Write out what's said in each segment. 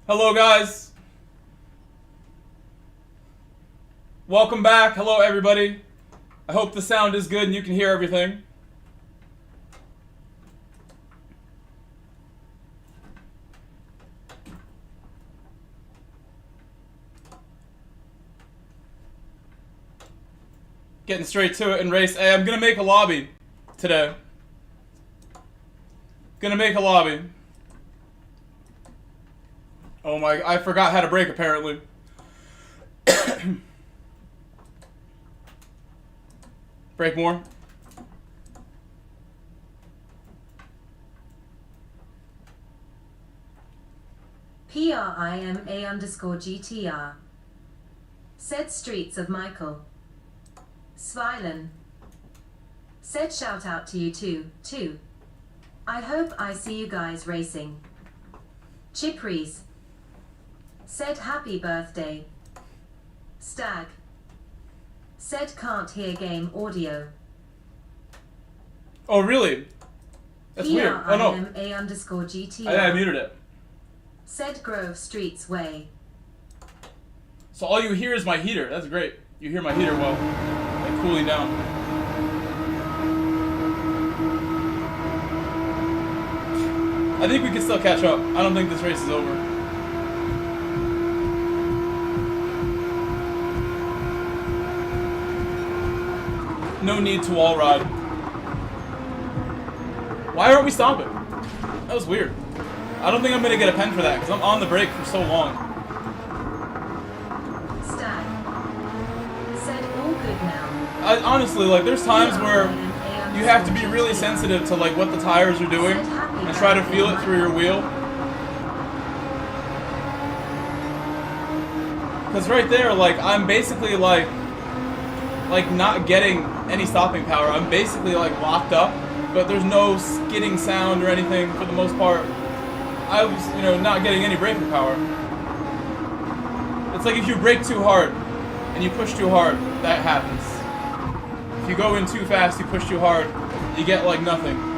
Hello guys. Welcome back. Hello everybody. I hope the sound is good and you can hear everything. Getting straight to it and race. Hey, I'm gonna make a lobby today. Gonna make a lobby. Oh my, I forgot how to brake apparently. Brake more. PRIMA_GTR. Said Streets of Michael. Svilen. Said shout out to you too. I hope I see you guys racing. Chip Reese. Said happy birthday. Stag. Said can't hear game audio. Oh really? That's weird. Oh no. PRIMA_GTR. I muted it. Said Grove Streets Way. So all you hear is my heater. That's great. You hear my heater well. Like cooling down. I think we can still catch up. I don't think this race is over. No need to wall ride. Why aren't we stopping? That was weird. I don't think I'm gonna get a pen for that because I'm on the brake for so long. Stag. Said all good now. Honestly, like there's times where you have to be really sensitive to like what the tires are doing and try to feel it through your wheel. Because right there, like I'm basically like not getting any stopping power. I'm basically like locked up, but there's no skidding sound or anything for the most part. I was, not getting any braking power. It's like if you brake too hard and you push too hard, that happens. If you go in too fast, you push too hard, you get like nothing.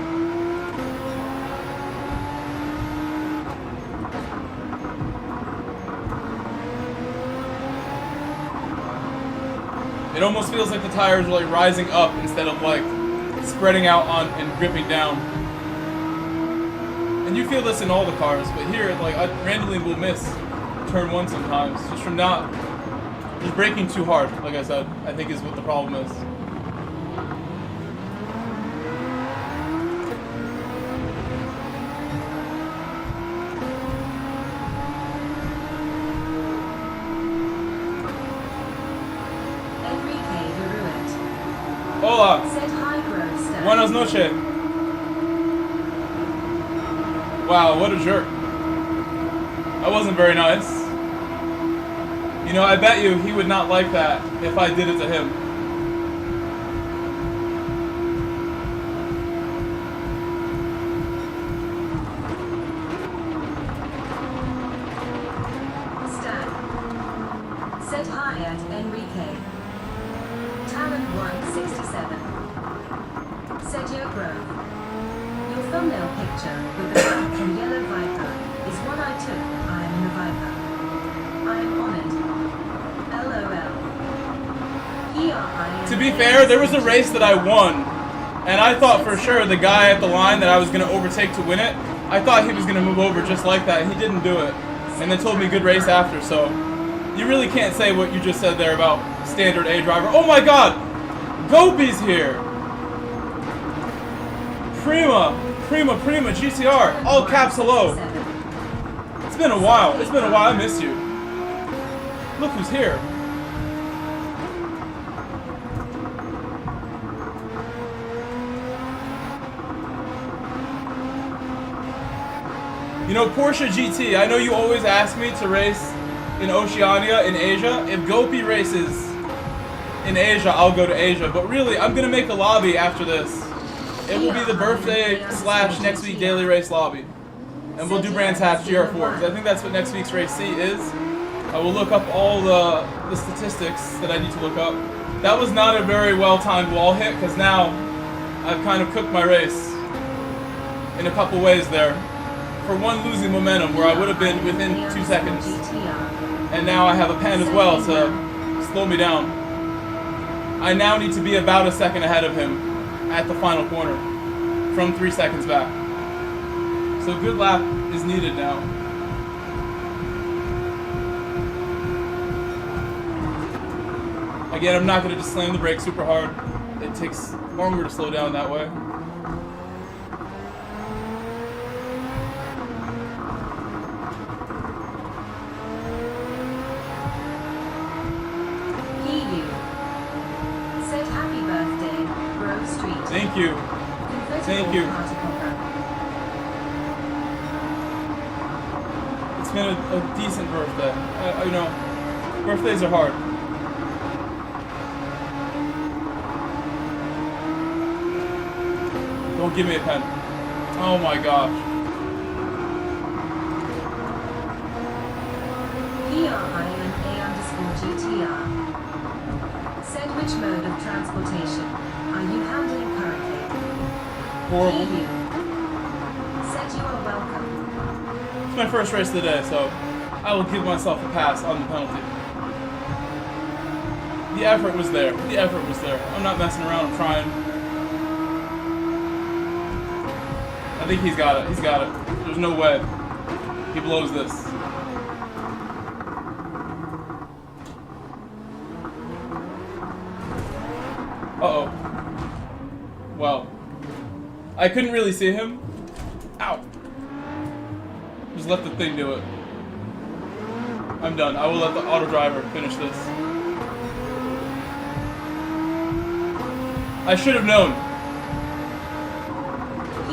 It almost feels like the tires are like rising up instead of like spreading out on and gripping down. And you feel this in all the cars, but here, like I randomly will miss turn one sometimes just from just braking too hard. Like I said, I think is what the problem is. Hola. Buenas noches. Wow, what a jerk. That wasn't very nice. I bet you he would not like that if I did it to him. Stan. Said hi at Enrique. Talent 167. Said your Grove. Your thumbnail picture with the black and yellow Viper is one I took. I am in the Viper. I am on it. LOL. To be fair, there was a race that I won, and I thought for sure the guy at the line that I was going to overtake to win it, I thought he was going to move over just like that. He didn't do it, and then told me good race after, so you really can't say what you just said there about standard A driver. Oh my god! Gopi's here! Prima, GTR, all caps hello. It's been a while, I miss you. Look who's here. Porsche GT, I know you always ask me to race in Oceania, in Asia. If Gopi races in Asia, I'll go to Asia. But really, I'm going to make a lobby after this. It will be the birthday / next week daily race lobby. And we'll do Brands Hatch GR4, because I think that's what next week's race C is. I will look up all the statistics that I need to look up. That was not a very well-timed wall hit, because now I've kind of cooked my race in a couple ways there. for one losing momentum where I would have been within 2 seconds. GTR. And now I have a pen as well to slow me down. I now need to be about a second ahead of him at the final corner from 3 seconds back. So a good lap is needed now. Again, I'm not going to just slam the brakes super hard. It takes longer to slow down that way. Said happy birthday, Grove Street. Thank you. Thank you. It's been a decent birthday. You know, birthdays are hard. Don't give me a pen. Oh my gosh. PRINA_GTR. Said which mode of transportation are you handling currently? Horrible. EU. Said you are welcome. It's my first race of the day, so I will give myself a pass on the penalty. The effort was there. The effort was there. I'm not messing around. I'm trying. I think he's got it. He's got it. There's no way. He blows this. Uh-oh. Well. I couldn't really see him. Ow. Just let the thing do it. I'm done. I will let the auto driver finish this. I should have known.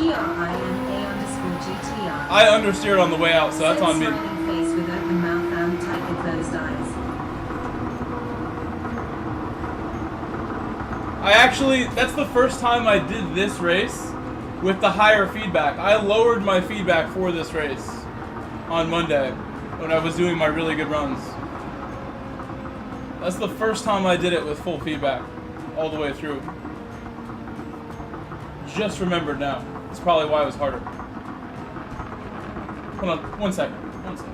PRINA_GTR. I understeered on the way out, so that's on me. Smiling face with open mouth and tightly closed eyes. That's the first time I did this race with the higher feedback. I lowered my feedback for this race on Monday when I was doing my really good runs. That's the first time I did it with full feedback all the way through. Just remembered now. That's probably why it was harder. Hold on, 1 second. 1 second.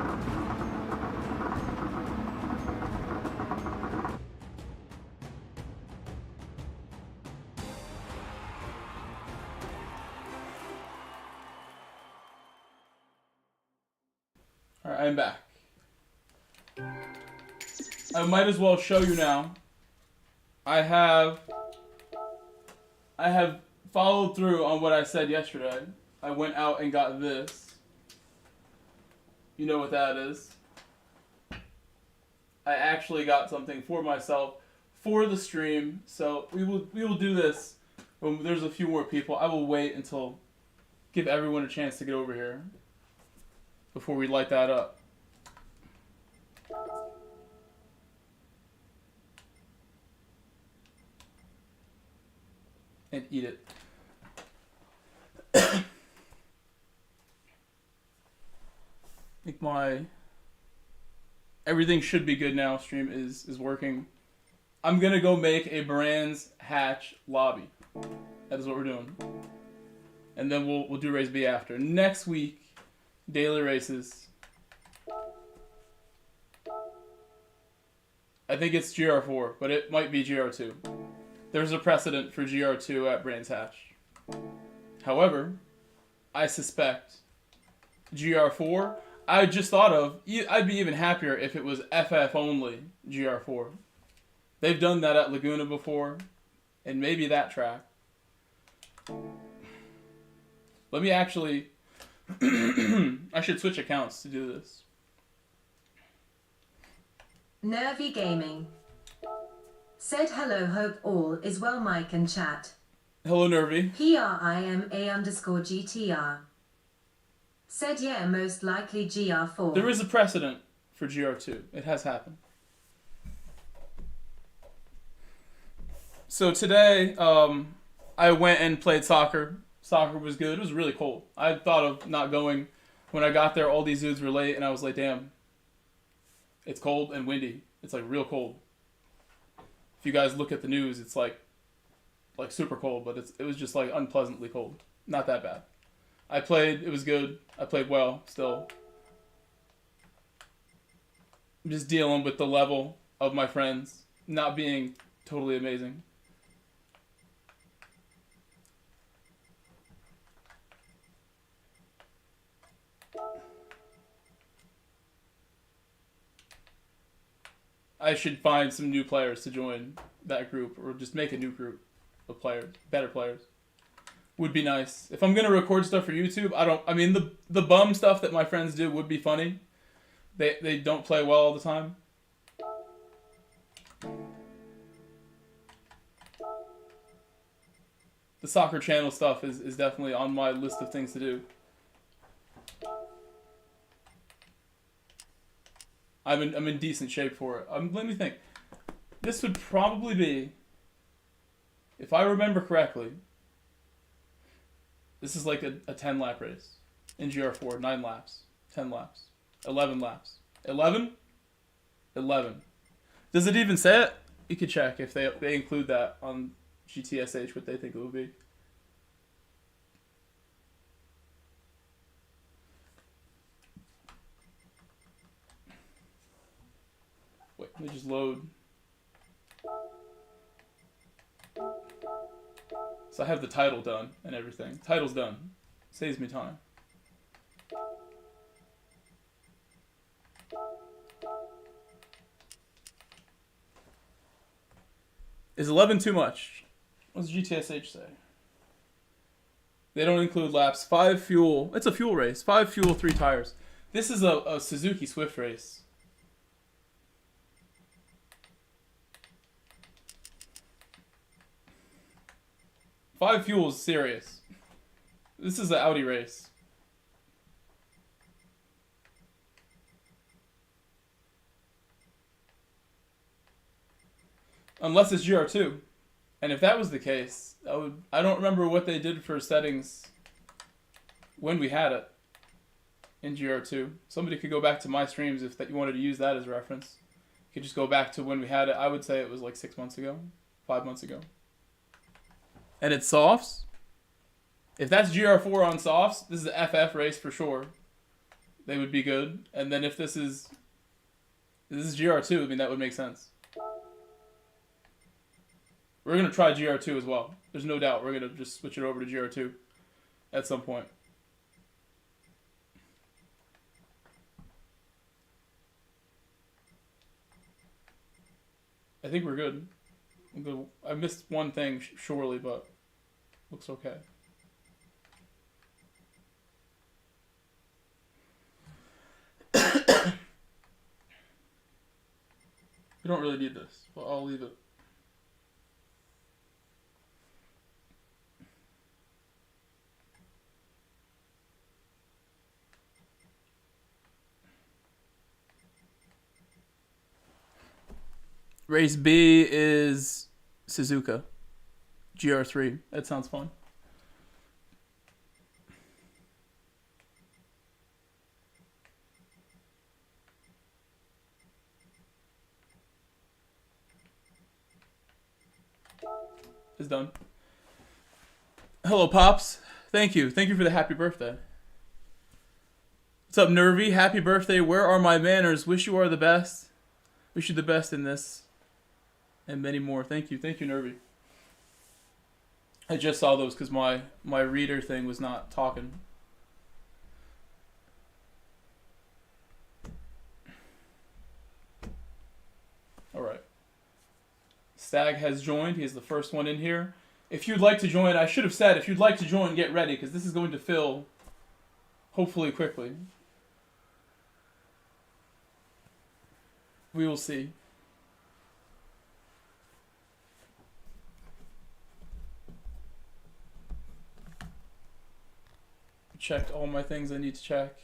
Alright, I'm back. I might as well show you now. I have followed through on what I said yesterday. I went out and got this. You know what that is. I actually got something for myself for the stream. So we will do this when there's a few more people. I will wait until give everyone a chance to get over here before we light that up. And eat it. I think everything should be good now. Stream is working. I'm gonna go make a Brands Hatch lobby. That is what we're doing. And then we'll do race B after. Next week, daily races. I think it's GR4, but it might be GR2. There's a precedent for GR2 at Brands Hatch. However, I suspect GR4, I just thought of, I'd be even happier if it was FF only GR4. They've done that at Laguna before, and maybe that track. Let me actually, I should switch accounts to do this. Nervy Gaming. Said hello, hope all is well, Mike and chat. Hello, Nervy. PRIMA_GTR. Said yeah, most likely GR4. There is a precedent for GR2. It has happened. So today, I went and played soccer. Soccer was good. It was really cold. I thought of not going. When I got there, all these dudes were late, and I was like, damn. It's cold and windy. It's like real cold. If you guys look at the news, it's like super cold, but it was just like unpleasantly cold. Not that bad. I played. It was good. I played well. Still, I'm just dealing with the level of my friends not being totally amazing. I should find some new players to join that group, or just make a new group of players, better players. Would be nice. If I'm gonna record stuff for YouTube, I mean the bum stuff that my friends do would be funny. They don't play well all the time. The soccer channel stuff is definitely on my list of things to do. I'm in decent shape for it. Let me think. This would probably be, if I remember correctly, this is like a 10-lap race in GR4, 9 laps, 10 laps, 11 laps. 11? 11. Does it even say it? You could check if they include that on GTSH, what they think it would be. Wait, let me just load. So I have the title done and everything. Title's done. Saves me time. Is 11 too much? What does GTSH say? They don't include laps. 5 fuel. It's a fuel race. 5 fuel, 3 tires. This is a Suzuki Swift race. Five fuel is serious. This is an Audi race. Unless it's GR2. And if that was the case, I don't remember what they did for settings when we had it in GR2. Somebody could go back to my streams if you wanted to use that as a reference. You could just go back to when we had it. I would say it was like 6 months ago, 5 months ago. And it's softs. If that's GR4 on softs, this is an FF race for sure. They would be good. And then if this is GR2, I mean, that would make sense. We're going to try GR2 as well. There's no doubt. We're going to just switch it over to GR2 at some point. I think we're good. I missed one thing, surely, but looks okay. We don't really need this, but I'll leave it. Race B is Suzuka. GR3. That sounds fun. It's done. Hello, Pops. Thank you. Thank you for the happy birthday. What's up, Nervy? Happy birthday. Where are my manners? Wish you are the best. Wish you the best in this. And many more. Thank you. Thank you, Nervy. I just saw those because my reader thing was not talking. Alright. Stag has joined. He is the first one in here. If you'd like to join, I should have said, if you'd like to join, get ready, because this is going to fill hopefully quickly. We will see. Checked all my things I need to check.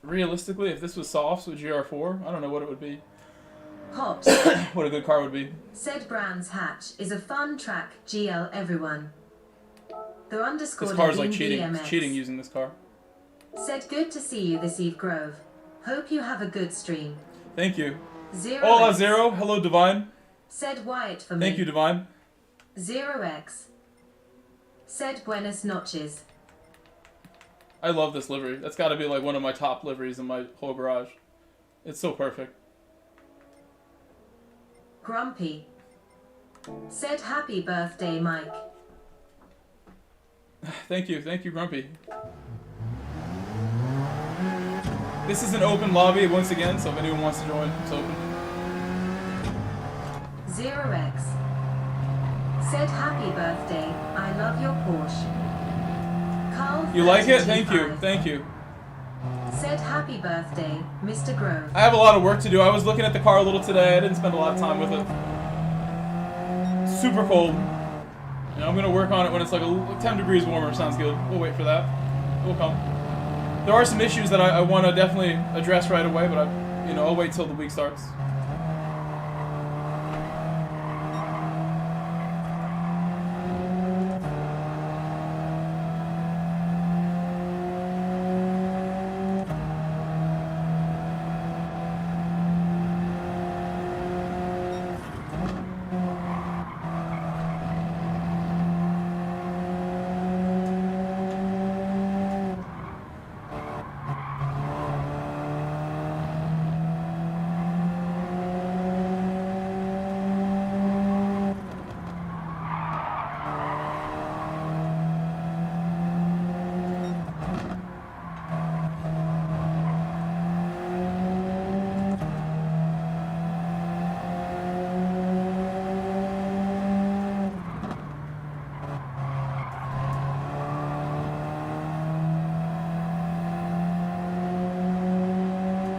Realistically, if this was softs with GR4, I don't know what it would be. Hops. What a good car would be. Said Brands Hatch is a fun track, GL everyone. The underscore This car's like living cheating. BMX. It's cheating using this car. Said good to see you this Eve Grove. Hope you have a good stream. Thank you. Zero Hola, X Zero. Hello, Divine. said Wyatt for me. Thank you, Divine. 0x said Buenas noches. I love this livery. That's got to be like one of my top liveries in my whole garage. It's so perfect. Grumpy said happy birthday, Mike. Thank you, Grumpy. This is an open lobby once again, so if anyone wants to join, it's open. 0x said happy birthday. I love your Porsche. Carl You like it? 35 Thank you. said happy birthday, Mr. Grove. I have a lot of work to do. I was looking at the car a little today. I didn't spend a lot of time with it. Super cold. And I'm going to work on it when it's like 10 degrees warmer. Sounds good. We'll wait for that. It will come. There are some issues that I want to definitely address right away, but I'll wait till the week starts.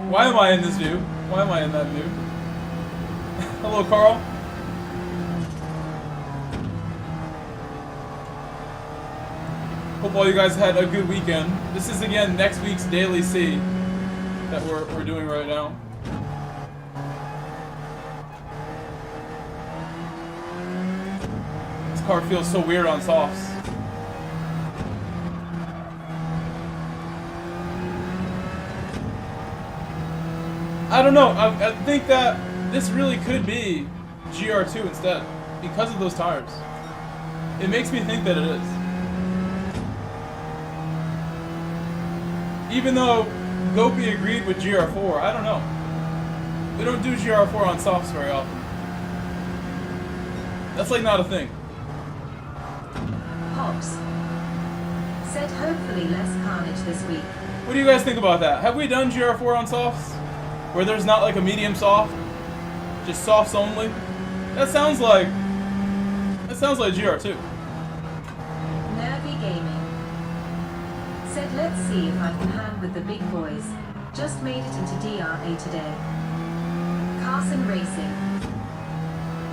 Why am I in this view? Why am I in that view? Hello, Carl. Hope all you guys had a good weekend. This is again next week's Daily C that we're doing right now. This car feels so weird on softs. I don't know. I think that this really could be GR2 instead because of those tires. It makes me think that it is. Even though Gopi agreed with GR4, I don't know. We don't do GR4 on softs very often. That's like not a thing. Pops said hopefully less carnage this week. What do you guys think about that? Have we done GR4 on softs? Where there's not like a medium soft? Just softs only? That sounds like GR2. Nervy Gaming said let's see if I can hang with the big boys. Just made it into DRA today. Carson Racing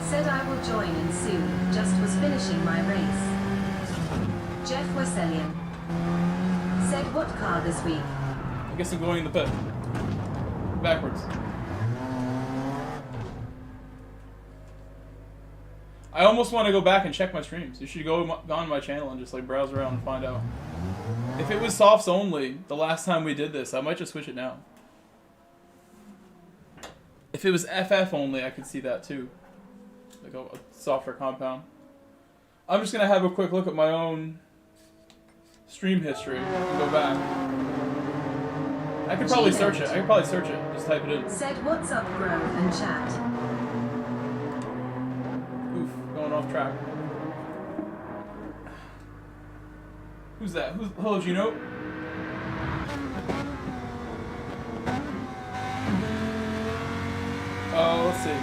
said I will join in soon. Just was finishing my race. Jeff Wesselian said what car this week? I guess I'm going in the pit. Backwards. I almost want to go back and check my streams. You should go on my channel and just like browse around and find out. If it was softs only the last time we did this, I might just switch it now. If it was FF only, I could see that too. Like a softer compound. I'm just going to have a quick look at my own stream history and go back. I could probably search it. Just type it in. Said what's up, Grove and chat. Oof, going off track. Who's that? Hello, Gino? Let's see.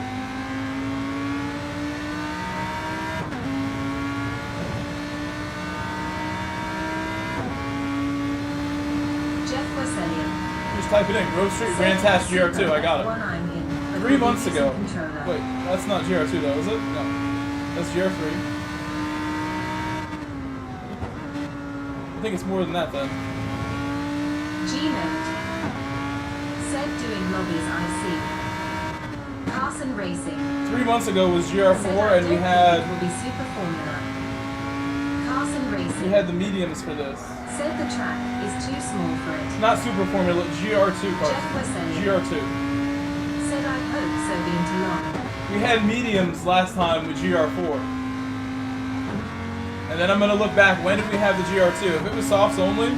Jeff Wesselian. Just type it in. Grove Street Rantash GR2. I got it. 3 months ago. Wait, that's not GR2 though, is it? No. That's GR3. I think it's more than that then. G-Note said doing lobbies I see. Carson Racing 3 months ago was GR4 and we had will be Super Formula. Carson Racing. We had the mediums for this. Said the track is too small for it. Not Super Formula, GR2 cars. Jeff Wesson. GR2. Said I hope so being too long. We had mediums last time with GR4. And then I'm going to look back, when did we have the GR2? If it was softs only,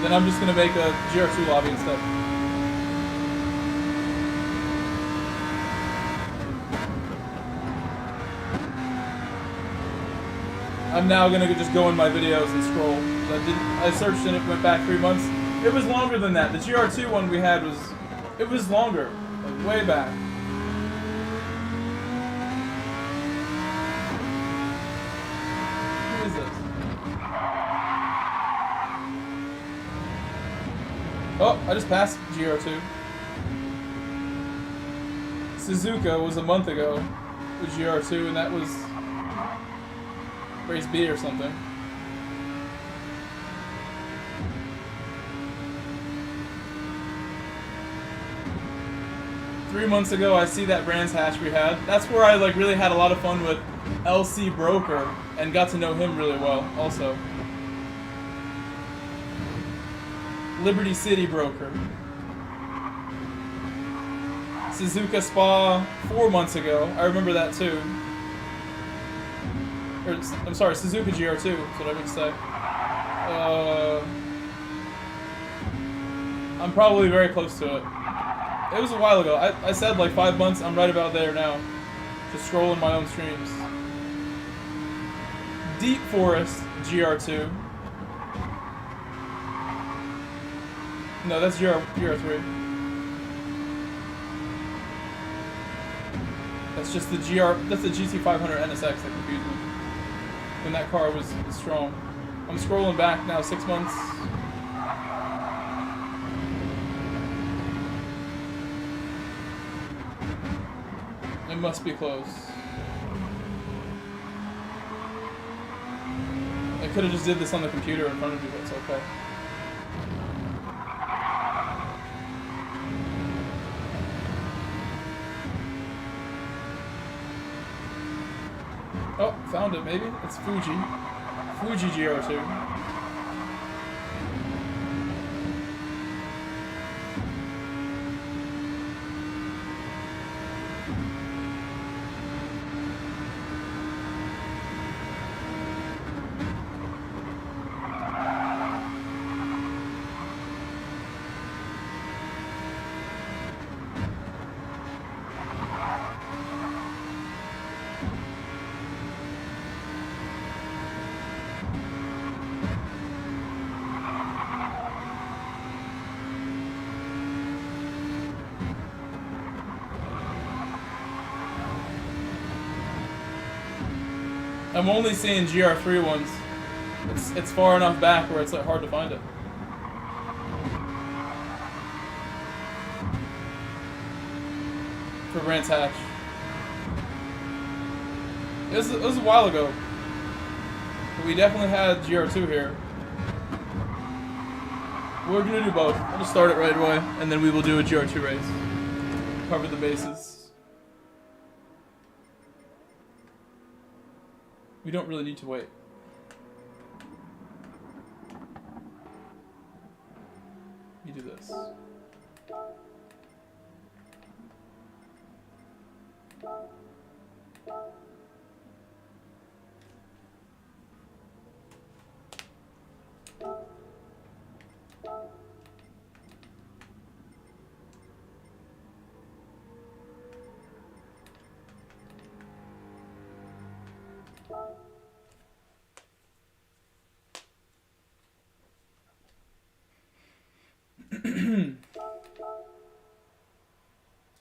then I'm just going to make a GR2 lobby instead. I'm now going to just go in my videos and scroll. I searched and it went back 3 months. It was longer than that. The GR2 one we had was longer, like way back. Who is this? Oh, I just passed GR2. Suzuka was a month ago with GR2, and that was race B or something. Three months ago, I see that Brands Hatch we had. That's where I like really had a lot of fun with LC Broker and got to know him really well also. Liberty City Broker. Suzuka Spa 4 months ago. I remember that too. Or, I'm sorry, Suzuka GR2 is what I meant to say. I'm probably very close to it. It was a while ago. I said like 5 months. I'm right about there now. Just scrolling my own streams. Deep Forest GR2. No, that's GR3. That's just the that's the GT500 NSX that confused me. When that car was strong. I'm scrolling back now 6 months. It must be close. I could have just did this on the computer in front of you, but it's okay. Oh, found it, maybe? It's Fuji. Fuji GR2. I'm only seeing GR3 ones. It's far enough back where it's like hard to find it. For Brands Hatch. It was a while ago. But we definitely had GR2 here. We're gonna do both. We'll just start it right away, and then we will do a GR2 race. Cover the bases. We don't really need to wait. You do this.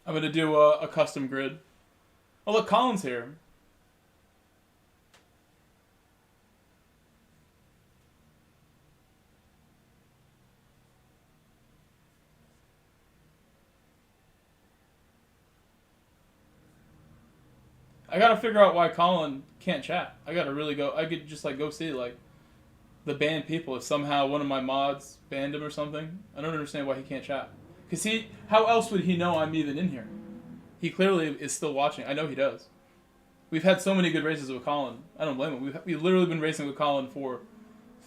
I'm gonna do a custom grid. Oh look, Colin's here. I gotta figure out why Colin can't chat. I gotta really go. I could just like go see like the banned people. If somehow one of my mods banned him or something, I don't understand why he can't chat. Cause how else would he know I'm even in here? He clearly is still watching. I know he does. We've had so many good races with Colin. I don't blame him. We've literally been racing with Colin for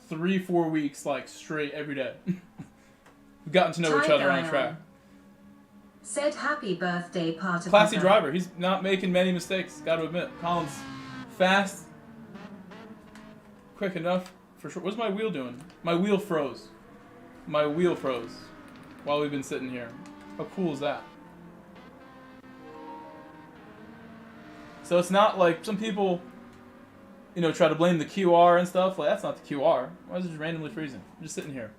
3-4 weeks, like, straight every day. We've gotten to know each other on track. Said happy birthday, party. Classy driver. He's not making many mistakes, gotta admit. Colin's fast, quick enough, for sure. What's my wheel doing? My wheel froze. My wheel froze while we've been sitting here. How cool is that? So it's not like some people, you know, try to blame the QR and stuff. Like, that's not the QR. Why is it just randomly freezing? I'm just sitting here.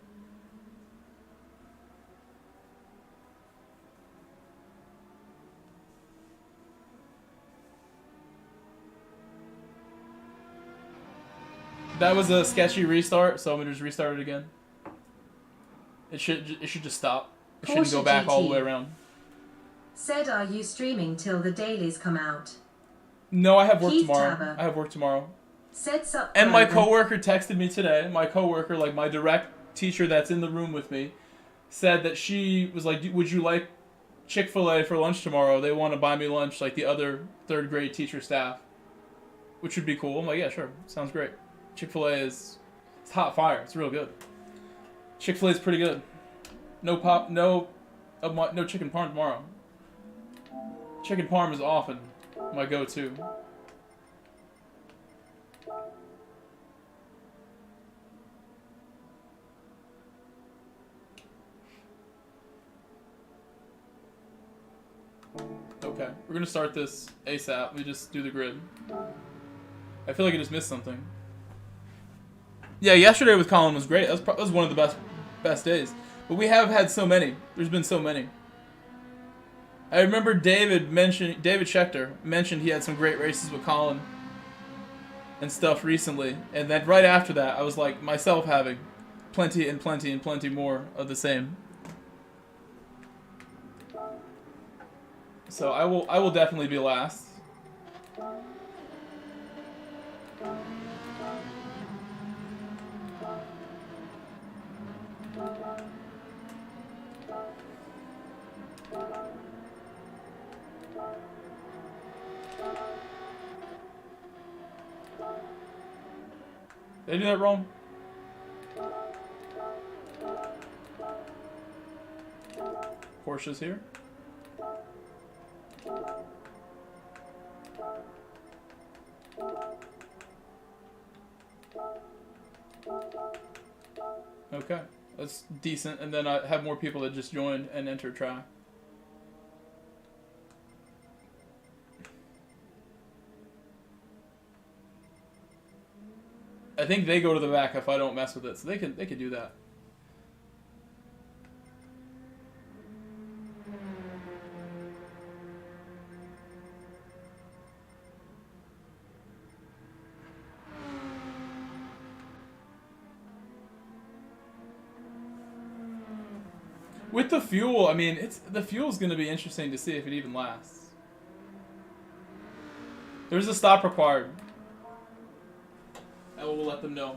That was a sketchy restart, so I'm gonna just restart it again. It should just stop. It shouldn't go back all the way around. Said, are you streaming till the dailies come out? No, I have work tomorrow. I have work tomorrow. Said sup. And my coworker texted me today. My coworker, like my direct teacher that's in the room with me, said that she was like, "Would you like Chick-fil-A for lunch tomorrow? They want to buy me lunch, like the other 3rd grade teacher staff, which would be cool." I'm like, "Yeah, sure, sounds great." Chick-fil-A it's hot fire. It's real good. Chick-fil-A is pretty good. No chicken parm tomorrow. Chicken parm is often my go-to. Okay, we're gonna start this ASAP. We just do the grid. I feel like I just missed something. Yeah, yesterday with Colin was great. That was one of the best days. But we have had so many. There's been so many. I remember David Schechter mentioned he had some great races with Colin and stuff recently. And then right after that, I was like myself having plenty and plenty and plenty more of the same. So I will definitely be last. Did I do that wrong? Porsche's here. Okay, that's decent. And then I have more people that just joined and entered track. I think they go to the back if I don't mess with it, so they can do that. With the fuel, I mean, the fuel's going to be interesting to see if it even lasts. There's a stop required. I will let them know.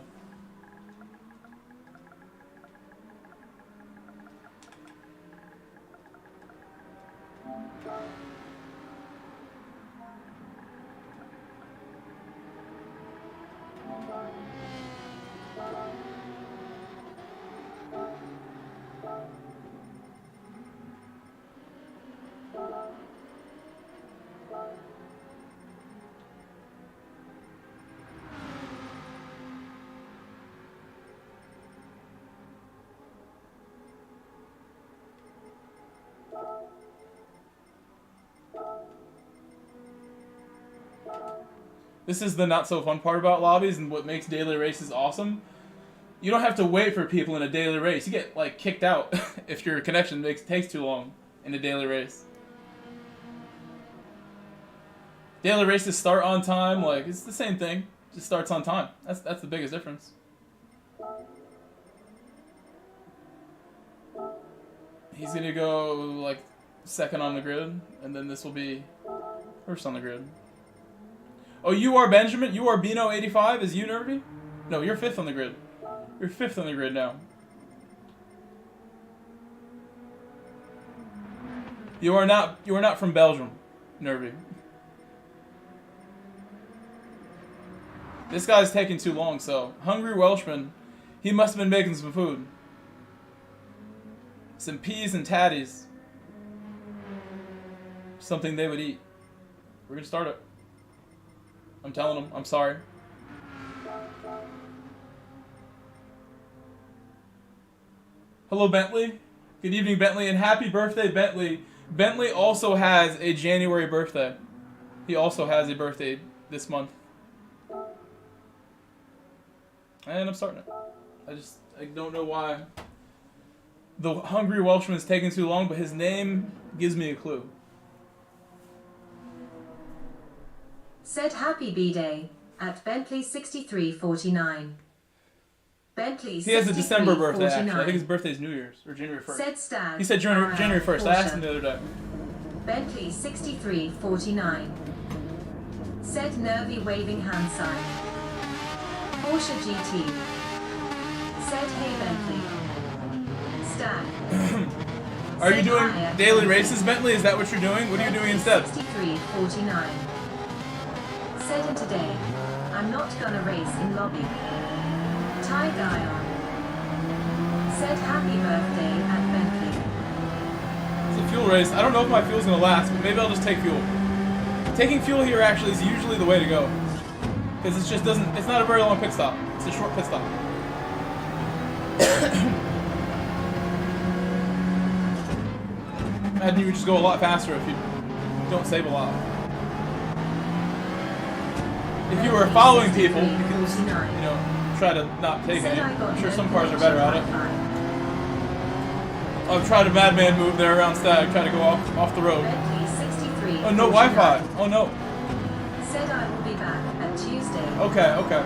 This is the not so fun part about lobbies and what makes daily races awesome. You don't have to wait for people in a daily race. You get like kicked out if your connection takes too long in a daily race. Daily races start on time, like it's the same thing. Just starts on time. That's the biggest difference. He's gonna go like second on the grid, and then this will be first on the grid. Oh, you are Benjamin? You are Bino85? Is you Nervy? No, you're 5th on the grid. You're 5th on the grid now. You are not from Belgium, Nervy. This guy's taking too long, so. Hungry Welshman. He must have been making some food. Some peas and tatties. Something they would eat. We're gonna start it. I'm telling him. I'm sorry. Hello, Bentley. Good evening, Bentley, and happy birthday, Bentley. Bentley also has a January birthday. He also has a birthday this month. And I'm starting it. I don't know why the Hungry Welshman is taking too long, but his name gives me a clue. Said happy B-Day at Bentley 6349. Bentley 6349. He has a December birthday, actually. I think his birthday's New Year's, or January 1st. Said Stag. He said January 1st. I asked him the other day. Bentley 6349. Said nervy waving hand sign. Porsche GT. Said hey Bentley. Stag. Are you doing daily races, Bentley? Is that what you're doing? What are you doing instead? 6349. Said in today, I'm not gonna race in lobby. Tie guy on. Said happy birthday at Bentley. It's a fuel race. I don't know if my fuel's gonna last, but maybe I'll just take fuel. Taking fuel here actually is usually the way to go. Because it just doesn't, it's not a very long pit stop. It's a short pit stop. Imagine you would just go a lot faster if you don't save a lot. If you were following people, you could just, try to not take any. I'm sure some cars are better at it. I've tried a madman move there around Stag, try to go off the road. Oh, no Wi-Fi. Oh, no. Said I will be back at Tuesday. Okay, okay.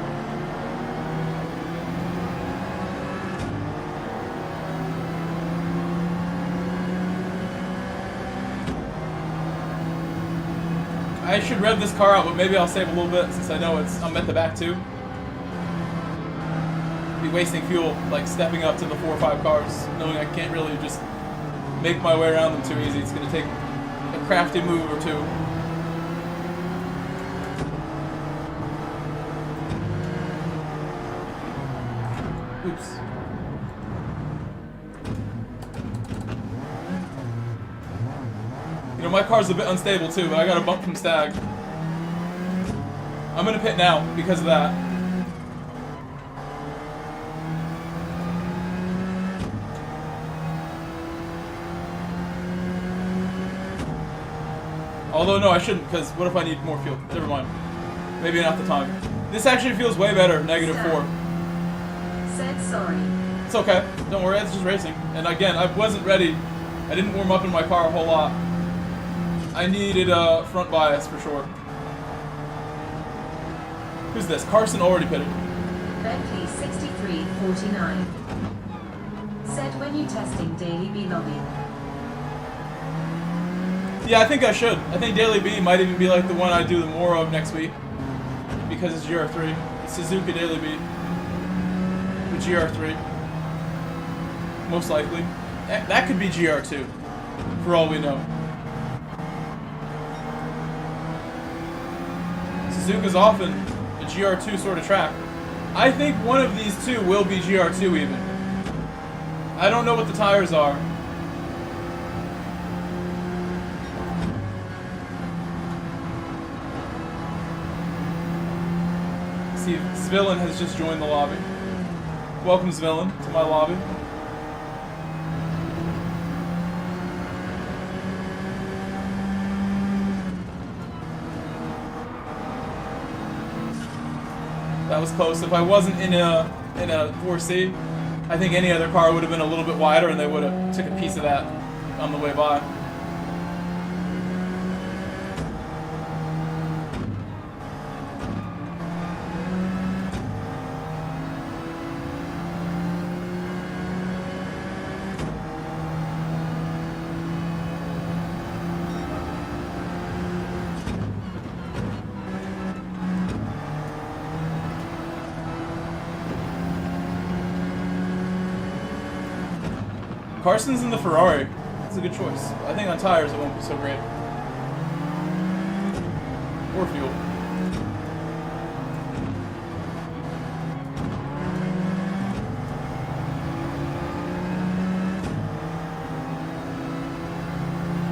I should rev this car out, but maybe I'll save a little bit since I know I'm at the back too. Be wasting fuel, like stepping up to the 4 or 5 cars, knowing I can't really just make my way around them too easy. It's gonna take a crafty move or two. Oops. You know, my car's a bit unstable too, but I got a bump from Stag. I'm gonna pit now because of that. Although, no, I shouldn't, because what if I need more fuel? Never mind. Maybe not the time. This actually feels way better, -4. Said sorry. It's okay. Don't worry, it's just racing. And again, I wasn't ready. I didn't warm up in my car a whole lot. I needed a front bias for sure. Who's this? Carson already pitted. Bentley 6349. Said when you testing Daily B lobby. Yeah, I think I should. I think Daily B might even be like the one I do more of next week. Because it's GR3. It's Suzuka Daily B. With GR3. Most likely. That could be GR2. For all we know. Suzuka's often a GR2 sort of track. I think one of these two will be GR2 even. I don't know what the tires are. See, Svillen has just joined the lobby. Welcome, Svillen, to my lobby. That was close. If I wasn't in a 4C, I think any other car would have been a little bit wider, and they would have took a piece of that on the way by. Carson's in the Ferrari. That's a good choice. I think on tires it won't be so great. Or fuel.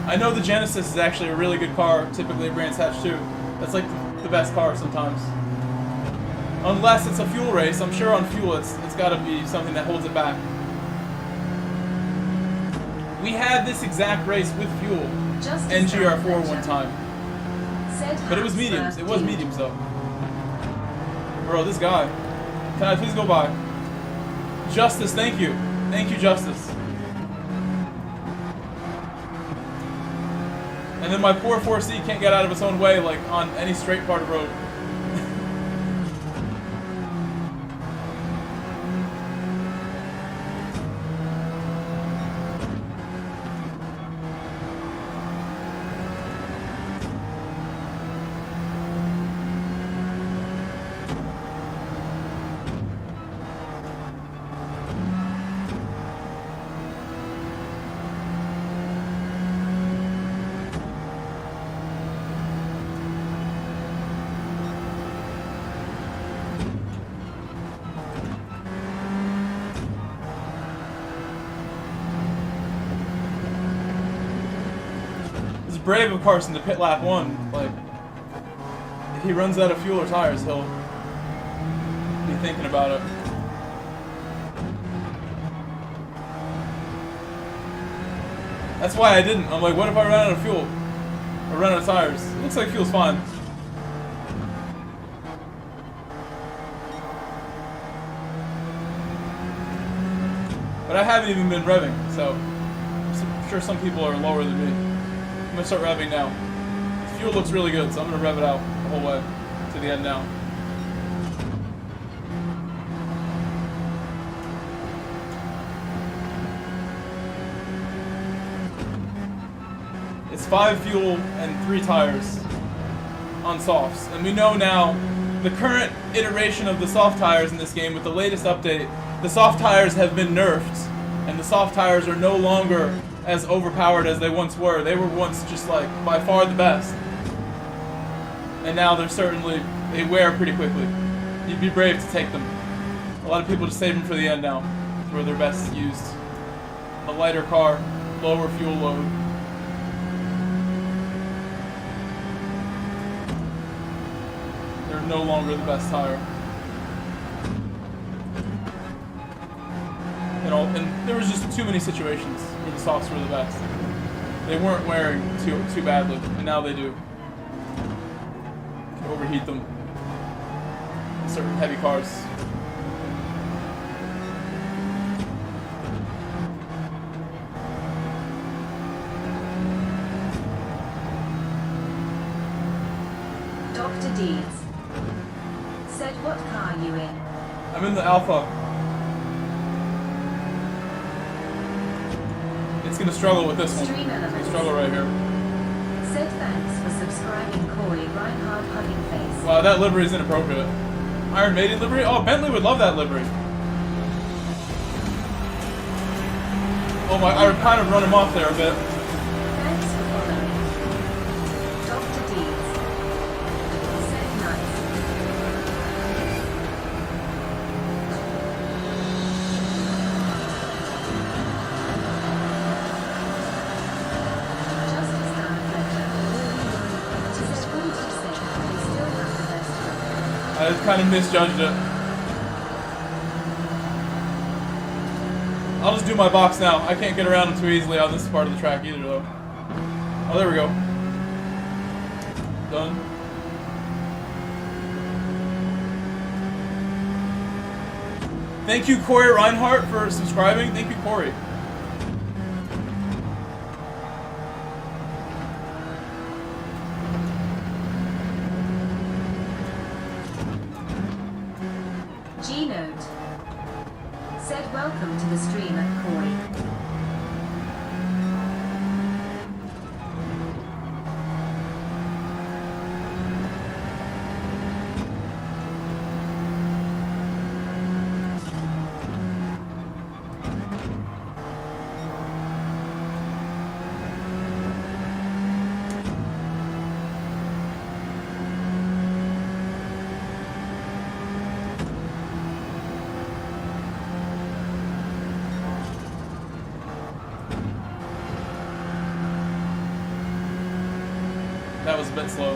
I know the Genesis is actually a really good car, typically at Brands Hatch too. That's like the best car sometimes. Unless it's a fuel race, I'm sure on fuel it's got to be something that holds it back. We had this exact race with fuel and GR4 one time, but it was mediums. It was mediums though. Bro, this guy. Can I please go by? Justice, thank you. Thank you, Justice. And then my poor 4C can't get out of its own way, like, on any straight part of road. Brave of Carson to pit lap 1. Like, if he runs out of fuel or tires, he'll be thinking about it. That's why I didn't. I'm like, what if I run out of fuel? Or run out of tires? It looks like fuel's fine. But I haven't even been revving, so I'm sure some people are lower than me. I'm gonna start revving now. The fuel looks really good, so I'm gonna rev it out the whole way to the end now. It's 5 fuel and 3 tires on softs, and we know now the current iteration of the soft tires in this game with the latest update. The soft tires have been nerfed, and the soft tires are no longer as overpowered as they once were. They were once just like by far the best, and now they wear pretty quickly. You'd be brave to take them. A lot of people just save them for the end now, where they're best used. A lighter car, lower fuel load. They're no longer the best tire. And there was just too many situations where the softs were the best. They weren't wearing too badly, and now they do. You can overheat them in certain heavy cars. Dr. Deeds said, what car are you in? I'm in the Alpha. It's gonna struggle with this one. It's gonna struggle right here. Said thanks for subscribing, Corey Reinhardt Hugging Face. Wow, that livery is inappropriate. Iron Maiden livery? Oh, Bentley would love that livery. Oh my, I would kind of run him off there a bit. Thanks for following. Dr. Deeds said nice. I kind of misjudged it. I'll just do my box now. I can't get around them too easily on this part of the track either, though. Oh, there we go. Done. Thank you, Corey Reinhardt, for subscribing. Thank you, Corey. G-Note said welcome to the stream at Corey. That was a bit slow.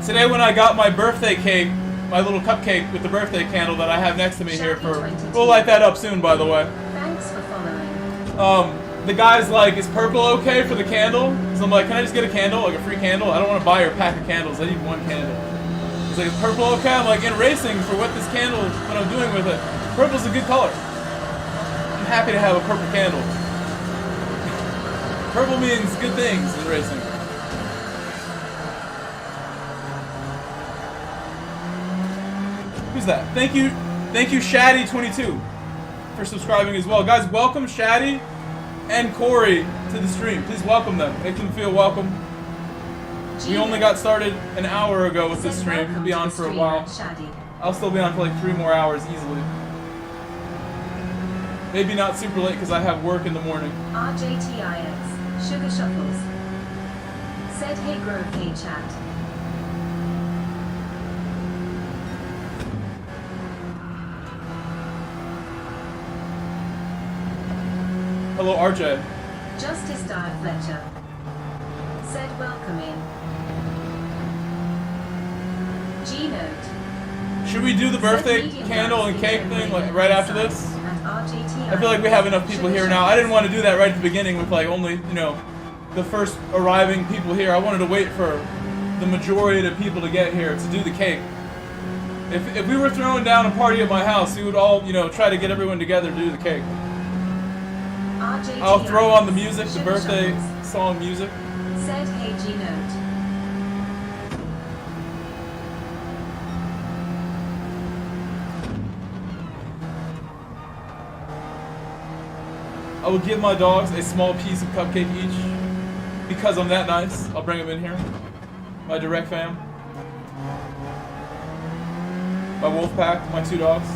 Today when I got my birthday cake, my little cupcake with the birthday candle that I have next to me here for... We'll light that up soon, by the way. Thanks for following. The guy's like, is purple okay for the candle? So I'm like, can I just get a candle, like a free candle? I don't want to buy your pack of candles, I need one candle. He's like, is purple okay? I'm like, in racing, for what this candle, what I'm doing with it, purple's a good color. I'm happy to have a purple candle. Purple means good things in racing. Who's that? Thank you, Shaddy22 for subscribing as well. Guys, welcome Shaddy and Corey to the stream. Please welcome them. Make them feel welcome. We only got started an hour ago with this stream. We'll be on for a while. I'll still be on for like 3 more hours easily. Maybe not super late because I have work in the morning. RJTIX, Sugar Shuffles. Said hey Grove, hey chat. Hello, RJ. Justice Dyer Fletcher. Said welcome in. G-Note. Should we do the birthday candle and cake thing like right after this? I feel like we have enough people here now. I didn't want to do that right at the beginning with like only, you know, the first arriving people here. I wanted to wait for the majority of the people to get here to do the cake. If we were throwing down a party at my house, we would all, you know, try to get everyone together to do the cake. I'll throw on the music, the birthday song music. Said hey G-Note. I will give my dogs a small piece of cupcake each because I'm that nice. I'll bring them in here. My direct fam. My wolf pack, my 2 dogs.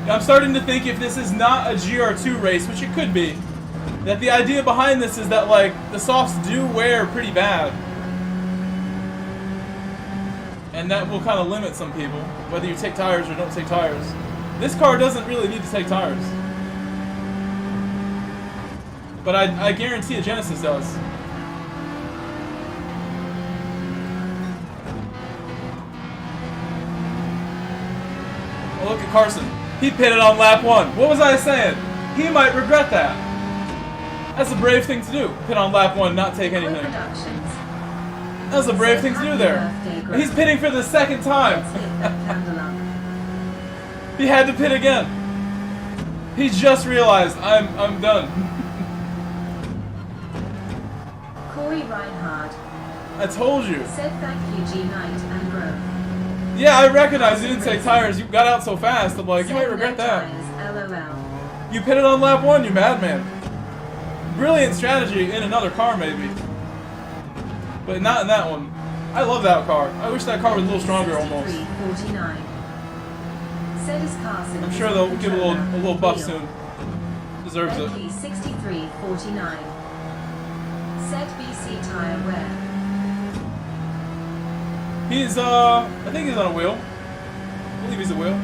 I'm starting to think if this is not a GR2 race, which it could be, that the idea behind this is that, like, the softs do wear pretty bad. And that will kind of limit some people, whether you take tires or don't take tires. This car doesn't really need to take tires. But I guarantee a Genesis does. Oh, look at Carson. He pitted on lap 1. What was I saying? He might regret that. That's a brave thing to do. Pit on lap 1, not take anything. That's a brave thing to do there. He's pitting for the 2nd time. He had to pit again. He just realized I'm done. Corey Reinhardt. I told you. Said thank you G-Night and Grove. Yeah, I recognize you didn't take tires. You got out so fast. I'm like, you might regret that. You pitted on lap 1, you madman. Brilliant strategy in another car, maybe. But not in that one. I love that car. I wish that car was a little stronger almost. I'm sure they'll give a little buff soon. Deserves it. 6349. Said BC tire wear. He's, I think he's on a wheel. I believe he's a wheel.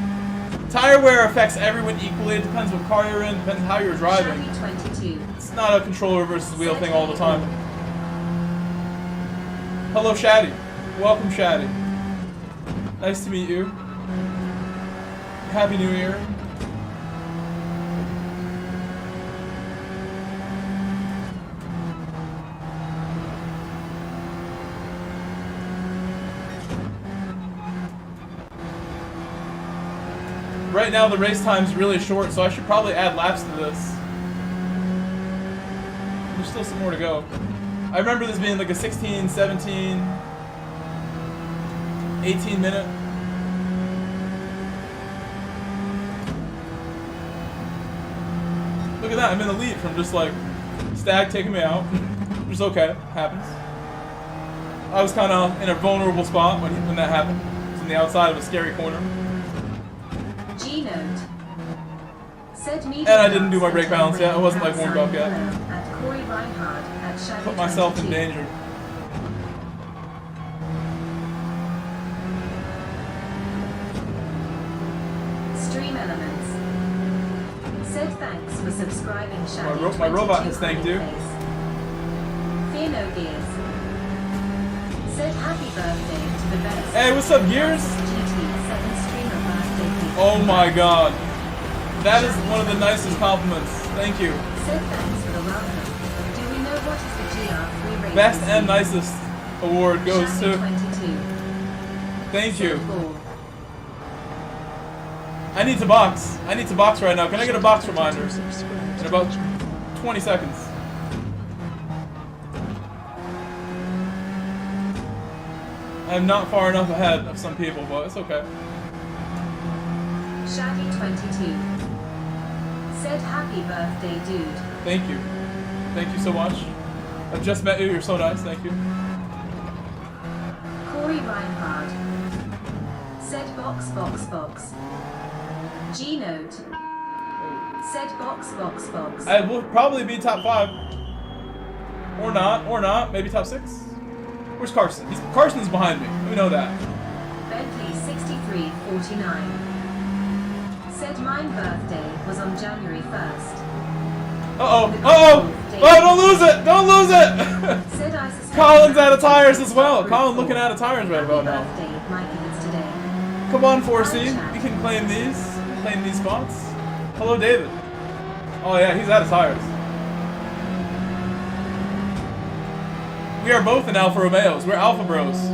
Tire wear affects everyone equally. It depends what car you're in, depends how you're driving. It's not a controller versus wheel thing all the time. Hello, Shaddy. Welcome, Shaddy. Nice to meet you. Happy New Year. Right now the race time's really short, so I should probably add laps to this. There's still some more to go. I remember this being like a 16, 17, 18-minute. Look at that, I'm in the lead from just like Stag taking me out. Which is okay, happens. I was kind of in a vulnerable spot when that happened. I was on the outside of a scary corner. G-Note. And I didn't do my brake balance yet. I wasn't like warmed up yet. Put myself in danger. Stream Elements. Said thanks for subscribing, Shaggy. My robot has thanked you. Fear no gears. Said happy birthday to the best. Hey, what's up, Gears? Oh my god. That is one of the nicest compliments. Thank you. Said thanks for the welcome. Do we know what is the GR3 rating? Best and nicest award goes to... 22. Thank you. Ball. I need to box. I need to box right now. Can I get a box reminder? In about 20 seconds. I'm not far enough ahead of some people, but it's okay. Shaggy 22. Said happy birthday, dude. Thank you. Thank you so much. I've just met you. You're so nice. Thank you. Corey Reinhard. Said box. G-Note. Said box. I will probably be top 5. Or not. Maybe top 6. Where's Carson? Carson's behind me. We know that. Bentley 6349. Said my birthday was on January 1st. Oh, don't lose it! Don't lose it! Said I suspect Colin's out of tires as well. Colin looking out of tires right about now. Happy birthday, Mike Hits today. Come on, 4C. You can claim these. Claim these spots. Hello, David. Oh yeah, he's out of tires. We are both in Alfa Romeos. We're Alpha Bros.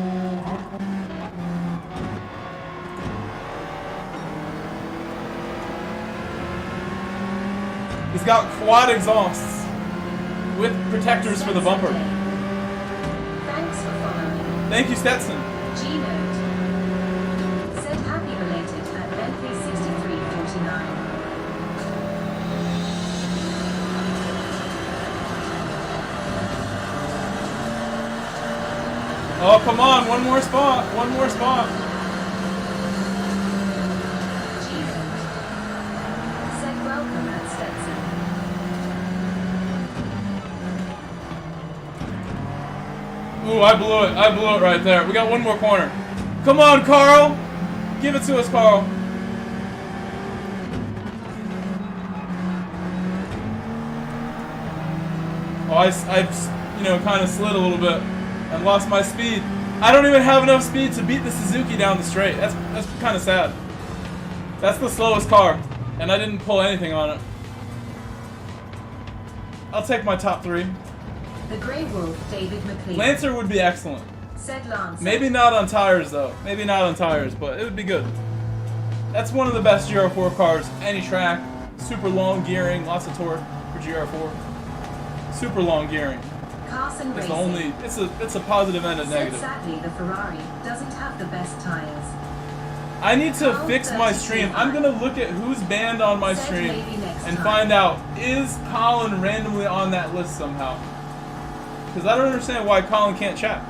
He's got quad exhausts with protectors for the bumper. Thanks for following. Thank you, Stetson. G-Note. Said happy related at Bentley 6349. Oh, come on. One more spot. One more spot. G-Note. Said welcome at Stetson. Ooh, I blew it. I blew it right there. We got one more corner. Come on, Carl. Give it to us, Carl. Oh, I've kind of slid a little bit and lost my speed. I don't even have enough speed to beat the Suzuki down the straight. That's kind of sad. That's the slowest car, and I didn't pull anything on it. I'll take my top 3. The Grey Wolf, David McLean. Lancer would be excellent. Said Lancer. Maybe not on tires, though. Maybe not on tires, but it would be good. That's one of the best GR4 cars. Any track. Super long gearing. Lots of torque for GR4. Super long gearing. Carson It's Racing. the only... It's a positive and a Said negative. sadly the Ferrari doesn't have the best tires. I need to fix my stream. I'm going to look at who's banned on my Said stream maybe next and time. find out, is Colin randomly on that list somehow? Because I don't understand why Colin can't chat.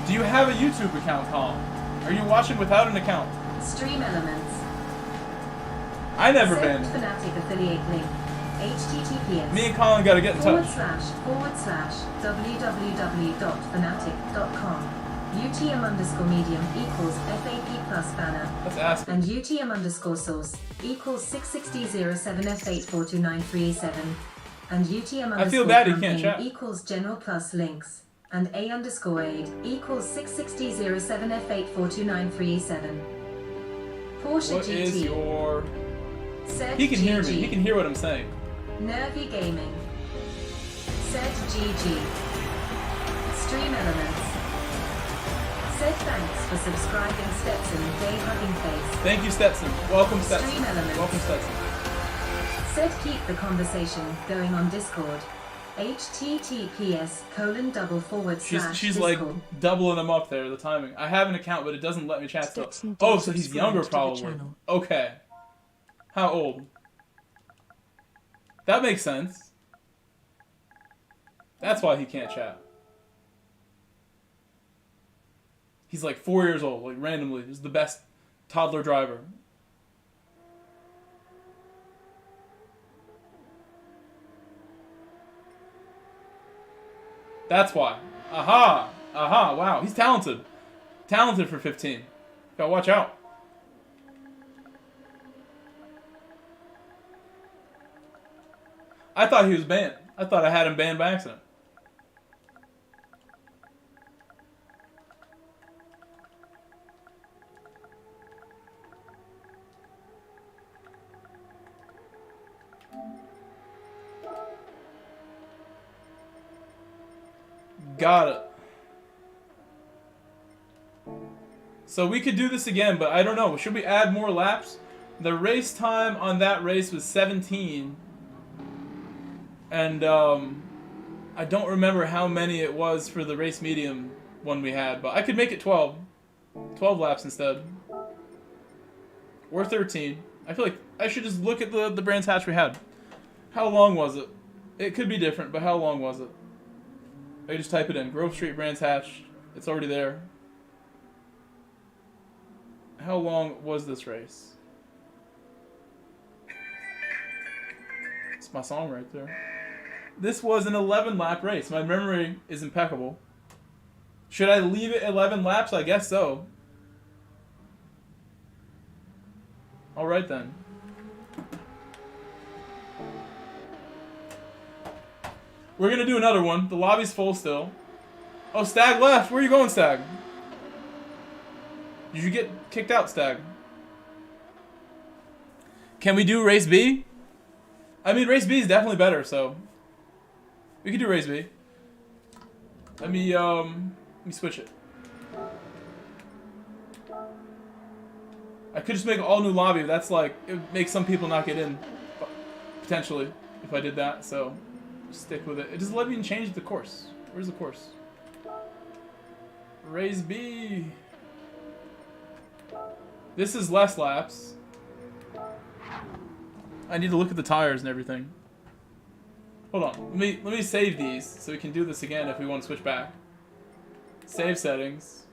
Do you have a YouTube account, Colin? Are you watching without an account? Stream Elements. I never Said banned. Fanatec affiliate link. HTTPS. Me and Colin got to get in touch. / www.fanatec.com. UTM_medium equals FAP plus banner. Let's ask him. And UTM_source equals 66007F8429387. And UTM I feel bad he can't campaign chat. equals general plus links. And A_aid equals 66007F8429387. Porsche What GT. is your... Said He can hear me. GG. He can hear what I'm saying. Nervy Gaming. Said GG. Stream Elements. Said thanks for subscribing, Stetson Day Hugging Face. Thank you, Stetson. Welcome, Stetson. Stream Elements. Welcome, Stetson. Said keep the conversation going on Discord. https:// She's like doubling them up there, the timing. I have an account, but it doesn't let me chat still. Oh, so he's younger probably. Okay. How old? That makes sense. That's why he can't chat. He's like 4 years old, like randomly. He's the best toddler driver. That's why. Aha! Aha, wow. He's talented. Talented for 15. Gotta watch out. I thought he was banned. I thought I had him banned by accident. Got it. So we could do this again, but I don't know. Should we add more laps? The race time on that race was 17. And I don't remember how many it was for the race medium one we had, but I could make it 12. 12 laps instead. Or 13. I feel like I should just look at the Brands Hatch we had. How long was it? It could be different, but how long was it? I just type it in. Grove Street Brands Hatch. It's already there. How long was this race? It's my song right there. This was an 11-lap race. My memory is impeccable. Should I leave it 11 laps? I guess so. Alright then. We're gonna do another one. The lobby's full still. Oh, Stag left. Where are you going, Stag? Did you get kicked out, Stag? Can we do race B? I mean, race B is definitely better, so we could do race B. Let me switch it. I could just make an all new lobby, but that's like, it would make some people not get in, potentially, if I did that, so stick with it. It doesn't let me change the course. Where's the course? Race B. This is less laps. I need to look at the tires and everything. Hold on. Let me save these so we can do this again if we want to switch back. Save settings.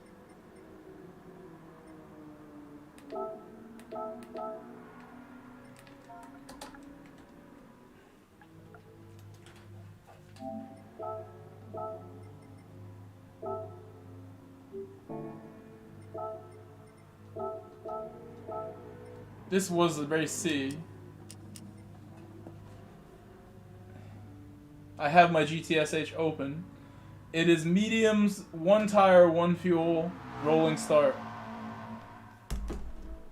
This was the race C. I have my GTSH open. It is mediums, 1 tire, 1 fuel, rolling start.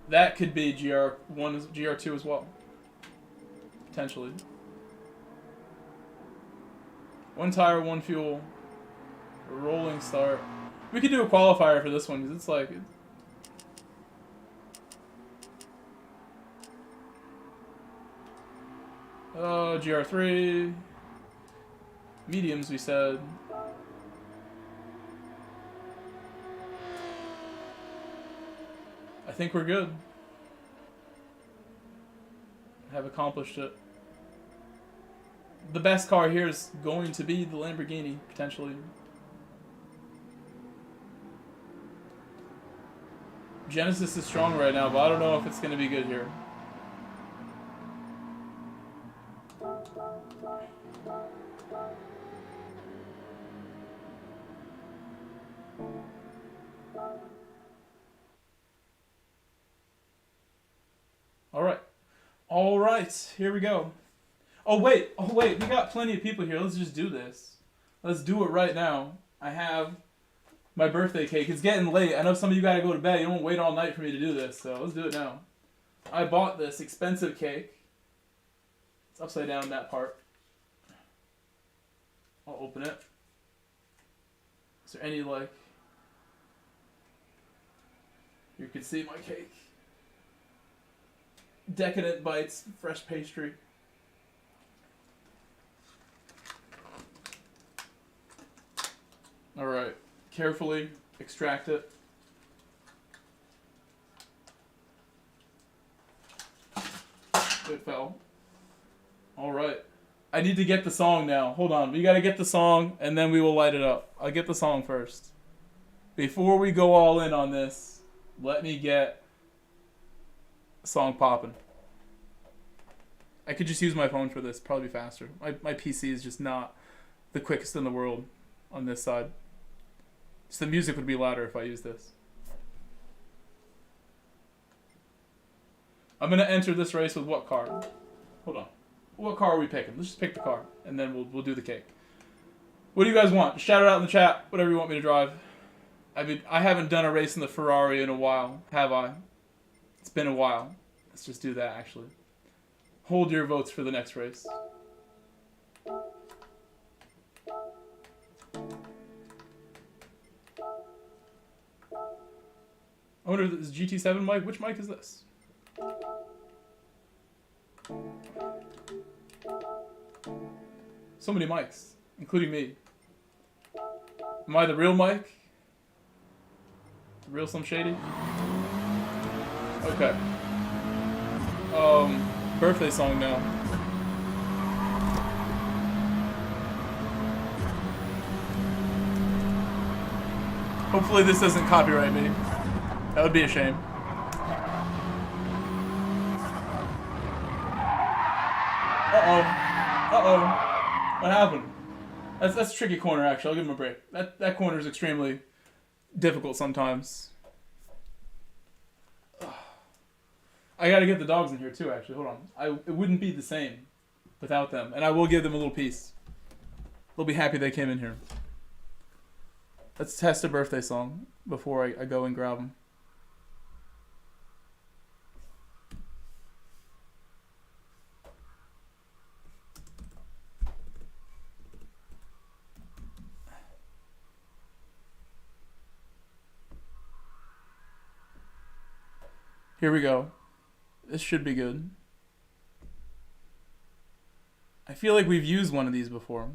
That could be GR1, GR2 as well. Potentially. 1 tire, 1 fuel, rolling start. We could do a qualifier for this one because it's like... GR3. Mediums, we said. I think we're good. Have accomplished it. The best car here is going to be the Lamborghini, potentially. Genesis is strong right now, but I don't know if it's going to be good here. All right, here we go. Oh wait, we got plenty of people here. Let's just do this. Let's do it right now. I have my birthday cake. It's getting late. I know some of you gotta go to bed. You don't wait all night for me to do this, so let's do it now. I bought this expensive cake. It's upside down, that part. I'll open it. Is there any, like... You can see my cake. Decadent Bites, fresh pastry. Alright. Carefully extract it. It fell. Alright. I need to get the song now. Hold on. We gotta get the song, and then we will light it up. I'll get the song first. Before we go all in on this, let me get a song popping. I could just use my phone for this. Probably faster. My PC is just not the quickest in the world on this side. So the music would be louder if I use this. I'm going to enter this race with what car? Hold on. What car are we picking? Let's just pick the car, and then we'll do the cake. What do you guys want? Shout it out in the chat. Whatever you want me to drive. I mean, I haven't done a race in the Ferrari in a while, have I? It's been a while. Let's just do that, actually. Hold your votes for the next race. I wonder if this is GT7 mic. Which mic is this? So many mics, including me. Am I the real mic? The real Slim Shady? Okay. Birthday song now. Hopefully this doesn't copyright me. That would be a shame. Uh-oh. What happened? That's a tricky corner, actually. I'll give him a break. That corner is extremely difficult sometimes. I gotta get the dogs in here too, actually. Hold on. It wouldn't be the same without them. And I will give them a little piece. They'll be happy they came in here. Let's test a birthday song before I go and grab them. Here we go. This should be good. I feel like we've used one of these before.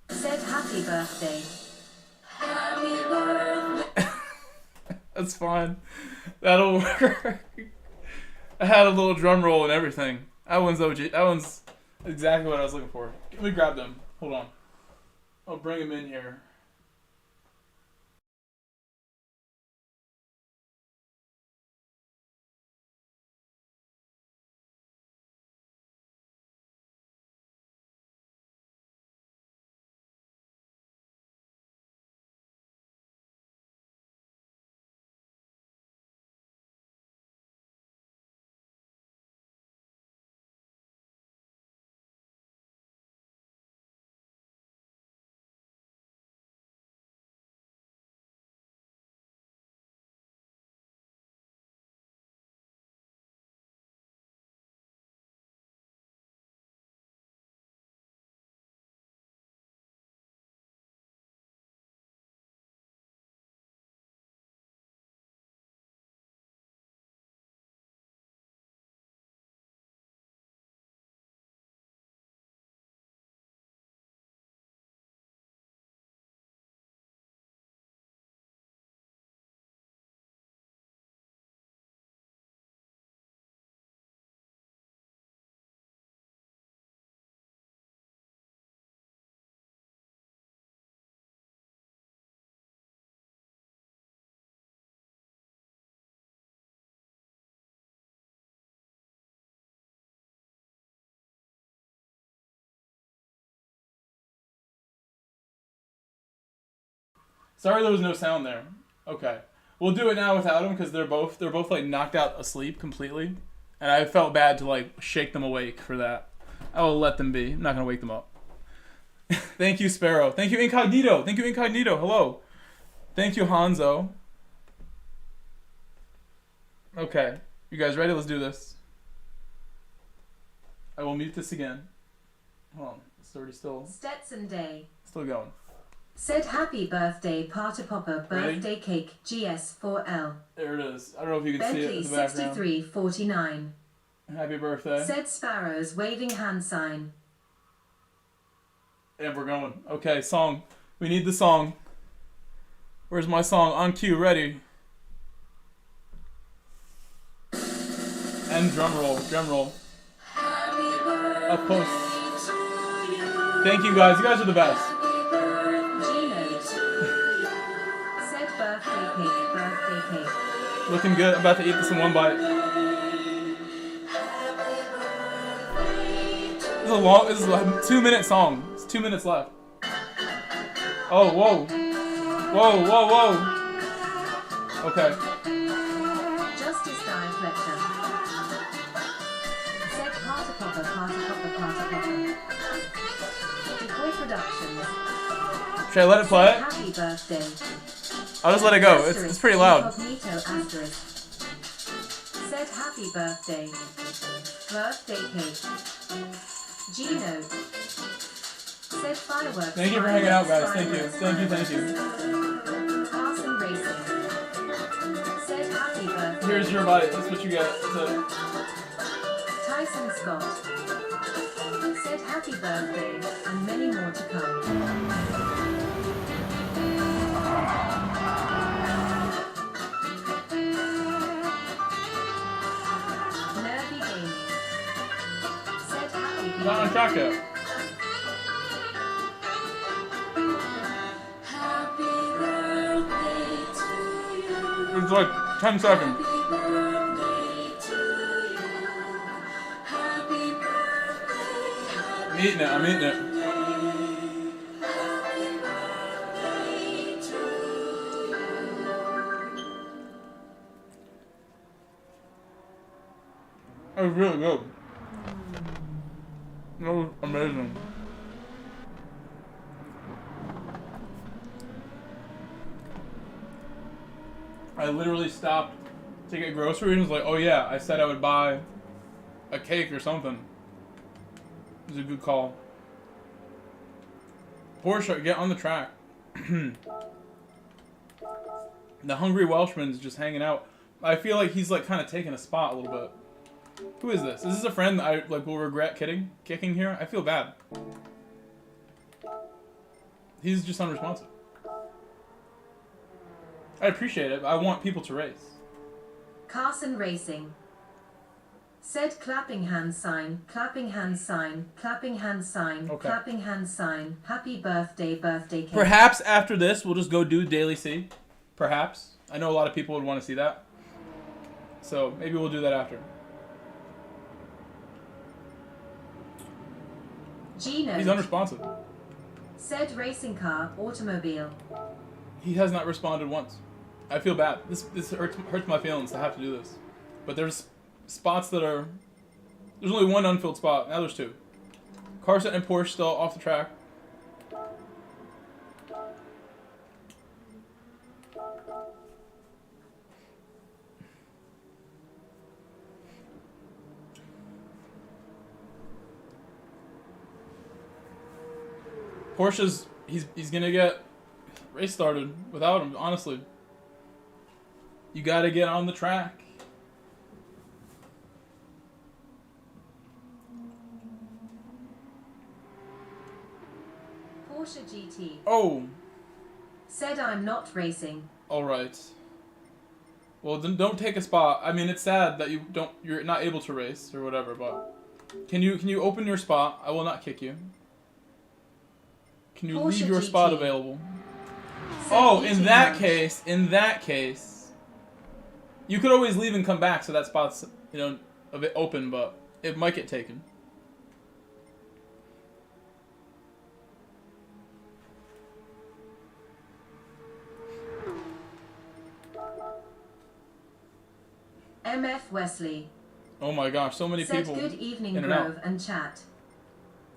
Said happy birthday. Happy birthday. That's fine. That'll work. I had a little drum roll and everything. That one's OG. That one's exactly what I was looking for. Let me grab them. Hold on. I'll bring them in here. Sorry there was no sound there. Okay. We'll do it now without them because they're both like knocked out asleep completely. And I felt bad to like shake them awake for that. I will let them be. I'm not going to wake them up. Thank you, Sparrow. Thank you, Incognito. Thank you, Incognito. Hello. Thank you, Hanzo. Okay. You guys ready? Let's do this. I will mute this again. Hold on. It's already still Stetson Day. Still going. Said happy birthday, Party Popper, birthday cake, GS4L. There it is. I don't know if you can see it in the background. Bentley 6349. Happy birthday. Said Sparrows waving hand sign. And we're going. Okay, song. We need the song. Where's my song? On cue, ready. And drum roll, drum roll. Up close. Thank you guys. You guys are the best. Said birthday cake, birthday cake. Looking good. I'm about to eat this in one bite. This is a 2-minute song. It's 2 minutes left. Oh, whoa. Whoa, whoa, whoa. Okay. Justice Diet Lecture. Said Carter Copper, Carter Copper, Carter Copper. Decoy Productions. Should I let it play? Happy birthday. I'll just let it go. It's pretty loud. Incognito asterisk. Said happy birthday. Birthday cake. G-Note. Said fireworks. Thank you for hanging out, guys. Thank you. Thank you, thank you. Carson Racing. Said happy birthday. Here's your bite. That's what you get. Tyson Scott. Said happy birthday, and many more to come. Nerdy Gaming. Said happy birthday. Not on track yet. It's like 10 seconds. I'm eating it. I'm eating it. It was really good. It was amazing. I literally stopped to get groceries and was like, oh yeah, I said I would buy a cake or something. It was a good call. Porsche, get on the track. The hungry Welshman's just hanging out. I feel like he's like kind of taking a spot a little bit. Who is this? Is this a friend that I like will regret kicking here? I feel bad. He's just unresponsive. I appreciate it, but I want people to race. Carson Racing. Said clapping hand sign, clapping hand sign, clapping hand sign, Okay. clapping hand sign. Happy birthday, birthday cake. Perhaps after this, we'll just go do Daily C. Perhaps. I know a lot of people would want to see that. So maybe we'll do that after. Gino. He's unresponsive. Said racing car, automobile. He has not responded once. I feel bad. This hurts my feelings to have to do this. But there's spots that are... There's only one unfilled spot. Now there's two. Carson and Porsche still off the track. Porsche's... He's gonna get race started without him, honestly. You gotta get on the track. Porsche GT. Oh. Said I'm not racing. Alright. Well, then don't take a spot. I mean, it's sad that you're not able to race or whatever, but can you open your spot? I will not kick you. Can you Porsche leave your GT. spot available? Said Oh, in eating that lunch. case, you could always leave and come back, so that spot's, a bit open, but it might get taken. MF Wesley. Oh my gosh, so many Said people. good evening, in and out. Grove and chat.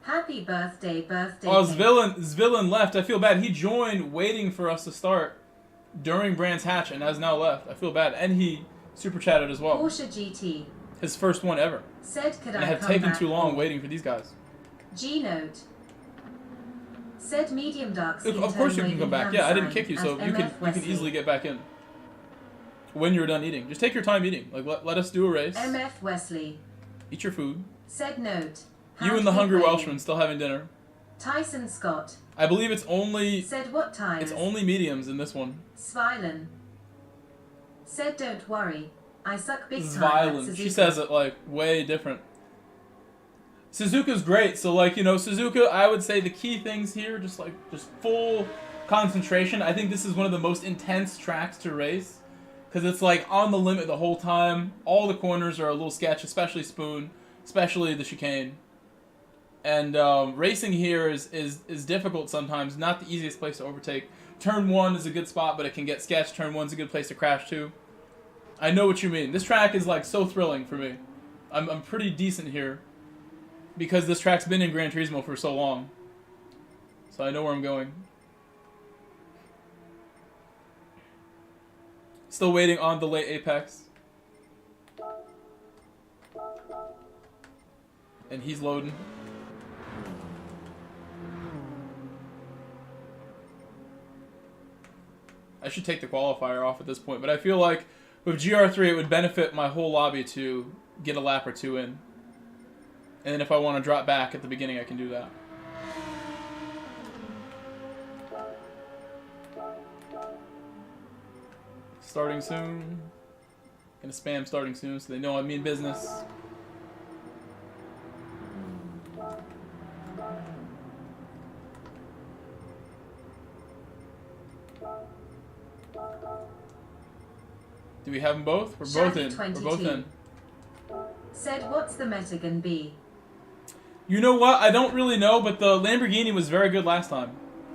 Happy birthday, birthday Oh, cake. Zvillain left. I feel bad. He joined waiting for us to start during Brand's hatch and has now left. I feel bad. And he super chatted as well. Porsche GT. His first one ever. Said could And I it had come taken back? too long waiting for these guys. G-Note. Said medium dark skin Of course you tone can come waving back. hand Yeah, I didn't sign kick you, so at you can MF Wesley. easily get back in. When you're done eating. Just take your time eating. Like, let us do a race. MF Wesley. Eat your food. Said note. You and the hungry Welshman still having dinner. Tyson Scott. I believe it's only... Said what time? It's only mediums in this one. Svilen. Said don't worry. I suck big time. Svilen. She says it like way different. Suzuka's great. So like, you know, Suzuka, I would say the key things here, just full concentration. I think this is one of the most intense tracks to race. Because it's like on the limit the whole time. All the corners are a little sketch, especially Spoon. Especially the chicane. And racing here is difficult sometimes. Not the easiest place to overtake. Turn 1 is a good spot, but it can get sketched. Turn 1's a good place to crash too. I know what you mean. This track is like so thrilling for me. I'm pretty decent here. Because this track's been in Gran Turismo for so long. So I know where I'm going. Still waiting on the late Apex. And he's loading. I should take the qualifier off at this point, but I feel like with GR3 it would benefit my whole lobby to get a lap or two in. And then if I want to drop back at the beginning, I can do that. Starting soon. Gonna spam starting soon so they know I mean business. Do we have them both? We're both in. We're both in. Said what's the meta gonna be? You know what? I don't really know, but the Lamborghini was very good last time.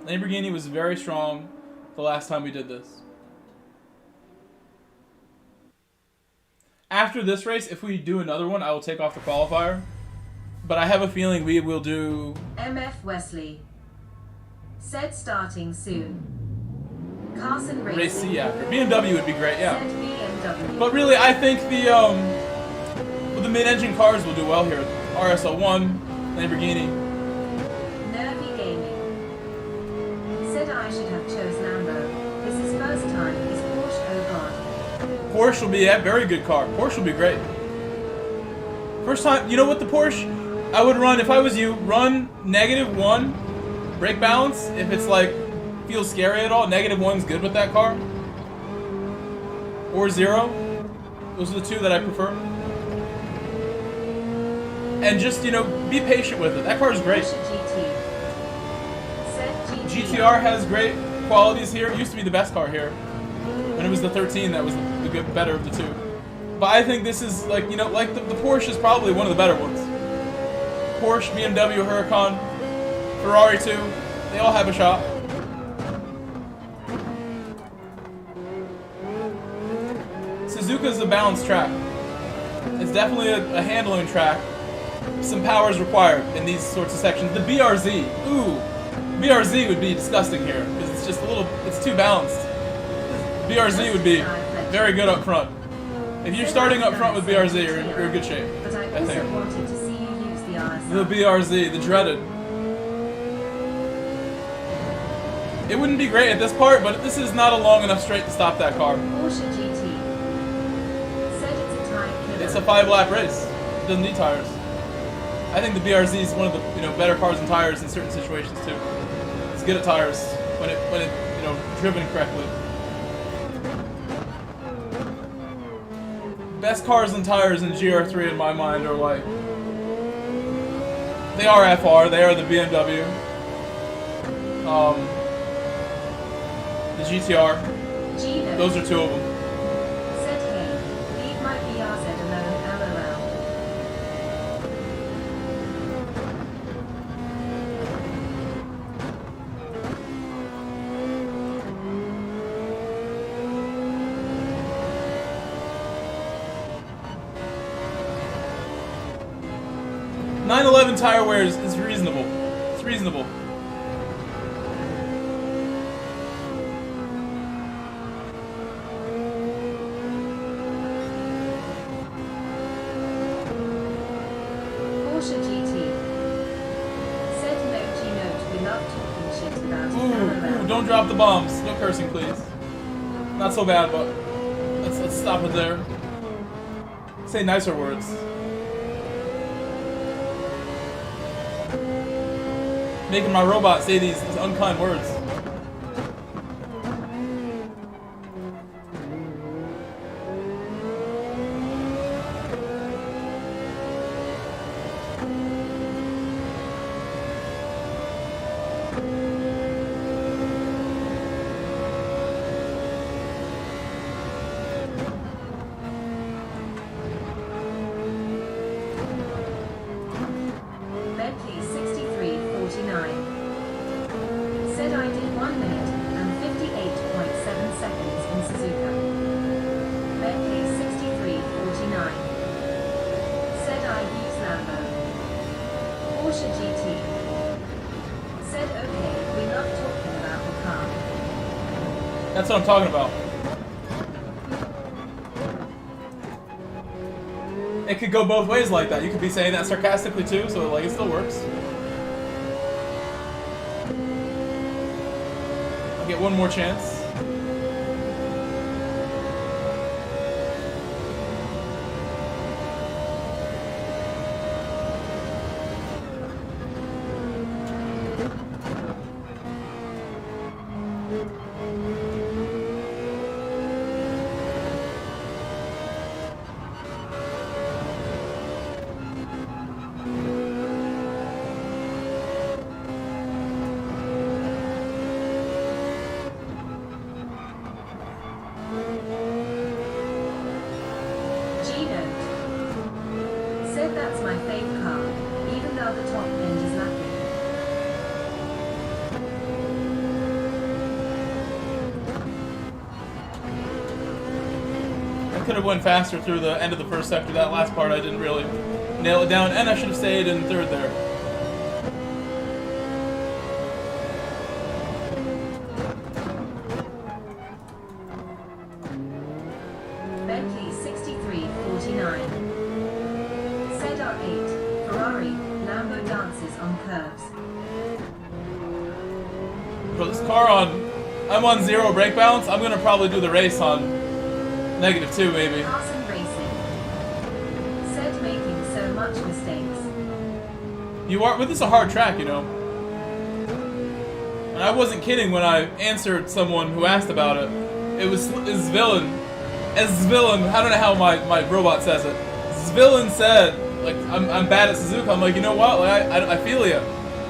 Lamborghini was very strong the last time we did this. After this race, if we do another one, I will take off the qualifier. But I have a feeling we will do... MF Wesley. Said starting soon. Carson Racing. Race C after. BMW would be great, yeah. Said BMW. But really, I think the mid-engine cars will do well here. RSL1, Lamborghini. Nervy Gaming. Said I should have chose Lambo. This is first time. Is Porsche, oh god. Porsche will be a very good car. Porsche will be great. First time, you know what, the Porsche, I would run, if I was you, run -1 brake balance. If it's like, feels scary at all, -1's good with that car. Or 0. Those are the two that I prefer. And just, you know, be patient with it. That car is great. GTR has great qualities here. It used to be the best car here. When it was the 13 that was the good, better of the two. But I think this is like, you know, like the Porsche is probably one of the better ones. Porsche, BMW, Huracan, Ferrari too. They all have a shot. Suzuka's a balanced track. It's definitely a handling track. Some power is required in these sorts of sections. The BRZ, ooh, BRZ would be disgusting here because it's just a little, it's too balanced. BRZ would be very good up front. If you're starting up front with BRZ, you're in good shape. But I also wanted to see you use the RSL. The BRZ, the dreaded. It wouldn't be great at this part, but this is not a long enough straight to stop that car. Porsche GT. Said it's a time killer. It's a 5-lap race. It doesn't need tires. I think the BRZ is one of the better cars and tires in certain situations too. It's good at tires when it driven correctly. Best cars and tires in GR3 in my mind are like, they are FR, they are the BMW, the GTR. Those are two of them. Said hey, leave my BRZ alone, LOL. .911 tire wear is reasonable. It's reasonable. Porsche GT. Said note, we love talking shit about it. Ooh, don't drop the bombs. No cursing, please. Not so bad, but let's stop it there. Say nicer words. making my robot say these unkind words. Porsche GT. Said okay, we love talking about the car. That's what I'm talking about. It could go both ways like that. You could be saying that sarcastically too, so like it still works. I'll get one more chance. Could have went faster through the end of the first sector. That last part I didn't really nail it down, and I should have stayed in third there. Bentley 6349. Said R8. Ferrari. Lambo dances on curves. Bro, this car I'm on 0 brake balance. I'm gonna probably do the race on -2 maybe. Carson Racing. Said making so much mistakes. You are, but this is a hard track, you know. And I wasn't kidding when I answered someone who asked about it. It was Zvillain. Zvillain, I don't know how my robot says it. Zvillain said, like, I'm bad at Suzuka. I'm like, you know what? Like, I feel you.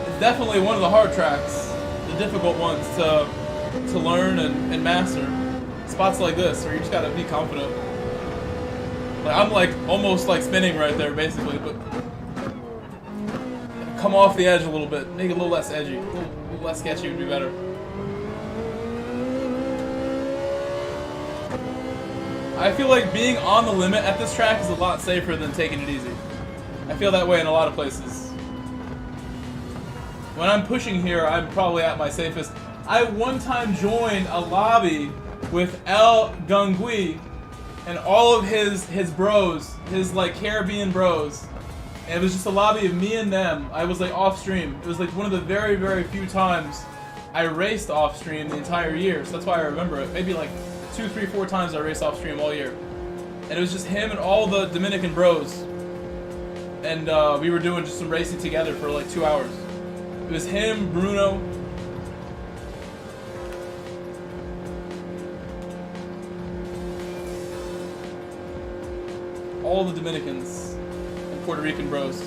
It's definitely one of the hard tracks, the difficult ones to learn and master. Spots like this, where you just gotta be confident. Like, I'm like almost like spinning right there, basically, but come off the edge a little bit, make it a little less edgy, a little less sketchy would be better. I feel like being on the limit at this track is a lot safer than taking it easy. I feel that way in a lot of places. When I'm pushing here, I'm probably at my safest. I one time joined a lobby with El Gungui and all of his bros, his like Caribbean bros. And it was just a lobby of me and them. I was like off stream. It was like one of the very, very few times I raced off stream the entire year. So that's why I remember it. Maybe like 2, 3, 4 times I raced off stream all year. And it was just him and all the Dominican bros. And we were doing just some racing together for like 2 hours. It was him, Bruno. All the Dominicans and Puerto Rican bros.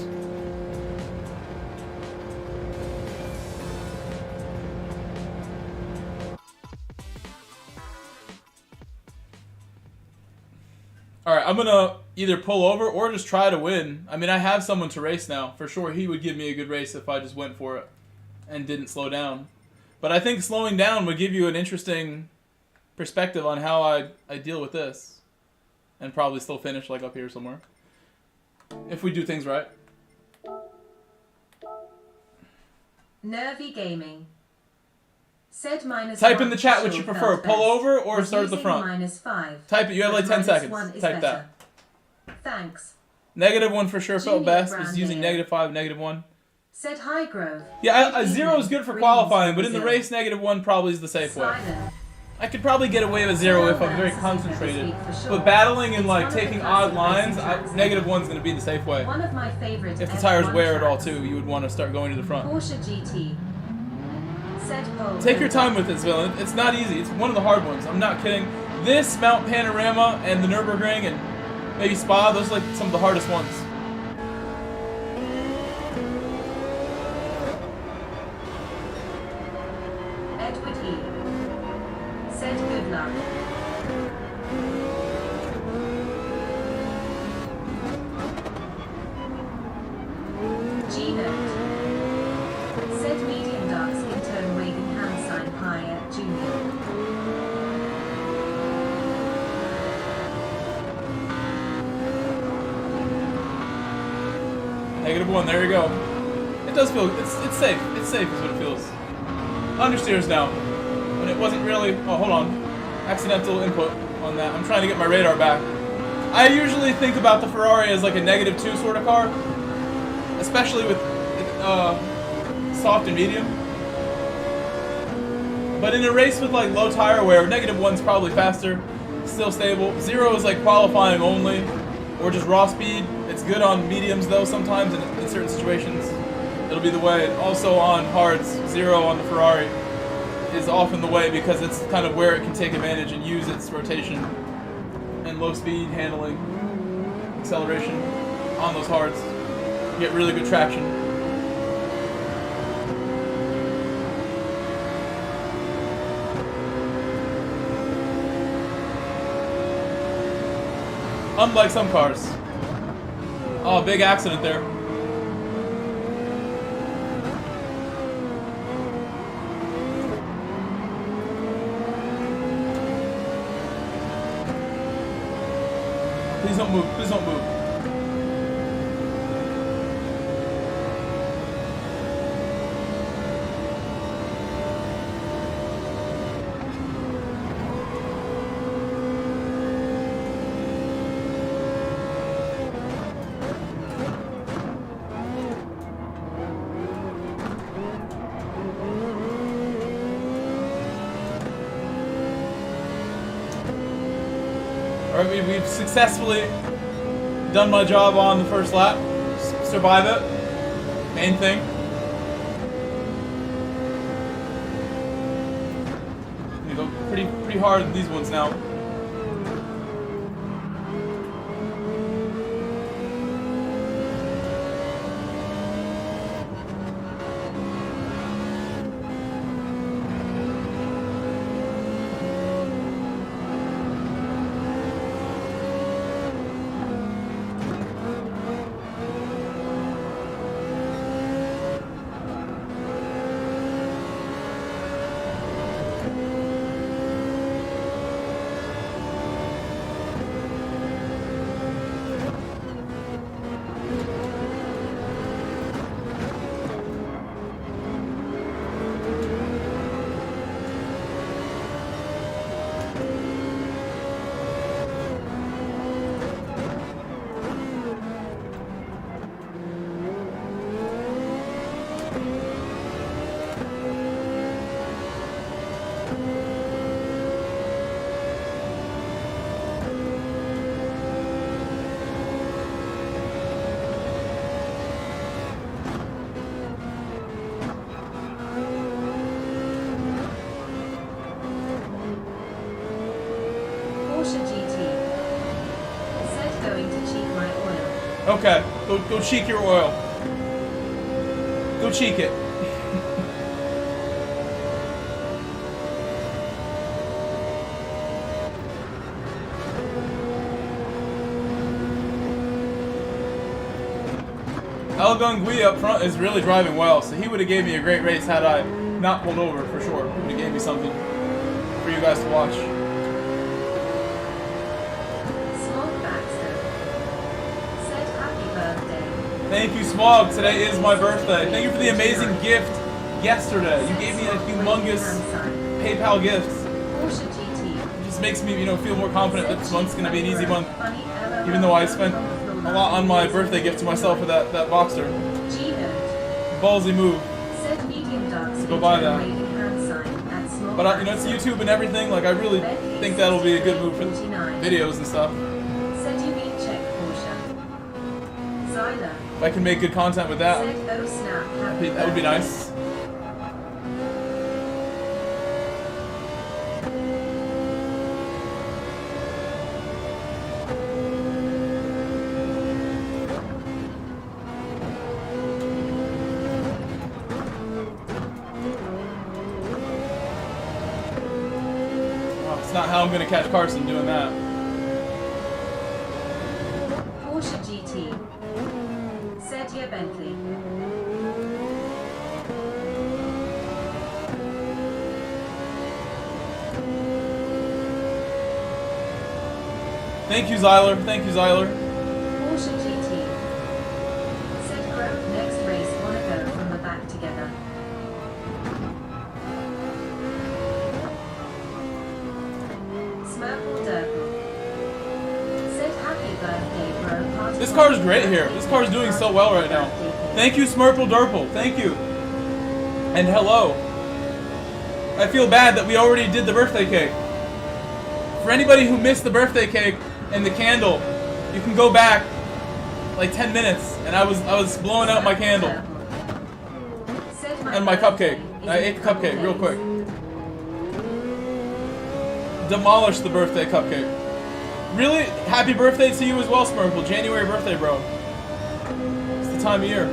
Alright, I'm gonna either pull over or just try to win. I mean, I have someone to race now. For sure, he would give me a good race if I just went for it and didn't slow down. But I think slowing down would give you an interesting perspective on how I deal with this. And probably still finish like up here somewhere. If we do things right. Nervy Gaming. Said -1. Type in the chat what you prefer. Pull over or start at the front. -5. Type it. You have like 10 seconds. Type that. Thanks. -1 for sure felt Junior best. Is using -5, -1. Said High Grove. Yeah, 0 is good for qualifying, but in the race, -1 probably is the safe way. I could probably get away with 0 if I'm very concentrated. But battling and like taking odd lines, -1's going to be the safe way. One of my favorites. If the tires wear at all too, you would want to start going to the front. Porsche GT. Take your time with this, villain. It's not easy. It's one of the hard ones. I'm not kidding. This, Mount Panorama, and the Nürburgring, and maybe Spa, those are like some of the hardest ones. Edward E. Said good luck. G-Note. Said medium dark skin tone waving hand sign higher, Junior. -1, there you go. It does feel, it's safe. It's safe is what it feels. Understeers now. When it wasn't really, oh hold on. Accidental input on that. I'm trying to get my radar back. I usually think about the Ferrari as like a -2 sort of car. Especially with soft and medium. But in a race with like low tire wear, -1's probably faster, still stable. 0 is like qualifying only, or just raw speed. It's good on mediums though sometimes in certain situations. It'll be the way. And also on hards, 0 on the Ferrari is often the way because it's kind of where it can take advantage and use its rotation and low speed handling, acceleration on those hards. You get really good traction. Unlike some cars. Oh, big accident there. Please don't move. Please don't move. Alright, we've successfully done my job on the first lap. Survive it. Main thing. I'm gonna go pretty hard in these ones now. Okay, go cheek your oil. Go cheek it. El Gungui up front is really driving well, so he would have gave me a great race had I not pulled over for sure. He would have gave me something for you guys to watch. Thank you, Smog. Today is my birthday. Thank you for the amazing gift yesterday. You gave me a humongous PayPal gift. It just makes me, feel more confident that this month's going to be an easy month. Even though I spent a lot on my birthday gift to myself with that BOXSTER. Ballsy move. So go buy that. But you know, it's YouTube and everything. Like I really think that'll be a good move for videos and stuff. Said you beat check Porsche. Zyler. If I can make good content with that, Said oh snap. Happy that would be nice. Not how I'm gonna catch Carson doing that. Porsche GT. Said yeah Bentley. Thank you, Zyler. Thank you, Zyler. Porsche GT. Said Grove next race wanna go from the back together. This car is great here. This car is doing so well right now. Thank you, Smurple Durple. Thank you. And hello. I feel bad that we already did the birthday cake. For anybody who missed the birthday cake and the candle, you can go back like 10 minutes, and I was blowing out my candle and my cupcake. I ate the cupcake real quick. Demolished the birthday cupcake. Really? Happy birthday to you as well, Smurple. January birthday, bro. It's the time of year.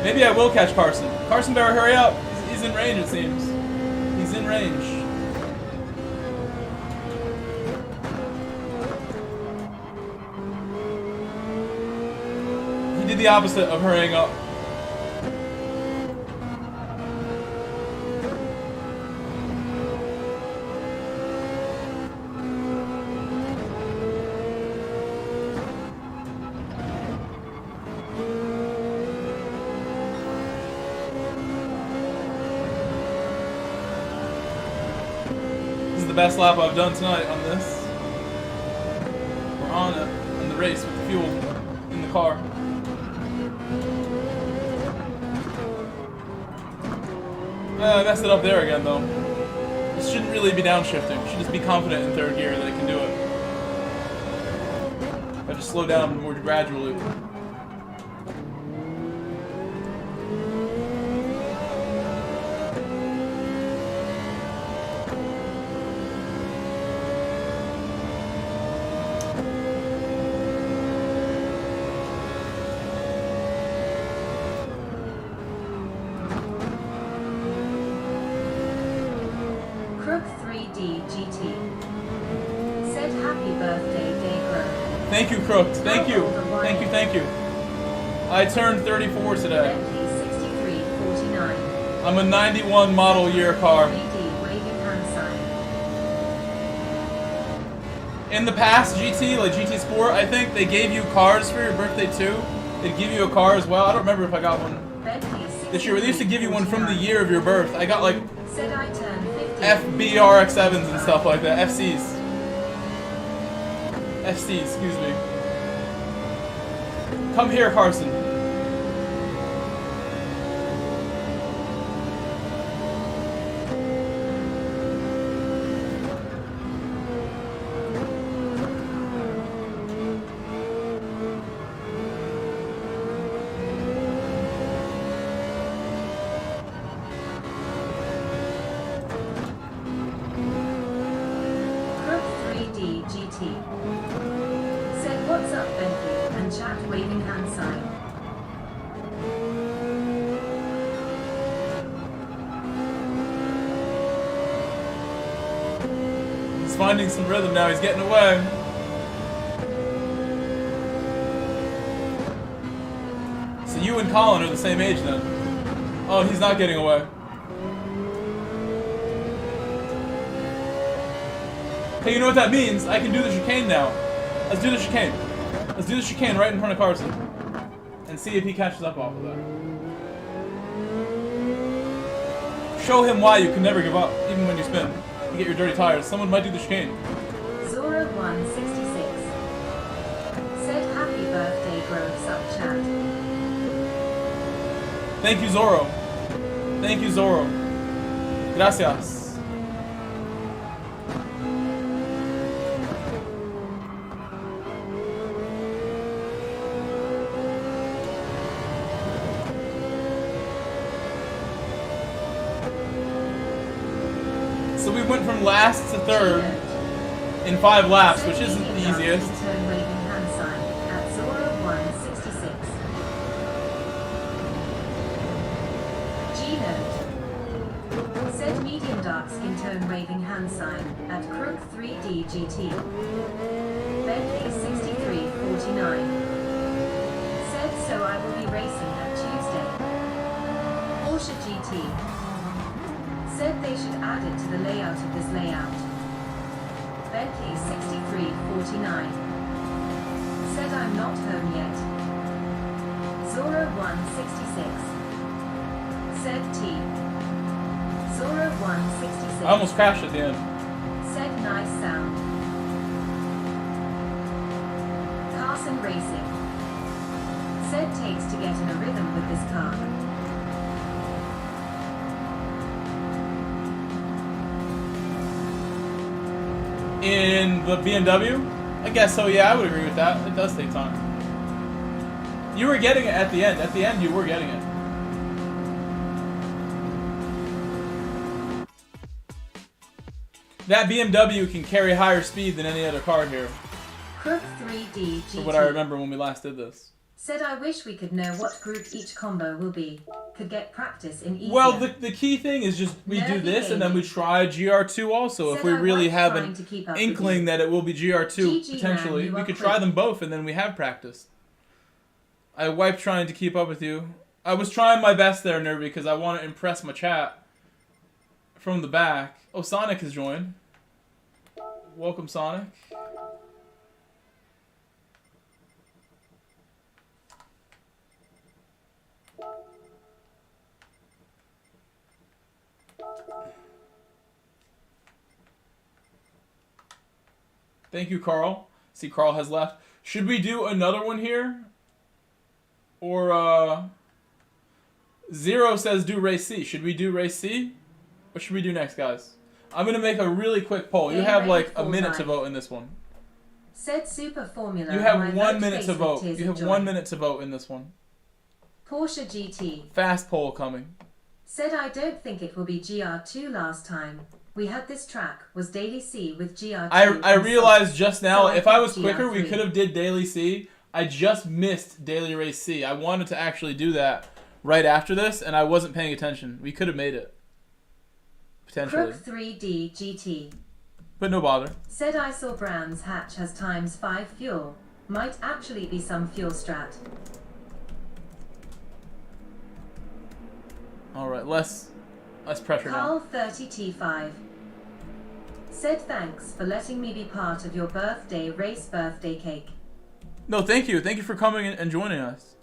Maybe I will catch Carson. Carson better hurry up. He's in range, it seems. He's in range. He did the opposite of hurrying up. The best lap I've done tonight on this. We're on it in the race with the fuel in the car. I messed it up there again though. This shouldn't really be downshifting. You should just be confident in third gear that it can do it. I just slow down more gradually. Thank you, Crooked. Thank you. Thank you, thank you. I turned 34 today. I'm a 91 model year car. In the past, GT, like GT Sport, I think they gave you cars for your birthday too. They'd give you a car as well. I don't remember if I got one this year. They used to give you one from the year of your birth. I got like FBRX7s and stuff like that. FCs. FC, excuse me. Come here, Carson. What's up, Bentley? And chat waving hand sign. He's finding some rhythm now. He's getting away. So you and Colin are the same age then. Oh, he's not getting away. Hey, you know what that means? I can do the chicane now. Let's do the chicane. Let's do the chicane right in front of Carson. And see if he catches up off of that. Show him why you can never give up, even when you spin. You get your dirty tires. Someone might do the chicane. Zora166 said happy birthday, Grove sub chat. Thank you, Zorro. Thank you, Zorro. Gracias. So we went from last to third in 5 laps, which isn't the easiest. Turn waving hand sign at 0166. G note. Said medium dark skin tone waving hand sign at Crook 3D GT. Bentley 6349. Said so I will be racing at Tuesday. Porsche GT. Said they should add it to the layout of this layout. Bentley 6349. Said I'm not home yet. Zora 166. Said T. Zora 166. I almost crashed at the end. Said nice sound. Carson Racing. Said takes to get in a rhythm with this car. In the BMW? I guess so, yeah, I would agree with that. It does take time. You were getting it at the end. At the end, you were getting it. That BMW can carry higher speed than any other car here. Crook 3D GT. From what I remember when we last did this. Said I wish we could know what group each combo will be. Could get practice in easier. Well, the key thing is just we do this and then we try GR2 also. If we really have an inkling that it will be GR2 potentially, we could try them both and then we have practice. I wiped trying to keep up with you. I was trying my best there, Nervy, because I want to impress my chat from the back. Oh, Sonic has joined. Welcome, Sonic. Thank you, Carl. See, Carl has left. Should we do another one here? Or, Zero says do race C. Should we do race C? What should we do next, guys? I'm going to make a really quick poll. You have like a minute to vote in this one. Said Super Formula. You have 1 minute to vote. You have 1 minute to vote in this one. Porsche GT. Fast poll coming. Said I don't think it will be GR2 last time. We had this track, was Daily C with GR2. I realized just now, so if I was quicker, GR3. we could have did Daily C. I just missed Daily Race C. I wanted to actually do that right after this, and I wasn't paying attention. We could have made it. Potentially. Crook 3D GT. But no bother. Said I saw Brown's hatch has ×5 fuel. Might actually be some fuel strat. Alright, less pressure now. Carl 30T5. Said thanks for letting me be part of your birthday race birthday cake. No, thank you. Thank you for coming and joining us.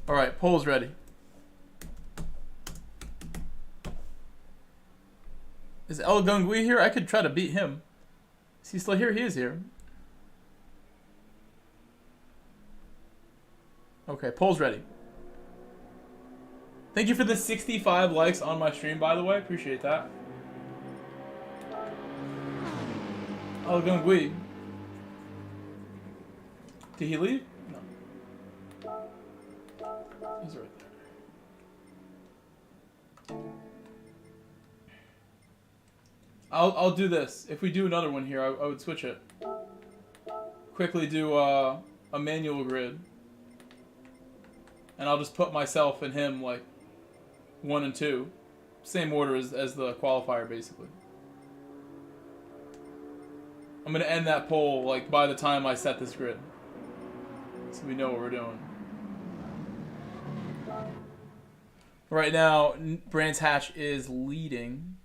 Alright, poll's ready. Is El Gungui here? I could try to beat him. Is he still here? He is here. Okay, poll's ready. Thank you for the 65 likes on my stream, by the way. Appreciate that. El Gungui. Did he leave? No. He's right there. I'll do this. If we do another one here, I would switch it. Quickly do a manual grid. And I'll just put myself and him like 1 and 2. Same order as the qualifier, basically. I'm going to end that poll like by the time I set this grid. So we know what we're doing. Right now, Brands Hatch is leading.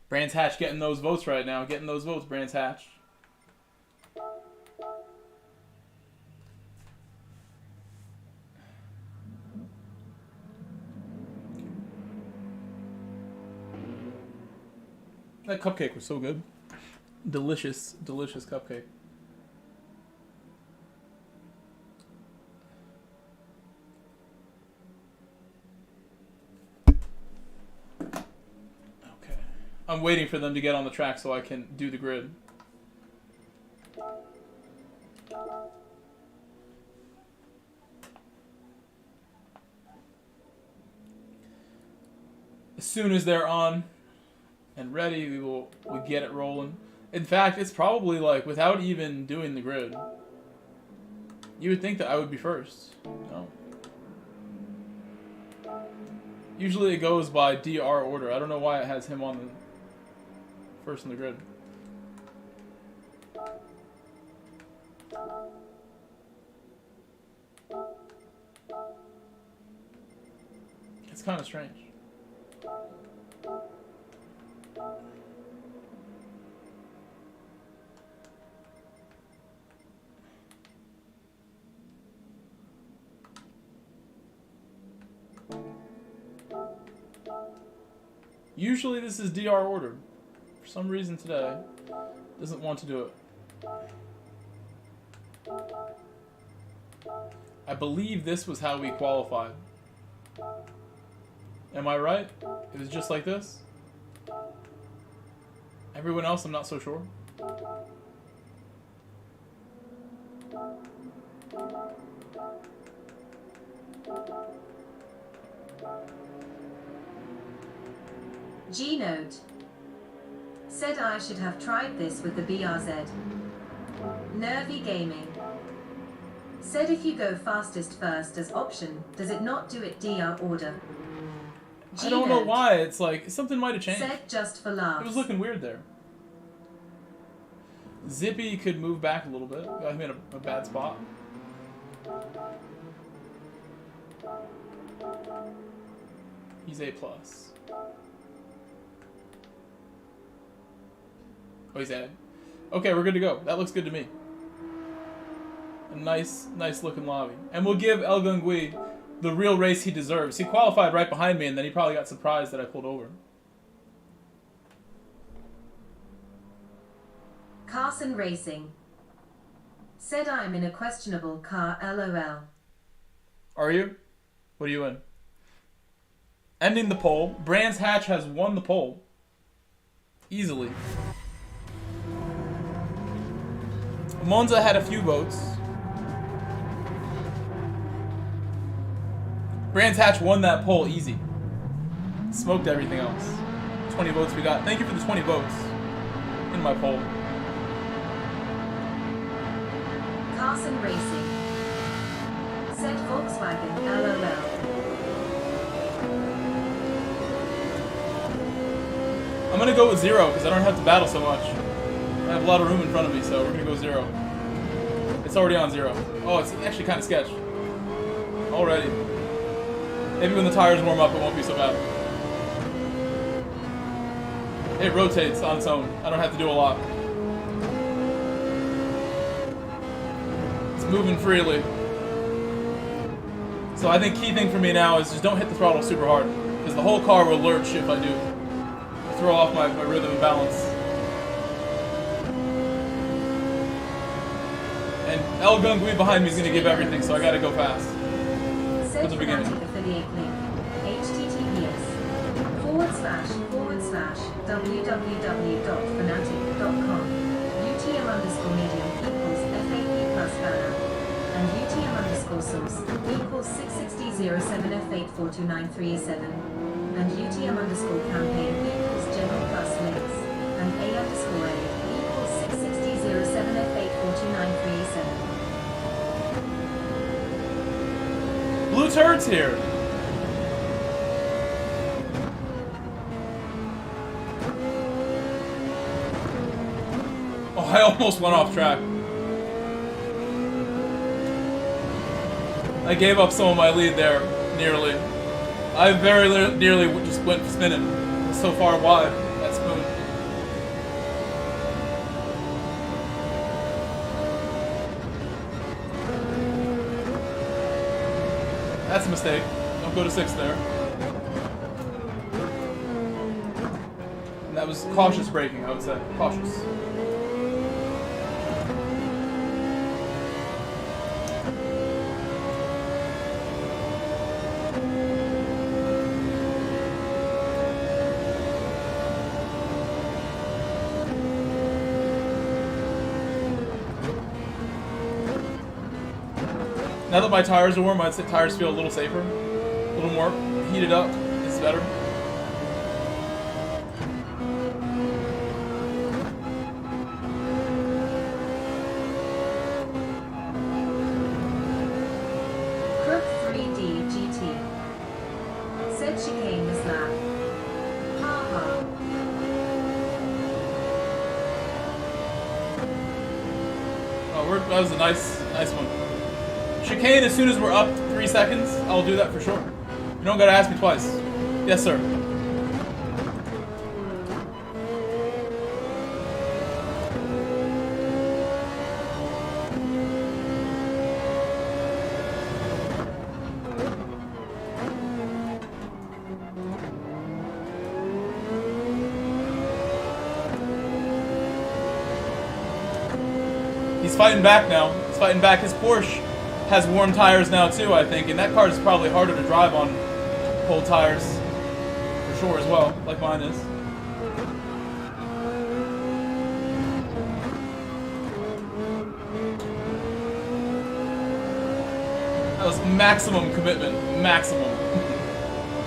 Brands Hatch getting those votes right now. Getting those votes, Brands Hatch. That cupcake was so good. Delicious, delicious cupcake. Okay. I'm waiting for them to get on the track so I can do the grid. As soon as they're on and ready, we get it rolling. In fact, it's probably like without even doing the grid. You would think that I would be first. No. Usually it goes by DR order. I don't know why it has him on the first in the grid. It's kind of strange. Usually this is DR ordered. For some reason today, doesn't want to do it. I believe this was how we qualified. Am I right? It was just like this? Everyone else, I'm not so sure. G-Note. Said I should have tried this with the BRZ. Nervy Gaming. Said if you go fastest first as option, does it not do it DR order? I don't know why. It's like something might have changed. Said just for laughs. It was looking weird there. Zippy could move back a little bit. Got him in a bad spot. He's A+. Oh, he's A. Okay, we're good to go. That looks good to me. A nice looking lobby. And we'll give El Gungui the real race he deserves. He qualified right behind me, and then he probably got surprised that I pulled over. Carson Racing. Said I'm in a questionable car, LOL. Are you? What are you in? Ending the poll. Brands Hatch has won the poll. Easily. Monza had a few votes. Brands Hatch won that poll easy. Smoked everything else. 20 votes we got. Thank you for the 20 votes in my poll. Carson Racing. Said Volkswagen, LOL. I'm gonna go with 0 because I don't have to battle so much. I have a lot of room in front of me, so we're gonna go 0. It's already on 0. Oh, it's actually kind of sketch. Already. Maybe when the tires warm up, it won't be so bad. It rotates on its own. I don't have to do a lot. It's moving freely. So I think key thing for me now is just don't hit the throttle super hard, because the whole car will lurch if I do. Throw off my rhythm and balance. And El Gungui behind me is going to give everything, so I got to go fast. Said the beginning. Fanatic affiliate link. https://www.fanatic.com. UTM_medium equals FAP plus banner. And UTM_source equals 66007F8429387. And UTM_campaign equals general plus links. And A_A equals 66007F8429387. Blue Turd's here. Oh, I almost went off track. I gave up some of my lead there, nearly. I very nearly just went spinning. So far wide, that spoon. That's a mistake. Don't go to 6 there. And that was cautious braking, I would say. Cautious. Now that my tires are warm, I'd say tires feel a little safer. A little more heated up. It's better. Crook 3D GT. Said chicane this lap. Ha ha. Oh, that was a nice one. Chicane as soon as we're up 3 seconds, I'll do that for sure. You don't gotta ask me twice. Yes, sir. He's fighting back now. He's fighting back. His Porsche has warm tires now too, I think, and that car is probably harder to drive on cold tires for sure as well, like mine is. That was maximum commitment, maximum.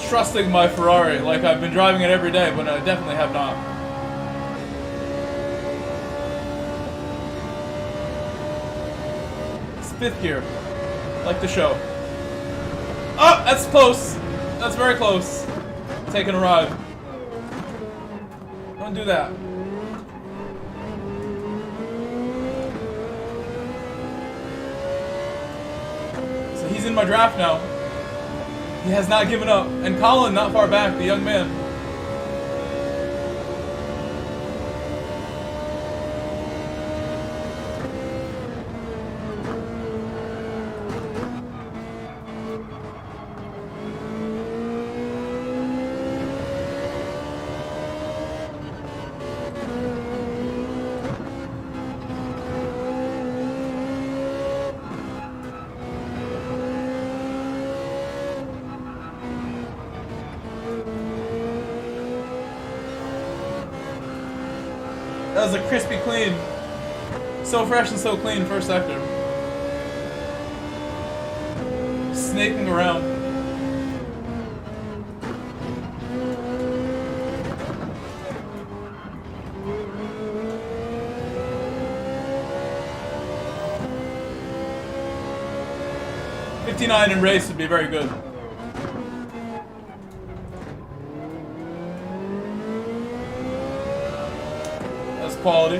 Trusting my Ferrari like I've been driving it every day, but I definitely have not. It's 5th gear. Like the show. Oh, that's close. That's very close. Taking a ride. Don't do that. So he's in my draft now. He has not given up. And Colin, not far back, the young man. That was a crispy clean. So fresh and so clean, first sector. Snaking around. '59 in race would be very good. Quality.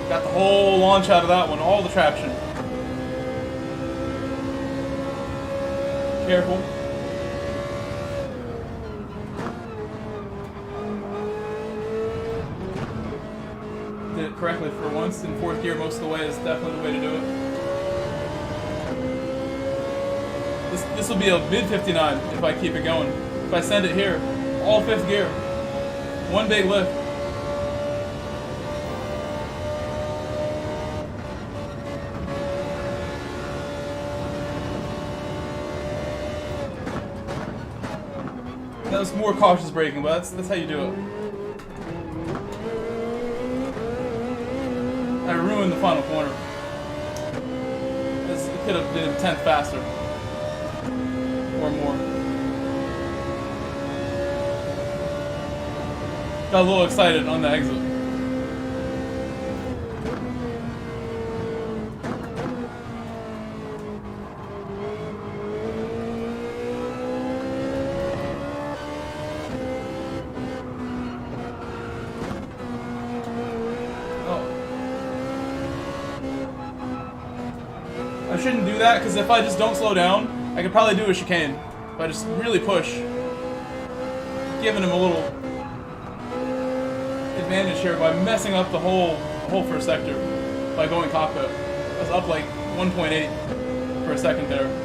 Got the whole launch out of that one, all the traction. Careful. Did it correctly for once in 4th gear most of the way is definitely the way to do it. This will be a mid 59 if I keep it going. If I send it here, all 5th gear. One big lift. That was more cautious braking, but that's how you do it. I ruined the final corner. It could have been a 10th faster. Or more. Got a little excited on the exit. I I shouldn't do that because if I just don't slow down, I could probably do a chicane. If I just really push. Giving him a little advantage here by messing up the whole first sector by going cockpit. I was up like 1.8 for a second there.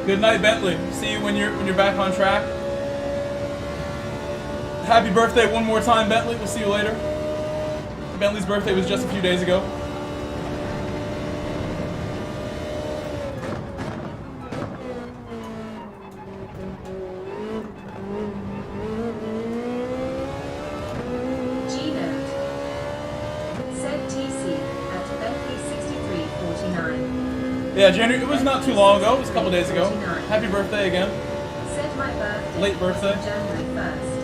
Good night, Bentley. See you when you're back on track. Happy birthday one more time, Bentley. We'll see you later. Bentley's birthday was just a few days ago. Yeah, January. It was not too long ago. It was a couple days ago. Happy birthday again. Said my birthday. Late birthday. January 1st.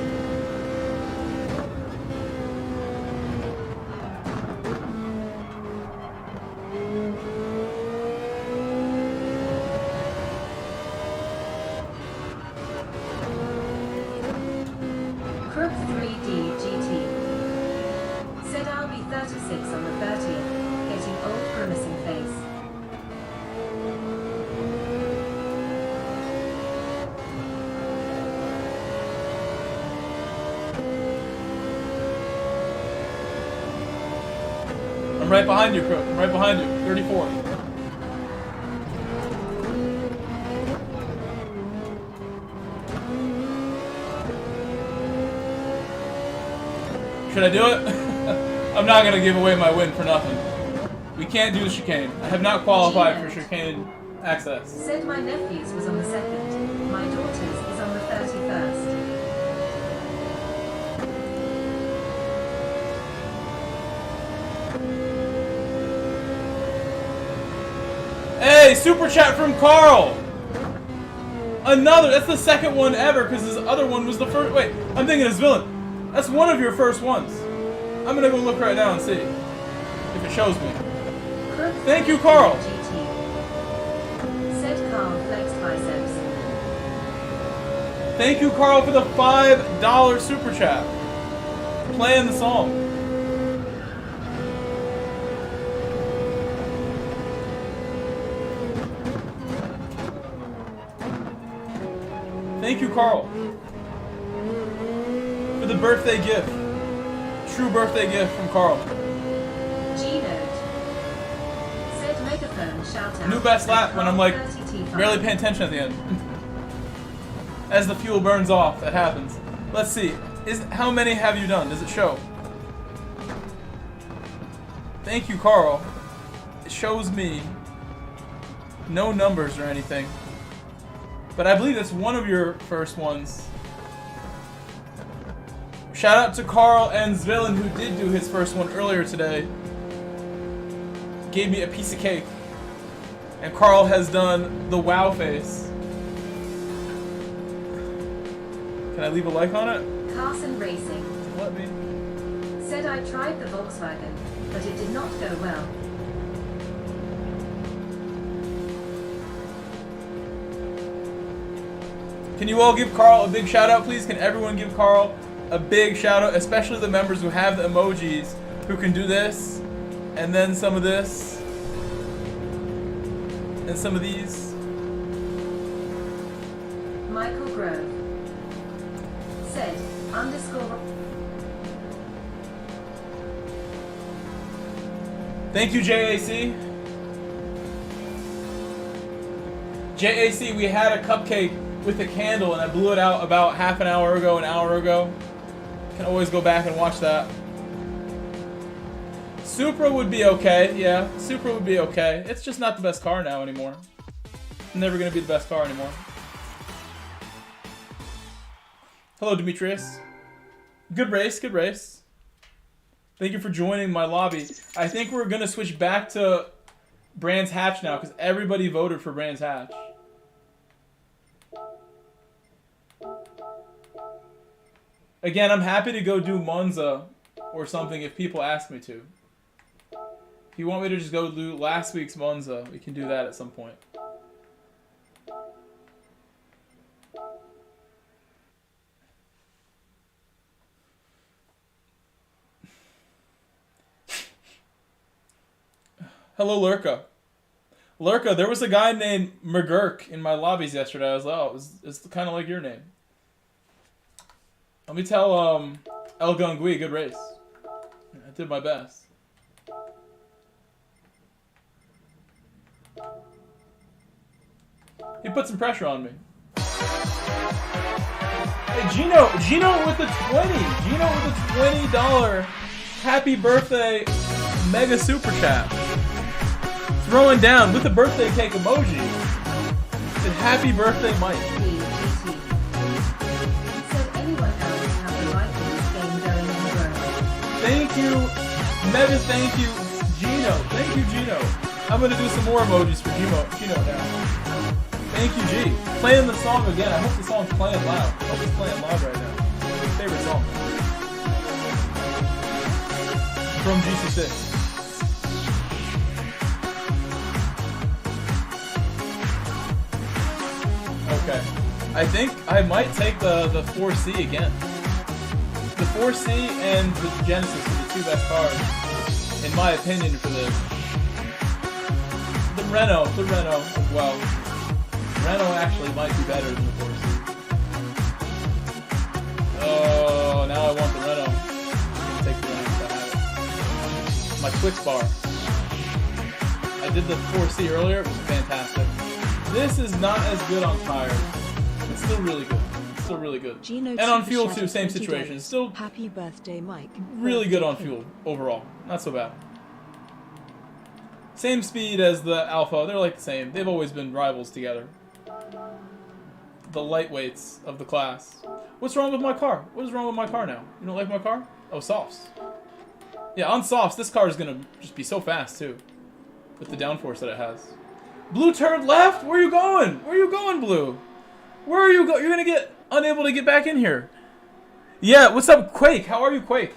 Crook 3D GT. Said I'll be 36 on the 30th. Getting old, grimacing face. I'm right behind you, Crook. I'm right behind you. 34. Should I do it? I'm not going to give away my win for nothing. We can't do the chicane. I have not qualified for chicane access. Said my nephew's was on the 2nd. My daughter's is on the 31st. Hey, super chat from Carl. Another. That's the second one ever because this other one was the first. Wait, I'm thinking it's villain. That's one of your first ones. I'm gonna go look right now and see if it shows me. Thank you, Carl. Said Carl flexed biceps. Thank you, Carl, for the $5 super chat. Playing the song. Thank you, Carl, for the birthday gift. True birthday gift from Carl. G-Note. Said megaphone shout out. New best lap when I'm like barely paying attention at the end. As the fuel burns off, that happens. Let's see. How many have you done? Does it show? Thank you, Carl. It shows me no numbers or anything. But I believe that's one of your first ones. Shout out to Carl and Zvillain, who did do his first one earlier today. Gave me a piece of cake. And Carl has done the wow face. Can I leave a like on it? Carson Racing. Let me. Said I tried the Volkswagen, but it did not go well. Can you all give Carl a big shout out, please? Can everyone give Carl a big shout out, especially the members who have the emojis, who can do this, and then some of this, and some of these. Michael Grove. Said, _ Thank you, JAC. JAC, we had a cupcake with a candle and I blew it out about half an hour ago. Can always go back and watch that. Supra would be okay, yeah. Supra would be okay. It's just not the best car now anymore. Never gonna be the best car anymore. Hello, Demetrius. Good race, good race. Thank you for joining my lobby. I think we're gonna switch back to Brands Hatch now because everybody voted for Brands Hatch. Again, I'm happy to go do Monza or something if people ask me to. If you want me to just go do last week's Monza, we can do that at some point. Hello, Lurka. Lurka, there was a guy named McGurk in my lobbies yesterday. I was like, oh, it's kind of like your name. Let me tell El Gungui, good race. I did my best. He put some pressure on me. Hey, Gino with the 20. Gino with the $20 happy birthday mega super chat. Throwing down with the birthday cake emoji. Said happy birthday, Mike. Thank you, mega thank you, Gino. Thank you, Gino. I'm gonna do some more emojis for Gino now. Thank you, G. Playing the song again. I hope the song's playing loud. I hope it's playing loud right now. My favorite song. From GC6. Okay. I think I might take the 4C again. The 4C and the Genesis are the two best cars, in my opinion, for this. The Renault as well. Renault actually might be better than the 4C. Oh, now I want the Renault. I'm gonna take the Renault if I have it. My Twix bar. I did the 4C earlier, it was fantastic. This is not as good on tires. It's still really good. Still really good. Gino and on fuel too, same situation. Still happy birthday, Mike. Really good on fuel overall. Not so bad. Same speed as the Alpha. They're like the same. They've always been rivals together. The lightweights of the class. What's wrong with my car? What is wrong with my car now? You don't like my car? Oh, softs. Yeah, on softs, this car is gonna just be so fast too, with the downforce that it has. Blue turd left. Where are you going? Where are you going, Blue? Where are you going? You're gonna get unable to get back in here. Yeah, what's up, Quake? How are you, Quake?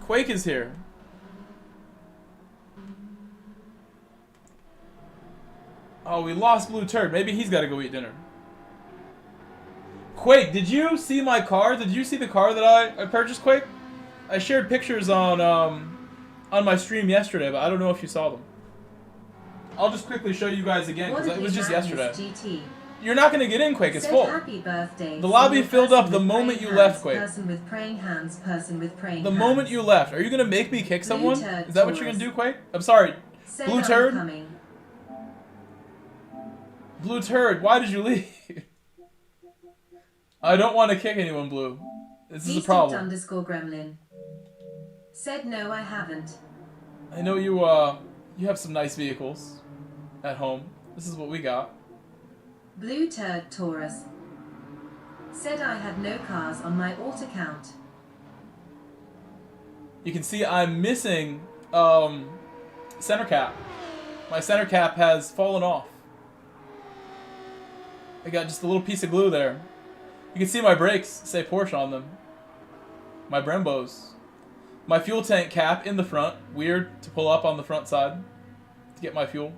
Quake is here. Oh, we lost Blue Turd. Maybe he's got to go eat dinner. Quake, did you see my car? Did you see the car that I purchased, Quake? I shared pictures on my stream yesterday, but I don't know if you saw them. I'll just quickly show you guys again, because it was just yesterday. GT? You're not going to get in, Quake. It's full. Happy birthday. The lobby filled up the moment you left, Quake. Person with praying hands, person with praying the hands. moment you left. Are you going to make me kick someone? Is that what you're going to do, Quake? I'm sorry. Blue Turd? Blue Turd, why did you leave? I don't want to kick anyone, Blue. This is a problem. _gremlin. Said no, I haven't. I know you have some nice vehicles at home. This is what we got. Blue Turd Taurus. Said I had no cars on my alt account. You can see I'm missing center cap. My center cap has fallen off. I got just a little piece of glue there. You can see my brakes say Porsche on them. My Brembos. My fuel tank cap in the front. Weird to pull up on the front side to get my fuel.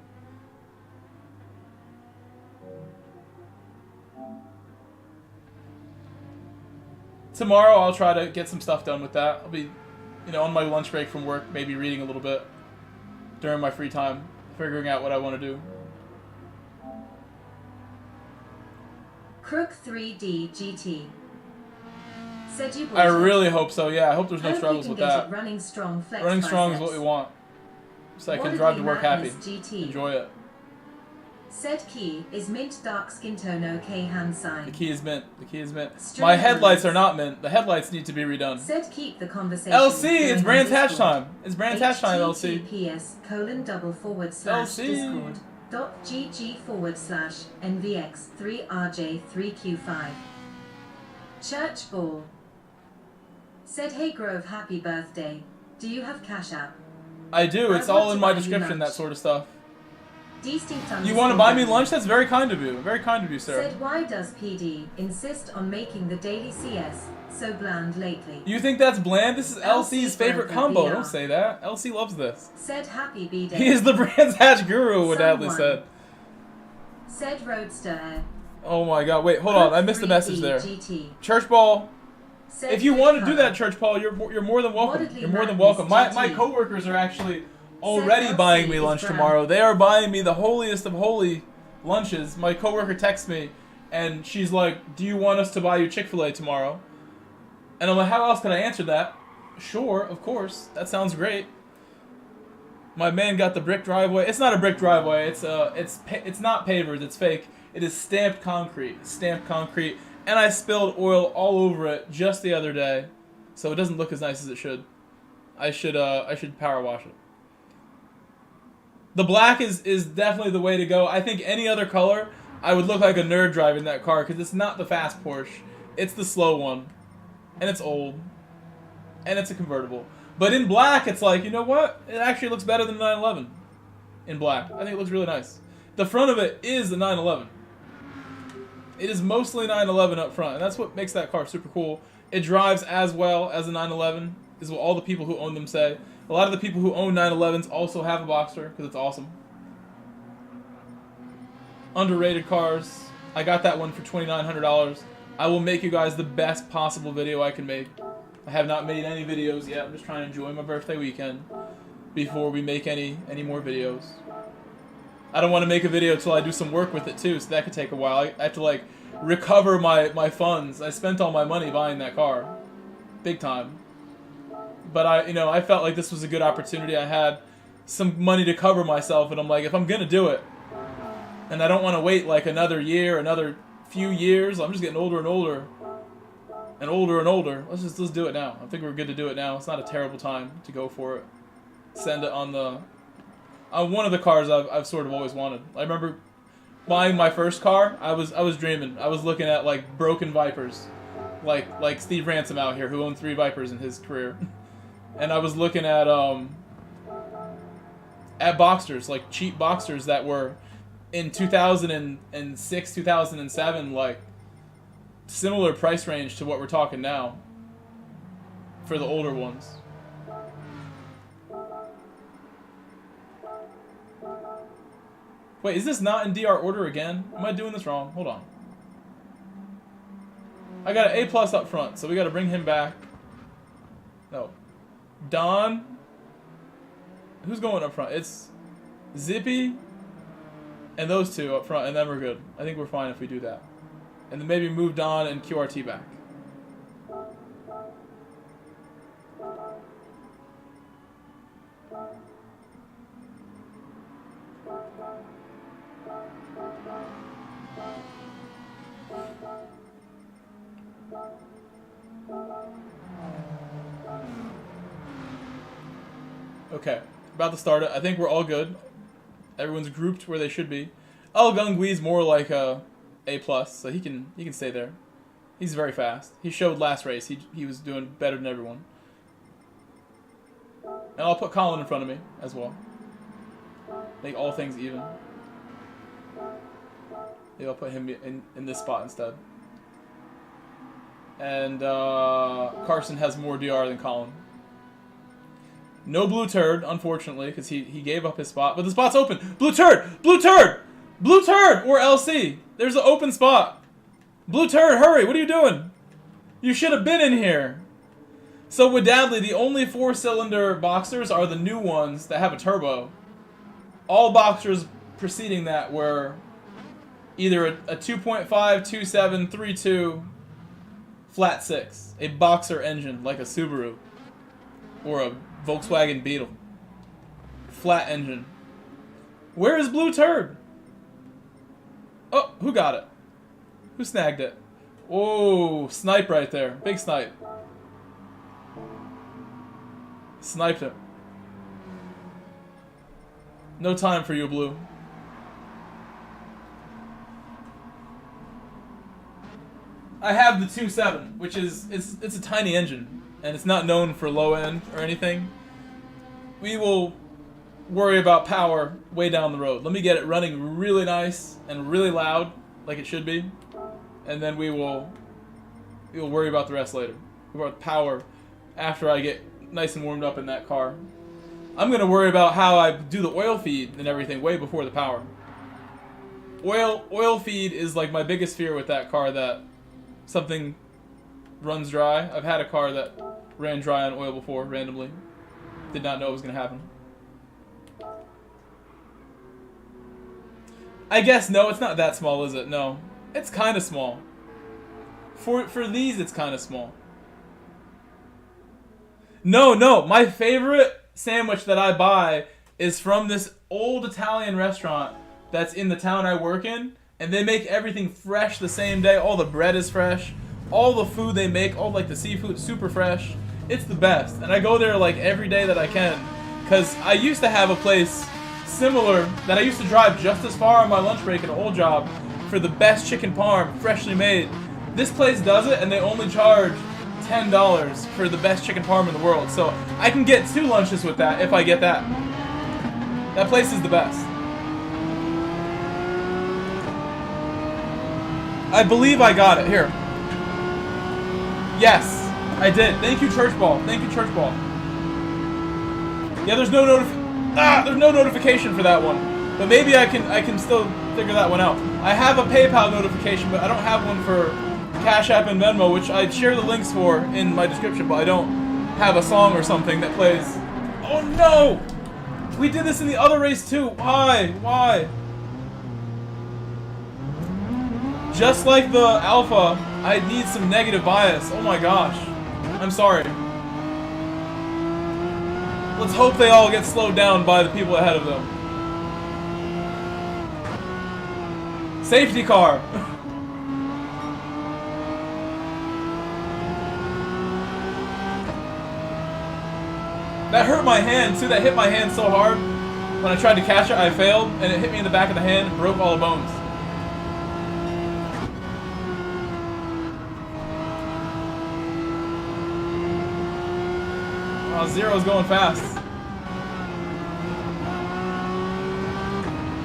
Tomorrow I'll try to get some stuff done with that. I'll be, on my lunch break from work, maybe reading a little bit during my free time, figuring out what I want to do. Crook 3D GT. Said you I really hope so, yeah. I hope there's no struggles with that. Running strong is what we want. So I can drive to work happy. GT. Enjoy it. Said key is mint dark skin tone OK hand The sign. key is mint. The key is mint. My headlights are not mint. The headlights need to be redone. Said keep the conversation. LC, it's going Brands on Hatch Discord. time. It's Brands Hatch time, LC. https://discord.gg/NVX3RJ3Q5. Church ball. Said hey Grove, happy birthday. Do you have Cash App? I do. It's all in my description, that sort of stuff. You want to buy me lunch? That's very kind of you. Very kind of you, sir. Said why does PD insist on making the daily CS so bland lately? You think that's bland? This is LC's favorite combo. VR. Don't say that. LC loves this. Said happy B-Day. He is the Brands Hatch guru, what Adley said. Said Roadster. Oh my god, wait, hold on. I missed the message there. Church Ball. If you want to do that, Church Ball, you're more than welcome. You're more than welcome. My coworkers are actually already buying me lunch tomorrow. They are buying me the holiest of holy lunches. My coworker texts me, and she's like, "Do you want us to buy you Chick-fil-A tomorrow?" And I'm like, "How else can I answer that?" Sure, of course. That sounds great. My man got the brick driveway. It's not a brick driveway. It's not pavers. It's fake. It is stamped concrete. Stamped concrete. And I spilled oil all over it just the other day, so it doesn't look as nice as it should. I should power wash it. The black is definitely the way to go. I think any other color, I would look like a nerd driving that car because it's not the fast Porsche. It's the slow one. And it's old. And it's a convertible. But in black, it's like, you know what? It actually looks better than the 911 in black. I think it looks really nice. The front of it is the 911. It is mostly 911 up front, and that's what makes that car super cool. It drives as well as a 911, is what all the people who own them say. A lot of the people who own 911s also have a Boxster, because it's awesome. Underrated cars. I got that one for $2,900. I will make you guys the best possible video I can make. I have not made any videos yet. I'm just trying to enjoy my birthday weekend before we make any more videos. I don't want to make a video until I do some work with it too, so that could take a while. I have to like recover my funds. I spent all my money buying that car, big time. But I felt like this was a good opportunity. I had some money to cover myself, and I'm like, if I'm gonna do it, and I don't want to wait like another year, another few years. I'm just getting older and older, and older and older. Let's do it now. I think we're good to do it now. It's not a terrible time to go for it. Send it on the. One of the cars I've sort of always wanted. I remember buying my first car. I was dreaming. I was looking at like broken Vipers, like Steve Ransom out here who owned 3 Vipers in his career, and I was looking at Boxsters, like cheap Boxsters that were in 2006, 2007, like similar price range to what we're talking now for the older ones. Wait, is this not in DR order again? Am I doing this wrong? Hold on. I got an A+ up front, so we got to bring him back. No. Don. Who's going up front? It's Zippy and those two up front, and then we're good. I think we're fine if we do that. And then maybe move Don and QRT back. Okay, about to start it. I think we're all good. Everyone's grouped where they should be. El Gungwee's more like a A+, so he can stay there. He's very fast. He showed last race. He was doing better than everyone. And I'll put Colin in front of me as well. Make all things even. Maybe I'll put him in this spot instead. And Carson has more DR than Colin. No blue turd, unfortunately, because he gave up his spot. But the spot's open. Blue turd! Blue turd! Blue turd! Or LC. There's an open spot. Blue turd, hurry! What are you doing? You should have been in here. So with Dadley, the only 4-cylinder Boxsters are the new ones that have a turbo. All Boxsters preceding that were either a 2.5, 2.7, 3.2, flat 6. A Boxer engine, like a Subaru. Or a Volkswagen Beetle. Flat engine. Where is Blue Turd? Oh, who got it? Who snagged it? Whoa, snipe right there. Big snipe. Sniped him. No time for you, Blue. I have the 2.7, which is it's a tiny engine, and it's not known for low end or anything. We will worry about power way down the road. Let me get it running really nice and really loud, like it should be, and then we will worry about the rest later. About power after I get nice and warmed up in that car. I'm gonna worry about how I do the oil feed and everything way before the power. Oil feed is like my biggest fear with that car, that something runs dry. I've had a car that ran dry on oil before, randomly. Did not know it was gonna happen. I guess no, it's not that small, is it? No. It's kinda small. For these, it's kinda small. No, my favorite sandwich that I buy is from this old Italian restaurant that's in the town I work in, and they make everything fresh the same day. All the bread is fresh, all the food they make, all like the seafood, super fresh. It's the best, and I go there like every day that I can, because I used to have a place similar that I used to drive just as far on my lunch break at an old job for the best chicken parm, freshly made. This place does it, and they only charge $10 for the best chicken parm in the world. So I can get 2 lunches with that if I get that. That place is the best. I believe I got it. Here. Yes, I did. Thank you, Church Ball. Thank you, Church Ball. Yeah, there's no notification for that one. But maybe I can still figure that one out. I have a PayPal notification, but I don't have one for Cash App and Venmo, which I share the links for in my description, but I don't have a song or something that plays. Oh no! We did this in the other race too. Why? Just like the Alpha, I need some negative bias. Oh my gosh. I'm sorry. Let's hope they all get slowed down by the people ahead of them. Safety car. That hurt my hand too. That hit my hand so hard. When I tried to catch it, I failed, and it hit me in the back of the hand and broke all the bones. Oh, Zero's going fast.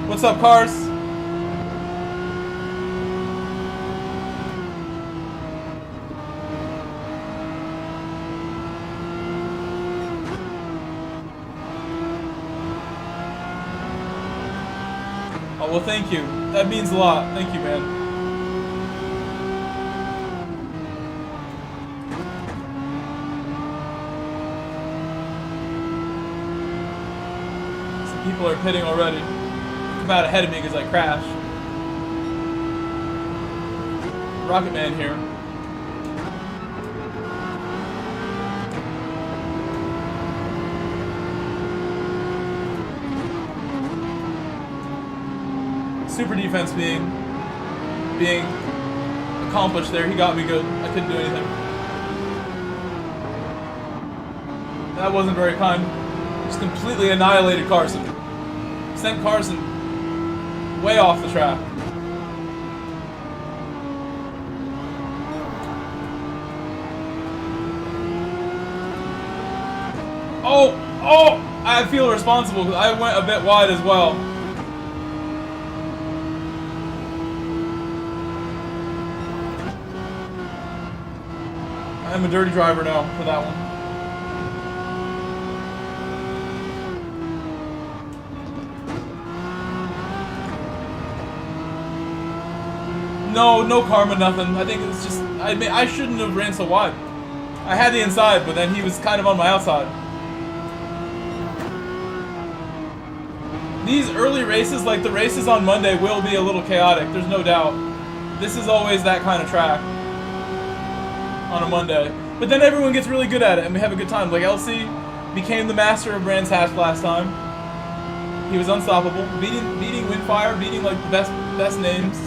What's up, cars? Oh, well, thank you. That means a lot. Thank you, man. People are pitting already. Come out ahead of me because I crashed. Rocket Man here. Super defense being accomplished there. He got me good. I couldn't do anything. That wasn't very kind. Just completely annihilated Carson. Sent Carson way off the track. Oh! I feel responsible because I went a bit wide as well. I'm a dirty driver now for that one. No karma, nothing. I think it's just I shouldn't have ran so wide. I had the inside, but then he was kind of on my outside. These early races, like the races on Monday, will be a little chaotic. There's no doubt. This is always that kind of track on a Monday. But then everyone gets really good at it, and we have a good time. Like LC became the master of Brands Hatch last time. He was unstoppable, beating Windfire, beating like the best names.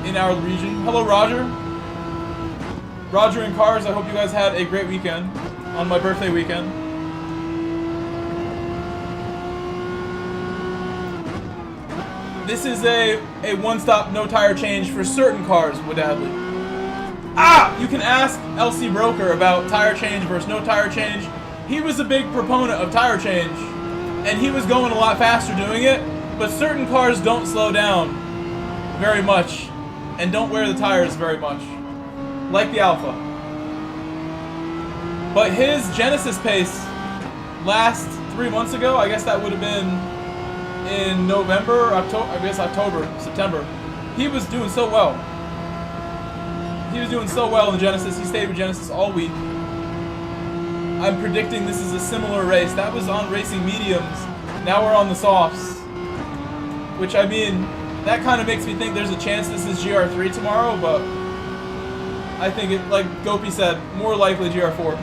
in our region. Hello, Roger. Roger and Cars, I hope you guys had a great weekend on my birthday weekend. This is a one-stop, no-tire change for certain cars, Wadadley. Ah! You can ask LC Broker about tire change versus no tire change. He was a big proponent of tire change, and he was going a lot faster doing it, but certain cars don't slow down very much and don't wear the tires very much. Like the Alpha. But his Genesis pace last 3 months ago, I guess that would have been in November, October, I guess October, September. He was doing so well. He was doing so well in the Genesis. He stayed with Genesis all week. I'm predicting this is a similar race. That was on racing mediums. Now we're on the softs. Which, I mean, that kind of makes me think there's a chance this is GR3 tomorrow, but I think it, like Gopi said, more likely GR4.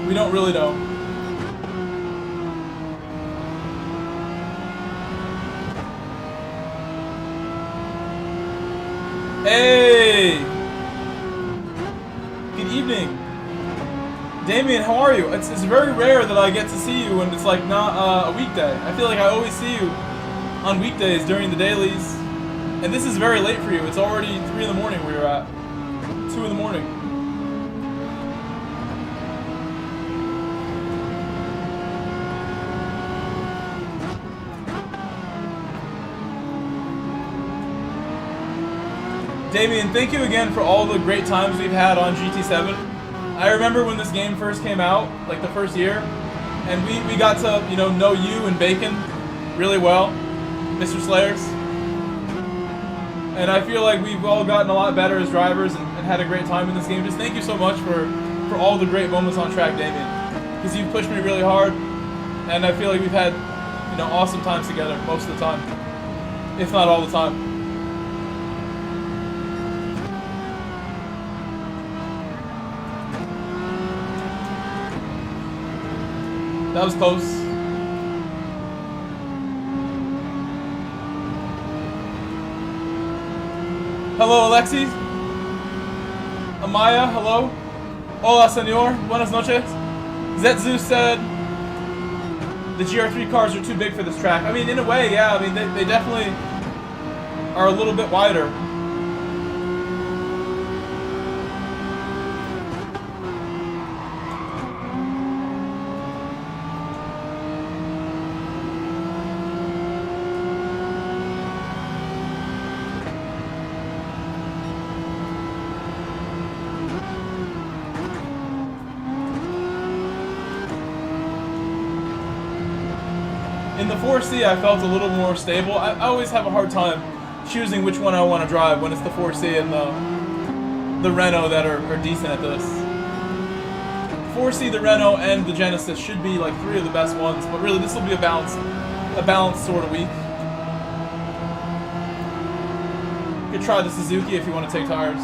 We don't really know. Hey! Good evening. Damien, how are you? It's very rare that I get to see you when it's like not a weekday. I feel like I always see you on weekdays during the dailies. And this is very late for you. It's already 3 in the morning where you're at. 2 in the morning. Damien, thank you again for all the great times we've had on GT7. I remember when this game first came out, like the first year, and we got to, you know you and Bacon really well, Mr. Slayers. And I feel like we've all gotten a lot better as drivers and had a great time in this game. Just thank you so much for all the great moments on track, Damien. Because you've pushed me really hard, and I feel like we've had, awesome times together most of the time. If not all the time. That was close. Hello, Alexis. Amaya, hello. Hola, senor. Buenas noches. Zetsu said the GR3 cars are too big for this track. I mean, in a way, yeah. I mean, they definitely are a little bit wider. In the 4C, I felt a little more stable. I always have a hard time choosing which one I want to drive when it's the 4C and the Renault that are decent at this. 4C, the Renault, and the Genesis should be like 3 of the best ones, but really this will be a balanced sort of week. You could try the Suzuki if you want to take tires.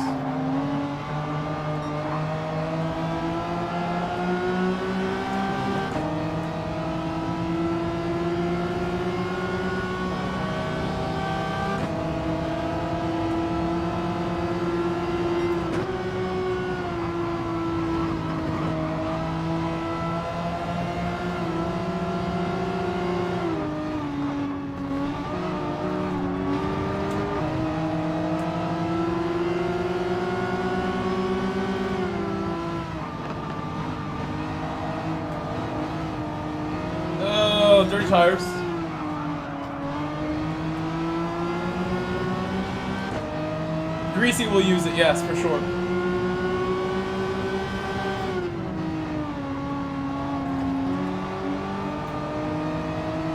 Dirty tires. Greasy will use it, yes, for sure.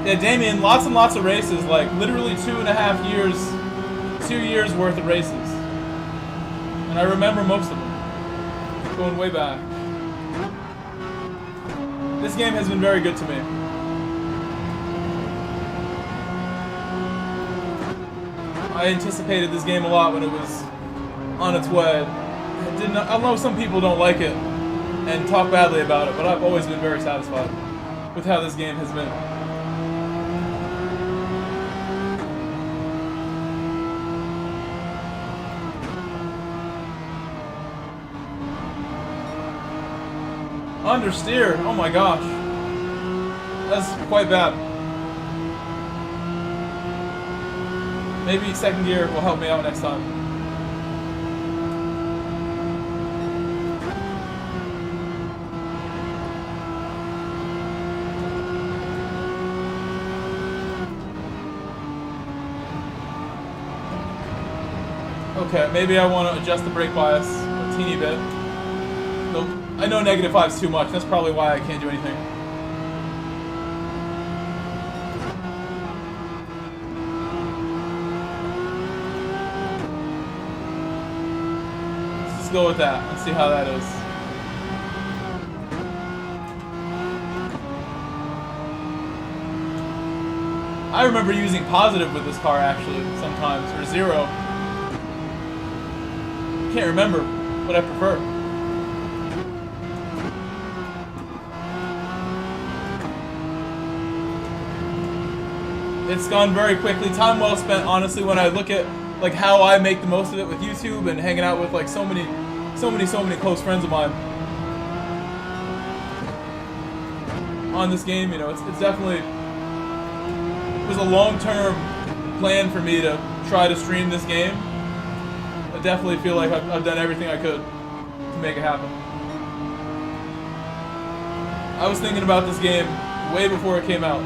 Yeah, Damien, lots and lots of races, like literally 2.5 years, 2 years worth of races. And I remember most of them, going way back. This game has been very good to me. I anticipated this game a lot when it was on its way. I know some people don't like it and talk badly about it, but I've always been very satisfied with how this game has been. Understeer. Oh my gosh. That's quite bad. Maybe second gear will help me out next time. Okay, maybe I want to adjust the brake bias a teeny bit. Nope. I know -5 is too much. That's probably why I can't do anything. Let's just go with that. Let's see how that is. I remember using positive with this car actually sometimes, or 0. Can't remember what I prefer. It's gone very quickly. Time well spent, honestly, when I look at like how I make the most of it with YouTube and hanging out with like so many close friends of mine on this game. You know, it's definitely, it was a long-term plan for me to try to stream this game. I definitely feel like I've done everything I could to make it happen. I was thinking about this game way before it came out.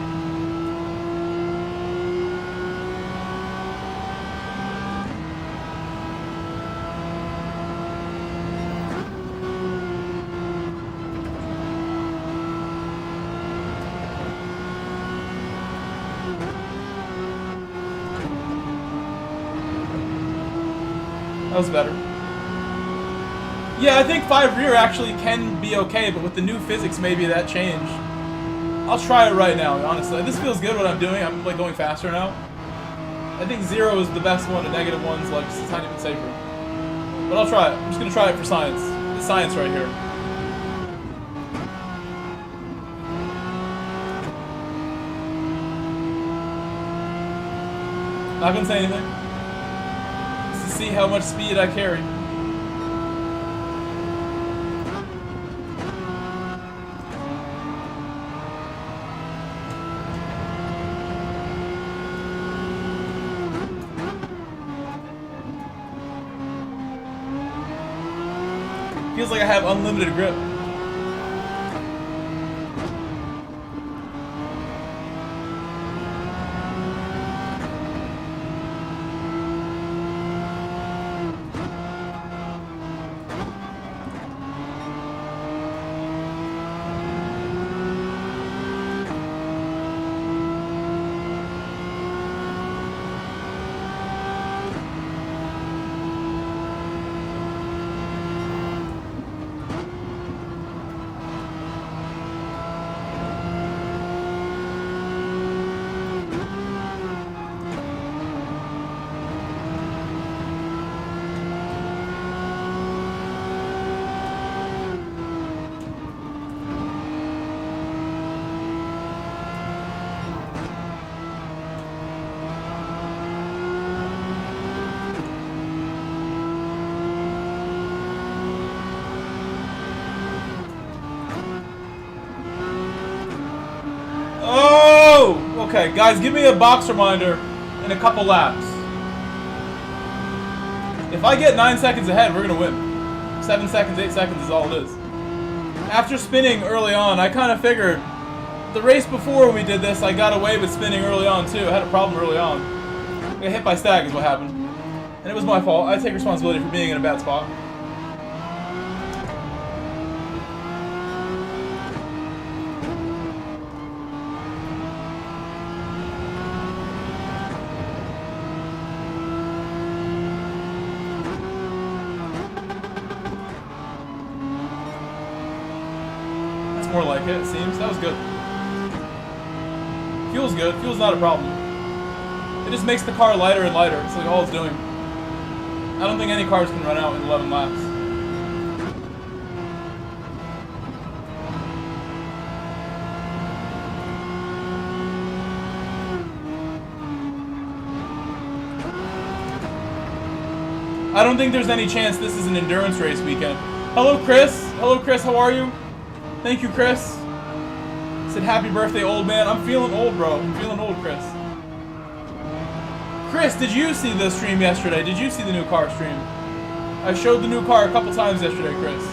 That was better. Yeah, I think 5 rear actually can be okay, but with the new physics, maybe that changed. I'll try it right now, honestly. This feels good what I'm doing. I'm like going faster now. I think 0 is the best one, and -1's like just a tiny bit safer. But I'll try it. I'm just gonna try it for science. It's science right here. Not gonna say anything. See how much speed I carry. Feels like I have unlimited grip. Okay, guys, give me a box reminder in a couple laps. If I get 9 seconds ahead, we're gonna win. 7 seconds, 8 seconds is all it is. After spinning early on, I kind of figured the race before we did this, I got away with spinning early on too. I had a problem early on. I got hit by Stag is what happened. And it was my fault. I take responsibility for being in a bad spot. More like it seems. That was good. Fuel's good. Fuel's not a problem. It just makes the car lighter and lighter. It's like all it's doing. I don't think any cars can run out in 11 laps. I don't think there's any chance this is an endurance race weekend. Hello, Chris. Hello, Chris. How are you? Thank you, Chris. Said happy birthday, old man. I'm feeling old, bro. I'm feeling old, Chris. Chris, did you see the stream yesterday? Did you see the new car stream? I showed the new car a couple times yesterday, Chris.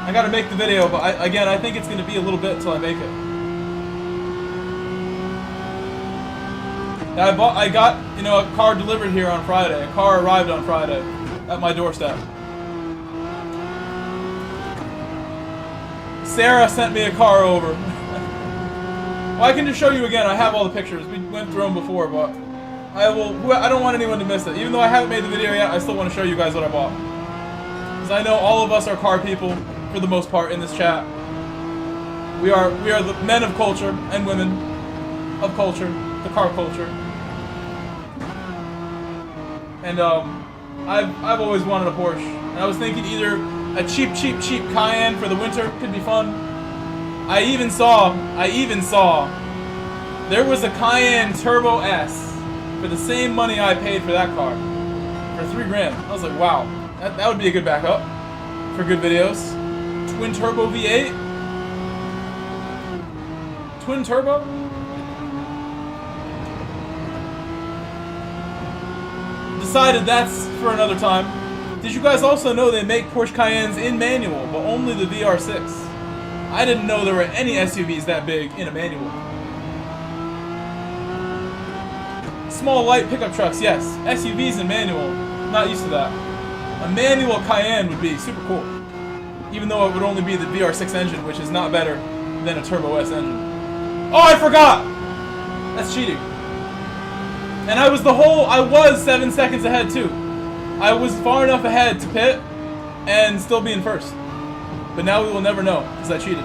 I gotta make the video, but I think it's gonna be a little bit until I make it. I got, you know, a car delivered here on Friday. A car arrived on Friday at my doorstep. Sarah sent me a car over. Well, I can just show you again. I have all the pictures. We went through them before, but I don't want anyone to miss it. Even though I haven't made the video yet, I still want to show you guys what I bought. Because I know all of us are car people, for the most part, in this chat. We are the men of culture and women of culture, the car culture. And I've always wanted a Porsche. And I was thinking either a cheap Cayenne for the winter could be fun. I even saw there was a Cayenne Turbo S for the same money I paid for that car, for $3 grand. I was like, wow, that would be a good backup for good videos. Twin turbo V8, twin turbo. Decided that's for another time. Did you guys also know they make Porsche Cayennes in manual, but only the VR6? I didn't know there were any SUVs that big in a manual. Small light pickup trucks, yes. SUVs in manual, not used to that. A manual Cayenne would be super cool. Even though it would only be the VR6 engine, which is not better than a Turbo S engine. Oh, I forgot! That's cheating. And I was 7 seconds ahead too. I was far enough ahead to pit and still be in first. But now we will never know, because I cheated.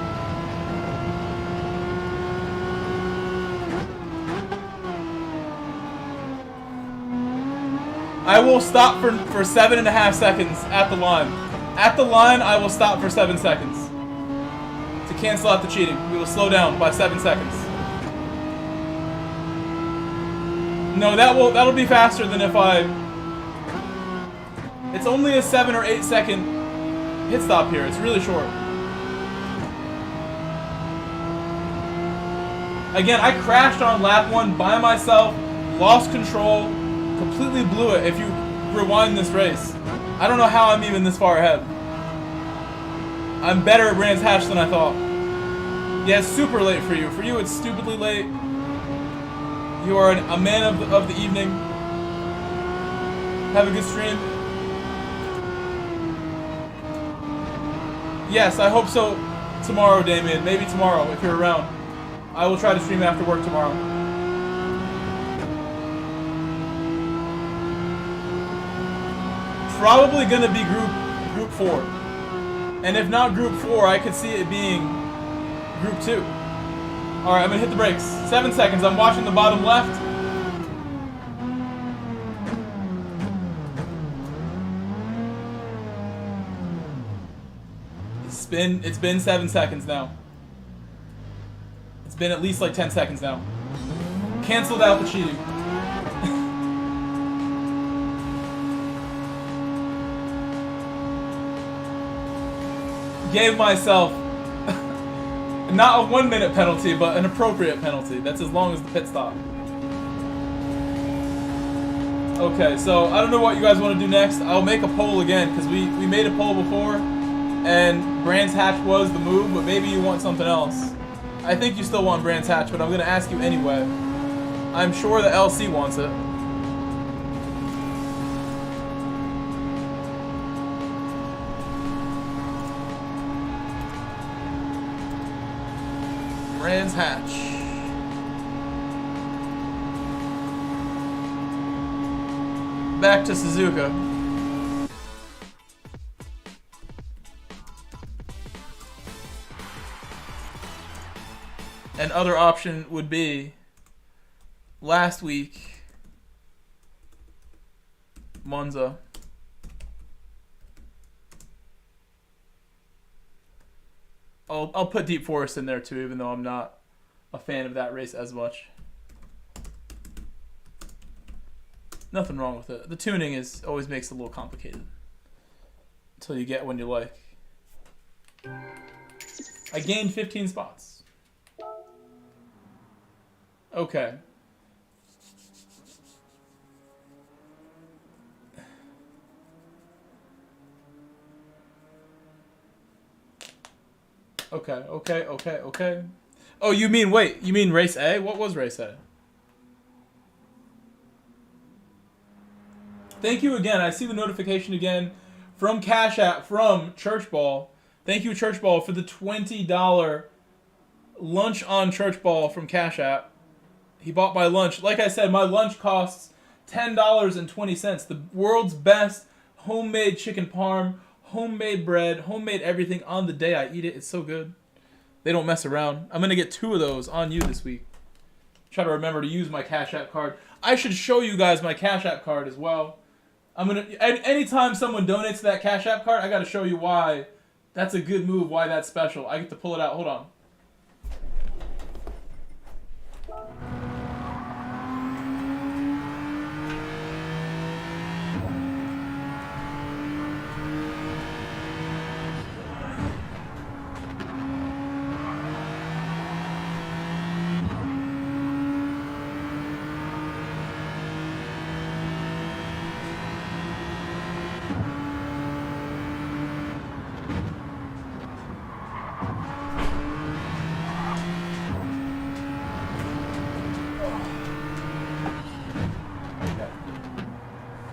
I will stop for 7.5 seconds at the line. At the line, I will stop for 7 seconds. To cancel out the cheating, we will slow down by 7 seconds. No, that'll be faster than if I... It's only a 7 or 8 second pit stop here. It's really short. Again, I crashed on lap 1 by myself, lost control, completely blew it if you rewind this race. I don't know how I'm even this far ahead. I'm better at Brands Hatch than I thought. Yeah, it's super late for you. For you, it's stupidly late. You are a man of the evening. Have a good stream. Yes, I hope so tomorrow, Damien. Maybe tomorrow, if you're around. I will try to stream after work tomorrow. Probably gonna be group 4. And if not group 4, I could see it being group 2. Alright, I'm gonna hit the brakes. 7 seconds. I'm watching the bottom left. It's been 7 seconds now. It's been at least like 10 seconds now. Canceled out the cheating. Gave myself not a 1 minute penalty, but an appropriate penalty. That's as long as the pit stop. Okay, so I don't know what you guys want to do next. I'll make a poll again, because we made a poll before, and Brands Hatch was the move, but maybe you want something else. I think you still want Brands Hatch, but I'm going to ask you anyway. I'm sure the LC wants it. Brands Hatch. Back to Suzuka. An other option would be last week Monza. I'll put Deep Forest in there too, even though I'm not a fan of that race as much. Nothing wrong with it. The tuning always makes it a little complicated. Till you get one you like. I gained 15 spots. Okay. Okay. Oh, you mean, wait, you mean race A? What was race A? Thank you again. I see the notification again from Cash App, from Church Ball. Thank you, Church Ball, for the $20 lunch on Church Ball from Cash App. He bought my lunch. Like I said, my lunch costs $10.20. The world's best homemade chicken parm, homemade bread, homemade everything on the day I eat it. It's so good. They don't mess around. I'm going to get 2 of those on you this week. Try to remember to use my Cash App card. I should show you guys my Cash App card as well. I'm going to, anytime someone donates to that Cash App card, I got to show you why that's a good move, why that's special. I get to pull it out. Hold on.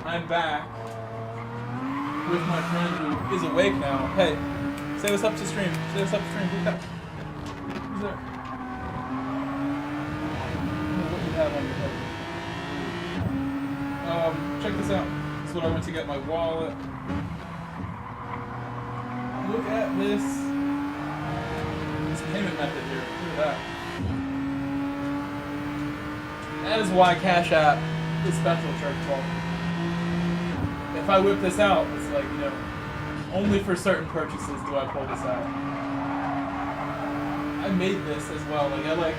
I'm back with my friend who is awake now. Hey, say what's up to stream. Say what's up to stream. Who's that? Who's there? I don't know what you have on your head. Check this out. This is what I went to get my wallet. Look at this. This payment method here. Look at that. That is why Cash App is special, Church Ball. If I whip this out, it's like, you know, only for certain purchases do I pull this out. I made this as well. Like, I like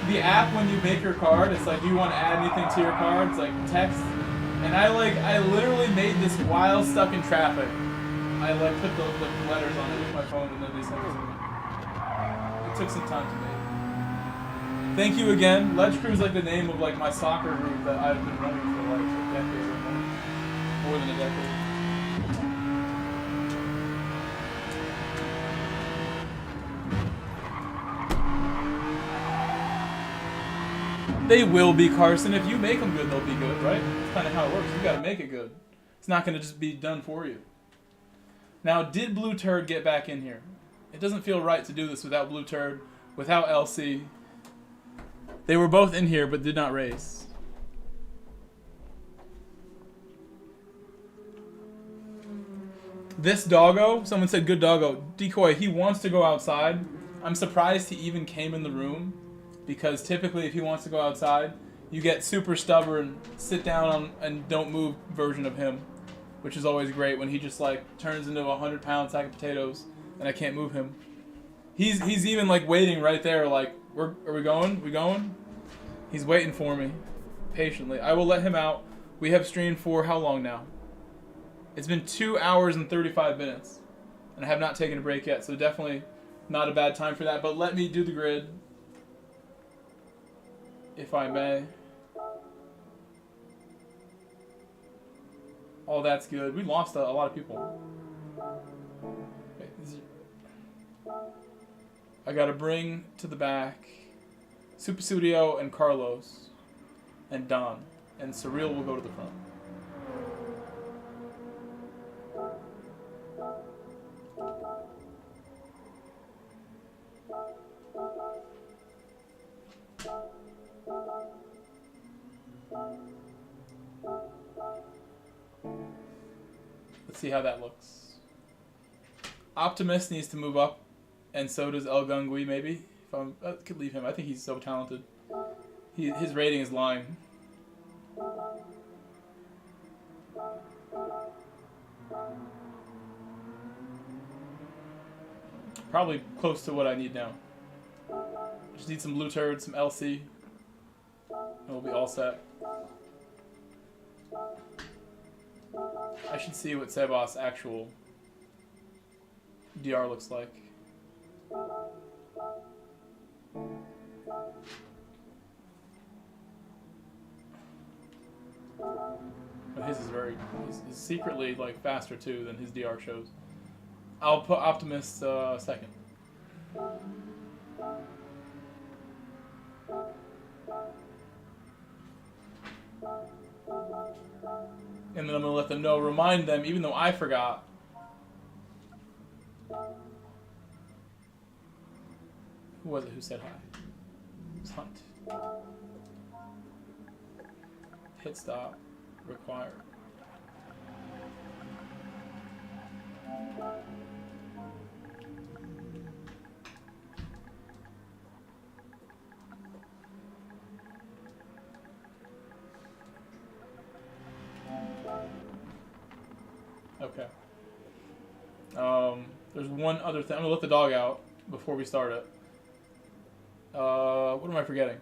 the app when you make your card. It's like, do you want to add anything to your card? It's like text. And I literally made this while stuck in traffic. I like put the letters on it with my phone and then they sent it to me. It took some time to make. Thank you again. LedgeCrew is like the name of like my soccer group that I've been running for like a decade or more. More than a decade. They will be, Carson. If you make them good, they'll be good, right? That's kind of how it works. You got to make it good. It's not going to just be done for you. Now, did Blue Turd get back in here? It doesn't feel right to do this without Blue Turd, without LC. They were both in here, but did not race. This doggo, someone said good doggo. Decoy, he wants to go outside. I'm surprised he even came in the room because typically if he wants to go outside, you get super stubborn, sit down on, and don't move version of him, which is always great when he just like turns into a 100-pound sack of potatoes and I can't move him. He's even like waiting right there like, are we going? We going? He's waiting for me patiently. I will let him out. We have streamed for how long now? It's been 2 hours and 35 minutes, and I have not taken a break yet, so definitely not a bad time for that. But let me do the grid, if I may. Oh, that's good. We lost a lot of people. Okay, I gotta bring to the back Super Studio and Carlos and Don, and Surreal will go to the front. Let's see how that looks. Optimus needs to move up, and so does El Gungui, maybe. If I could leave him. I think he's so talented. His rating is lying. Probably close to what I need now. Just need some Blue Turd, some LC, and we'll be all set. I should see what Sebas' actual DR looks like. But his is is secretly like faster too than his DR shows. I'll put Optimus second. And then I'm gonna let them know, remind them, even though I forgot. Who was it who said hi? It was Hunt. Hit stop required. Okay. There's one other thing. I'm gonna let the dog out before we start it. What am I forgetting?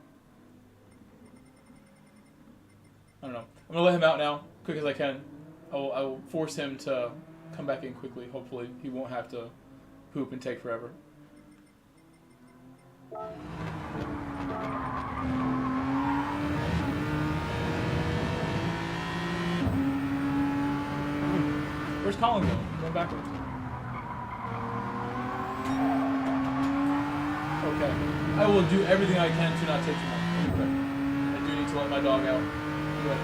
I don't know. I'm gonna let him out now, quick as I can. I will force him to come back in quickly. Hopefully, he won't have to poop and take forever. Where's Colin going? Going backwards. Okay. I will do everything I can to not take too long. Okay. I do need to let my dog out. Good.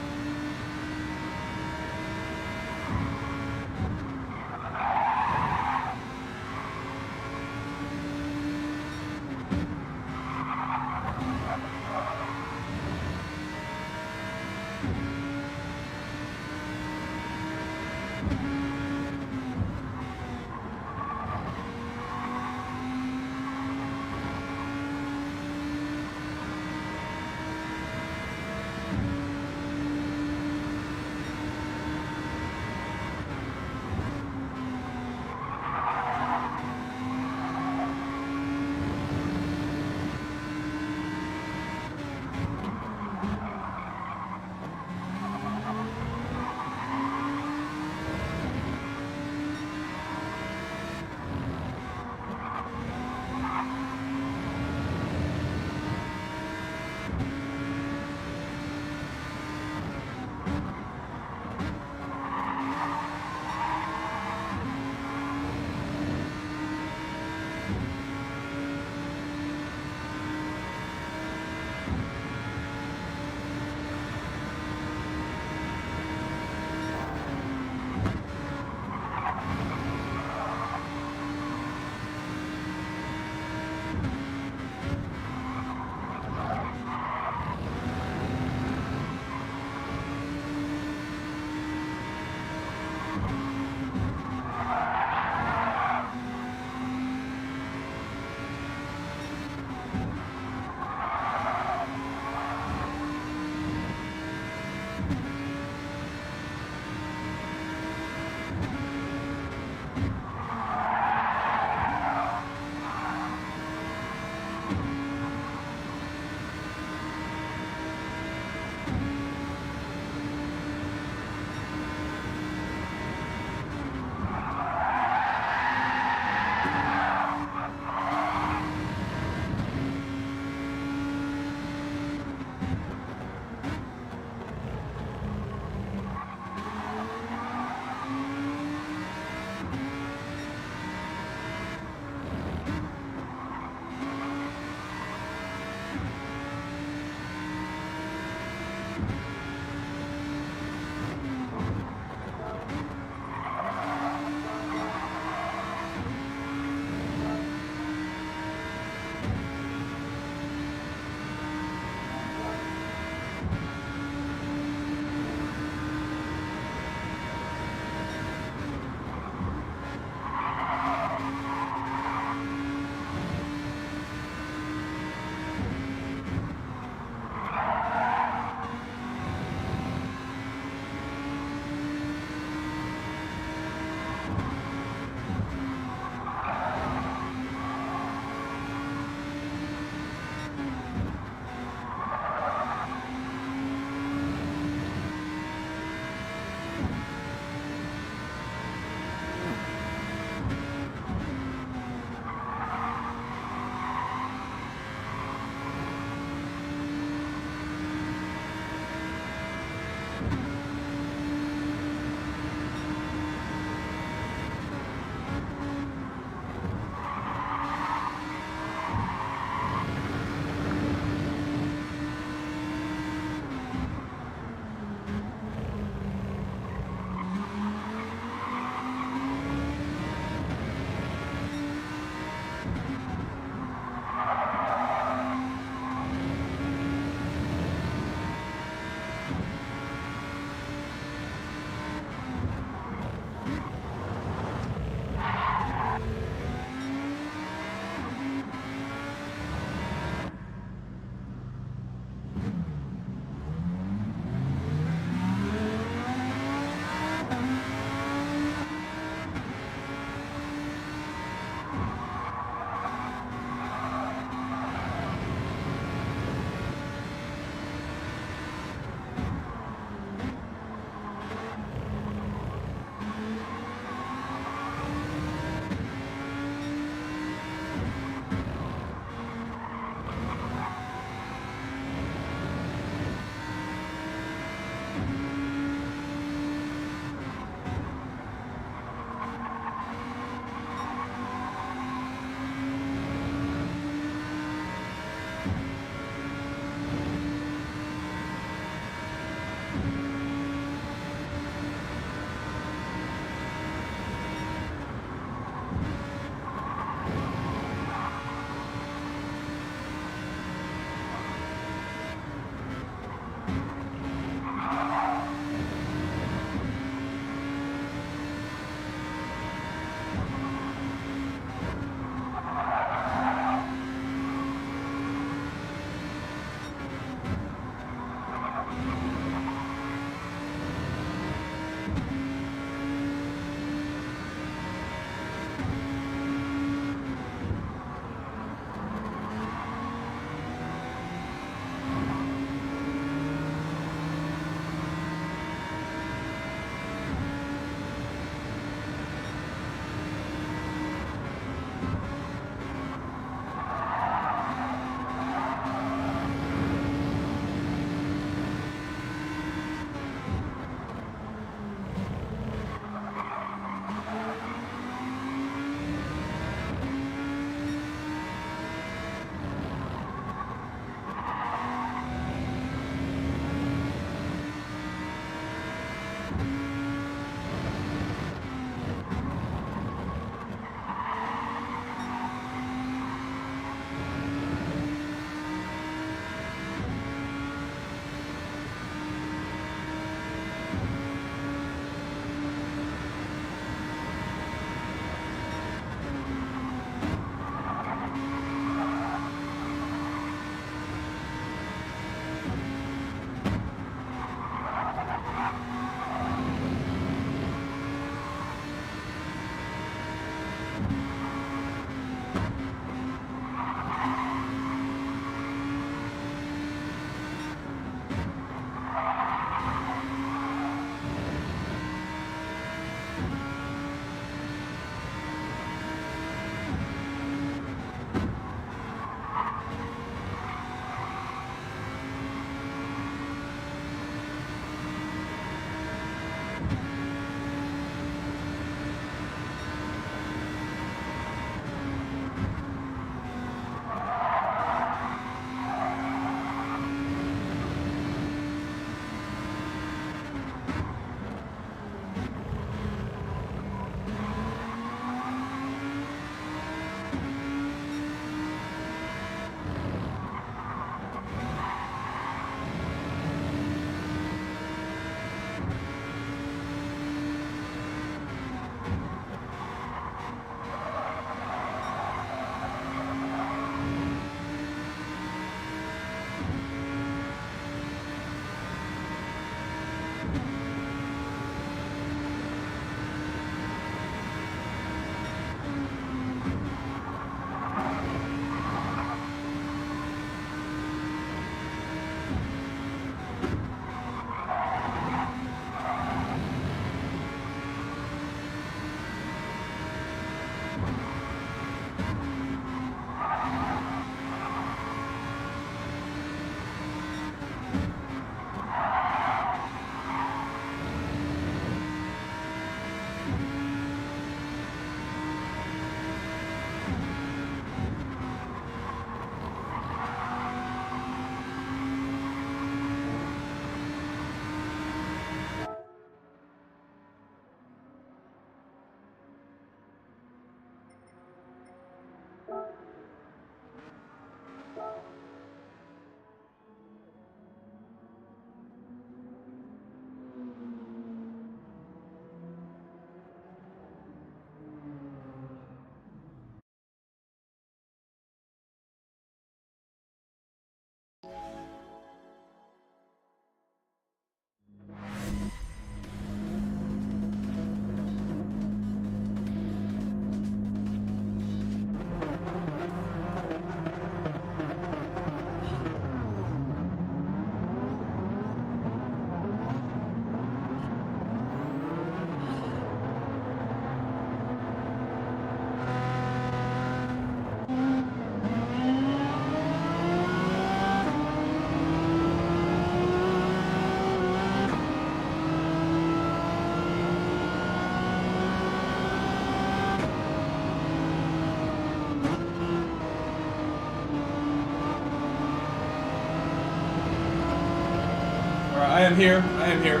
Alright, I am here. I am here.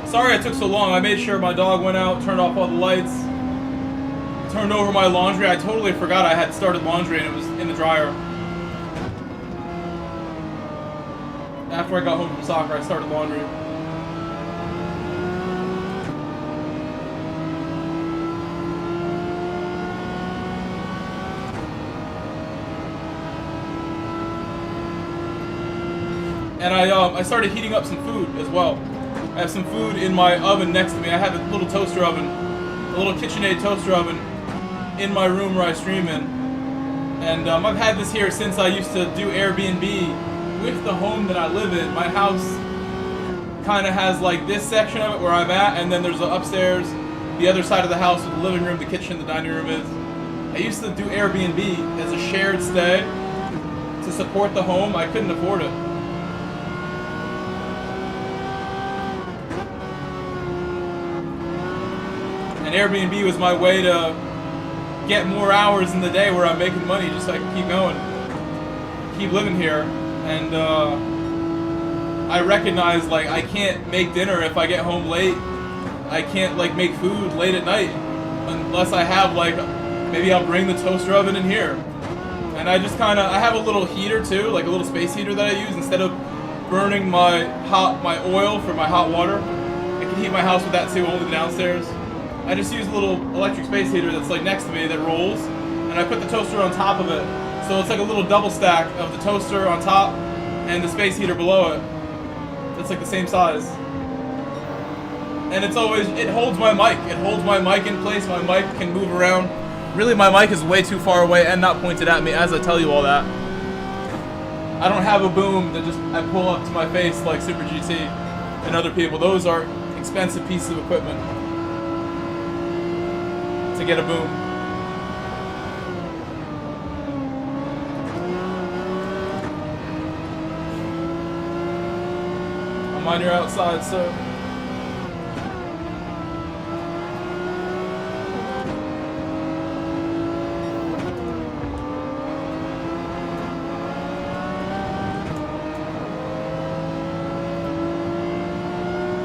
Sorry it took so long. I made sure my dog went out, turned off all the lights, turned over my laundry. I totally forgot I had started laundry and it was in the dryer. After I got home from soccer, I started laundry. And I started heating up some food as well. I have some food in my oven next to me. I have a little toaster oven, a little KitchenAid toaster oven in my room where I stream in. And I've had this here since I used to do Airbnb with the home that I live in. My house kind of has like this section of it where I'm at, and then there's the upstairs, the other side of the house with the living room, the kitchen, the dining room is. I used to do Airbnb as a shared stay to support the home. I couldn't afford it. And Airbnb was my way to get more hours in the day where I'm making money just so I can keep going, keep living here. And I recognize like I can't make dinner if I get home late. I can't like make food late at night unless I have like, maybe I'll bring the toaster oven in here. And I just kind of, I have a little heater too, like a little space heater that I use instead of burning my oil for my hot water. I can heat my house with that too, only the downstairs. I just use a little electric space heater that's like next to me that rolls, and I put the toaster on top of it. So it's like a little double stack of the toaster on top and the space heater below it. It's like the same size. And it's always, it holds my mic. It holds my mic in place. My mic can move around. Really, my mic is way too far away and not pointed at me as I tell you all that. I don't have a boom that just I pull up to my face like Super GT and other people. Those are expensive pieces of equipment to get a boom. I'm on your outside, sir.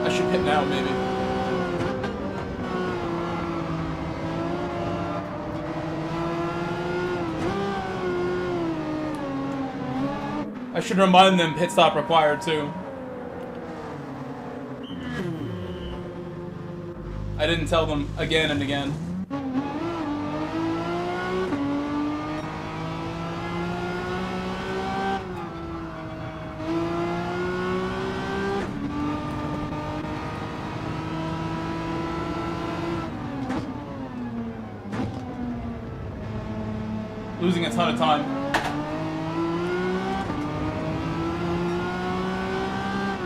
I should hit now, maybe. I should remind them pit stop required too. I didn't tell them again and again. Losing a ton of time.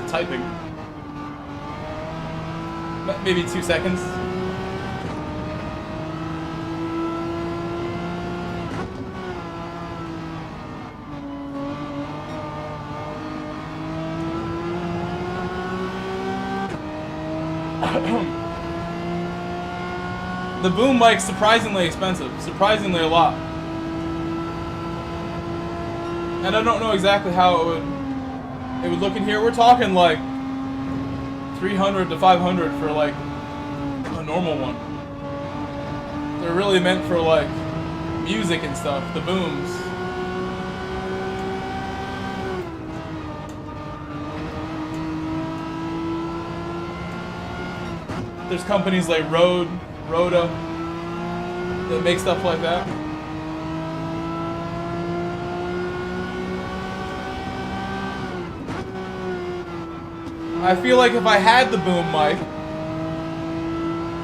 Typing. Maybe 2 seconds. The boom mic's surprisingly expensive. Surprisingly a lot. And I don't know exactly how it would look in here. We're talking like 300 to 500 for like a normal one. They're really meant for like music and stuff, the booms. There's companies like Rhoda that make stuff like that. I feel like if I had the boom mic,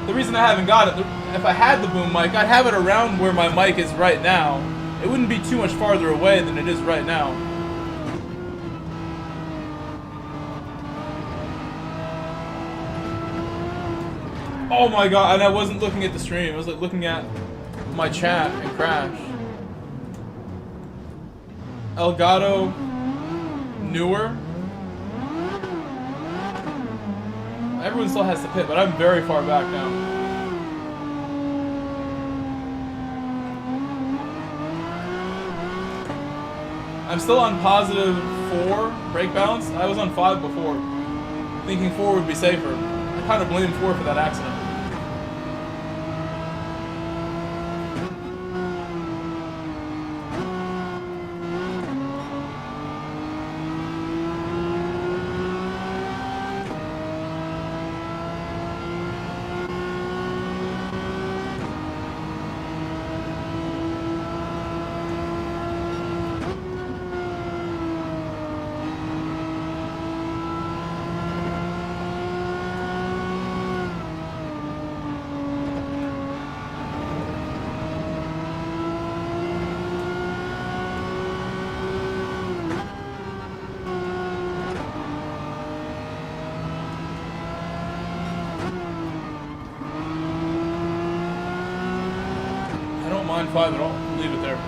the reason I haven't got it, if I had the boom mic, I'd have it around where my mic is right now. It wouldn't be too much farther away than it is right now. Oh my god, and I wasn't looking at the stream, I was like looking at my chat and crash. Elgato Newer. Everyone still has to pit, but I'm very far back now. I'm still on positive 4 brake balance. I was on 5 before, thinking 4 would be safer. I kind of blame 4 for that accident. I don't mind 5 at all. Leave it there.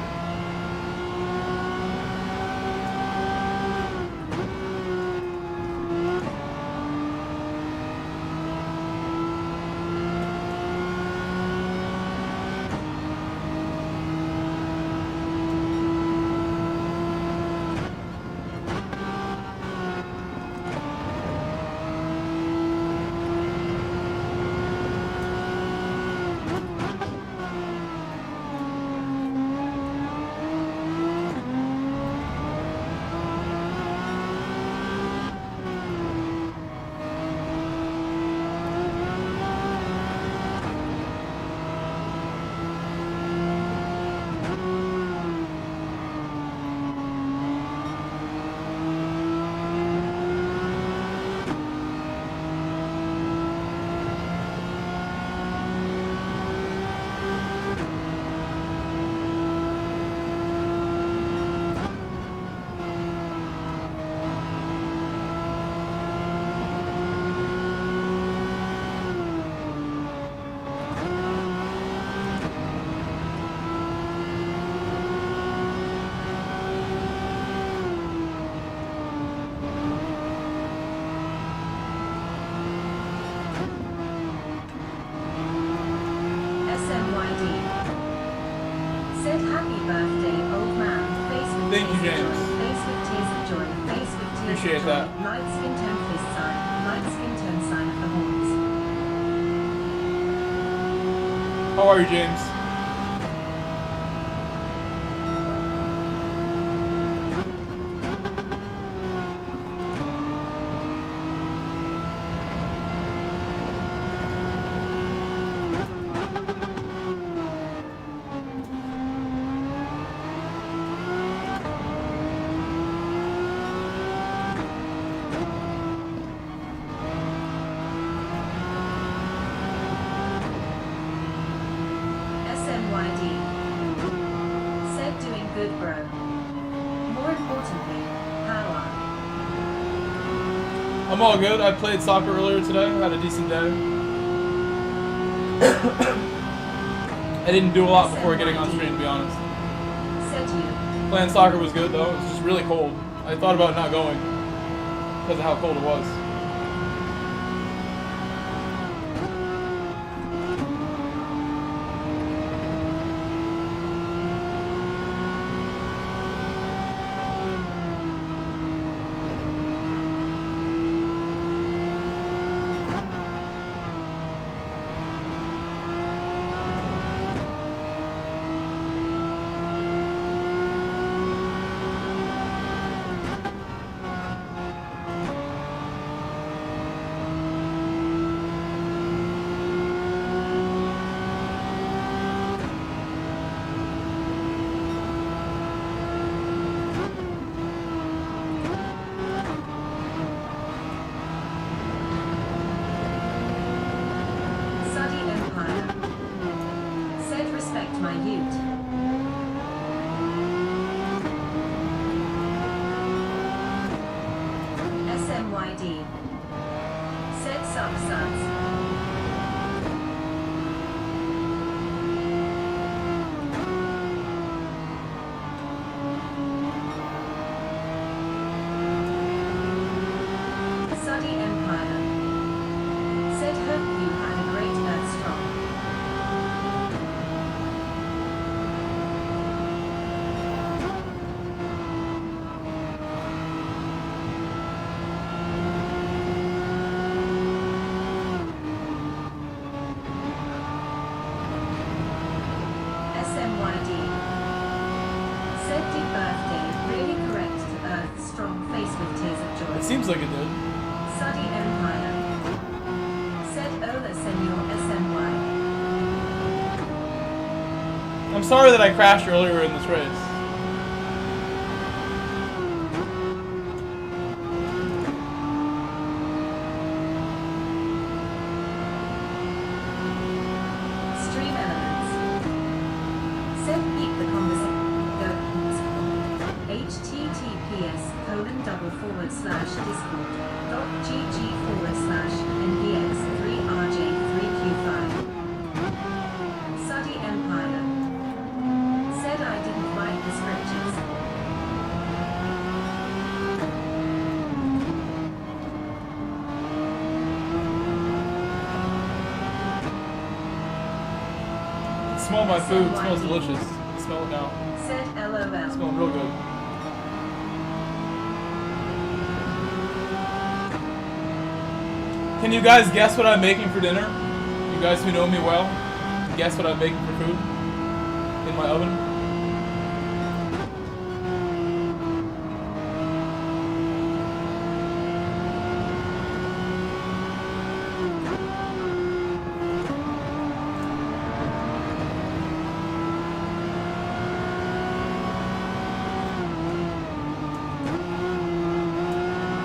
Said happy birthday, old man. Face with Thank you, tears of James. joy. Face with tears of joy. Face with tears Appreciate of joy. that. Light skin tone fist sign. Light skin tone sign of the horns. How are you, James? SMYD. Said doing good, bro. More importantly, how are I'm all good. I played soccer earlier today. Had a decent day. I didn't do a lot before getting on stream, to be honest. said you. Playing soccer was good, though. It was just really cold. I thought about not going because of how cold it was. Saudi Empire. Said respect my ute. SMYD. Said sub suds. Saudi Empire. Said hope you had a great Earth Strong. SMYD. Said deep birthday, really correct to Earth, strong face with tears of joy. It seems like it did. Suddy Empire. Said Ola Senor SMY. I'm sorry that I crashed earlier in this race. Stream elements. Said beat the conversation. https://discord.gg/nbx3rj3q5. Suddy Empire. Said I didn't write the scriptures. Smell my food. It smells delicious. Smell it now. Said LOL. It smells real good. Can you guys guess what I'm making for dinner? You guys who know me well, guess what I'm making for food in my oven?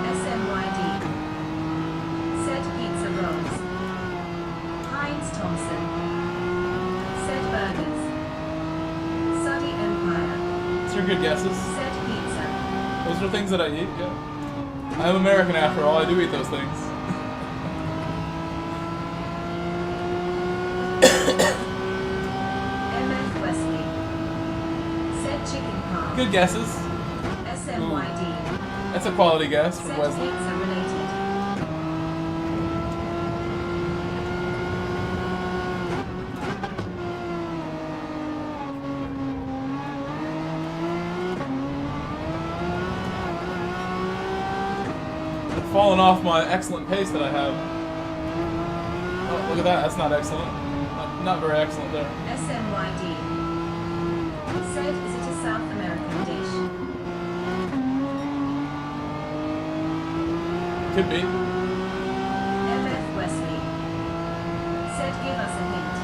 SMYD. Said pizza rolls. Heinz Thompson. Said burgers. Suddy Empire. These are good guesses. Said pizza. Those are things that I eat, yeah. I'm American after all, I do eat those things. MF Wesley. Said chicken parm. Good guesses. SMYD. That's a quality guess from Said Wesley. pizza related. I've fallen off my excellent pace that I have. Oh, look at that, that's not excellent. Not very excellent there. SMYD. Said, is it a South American dish? Could be. MF Wesley. Said, give us a hint.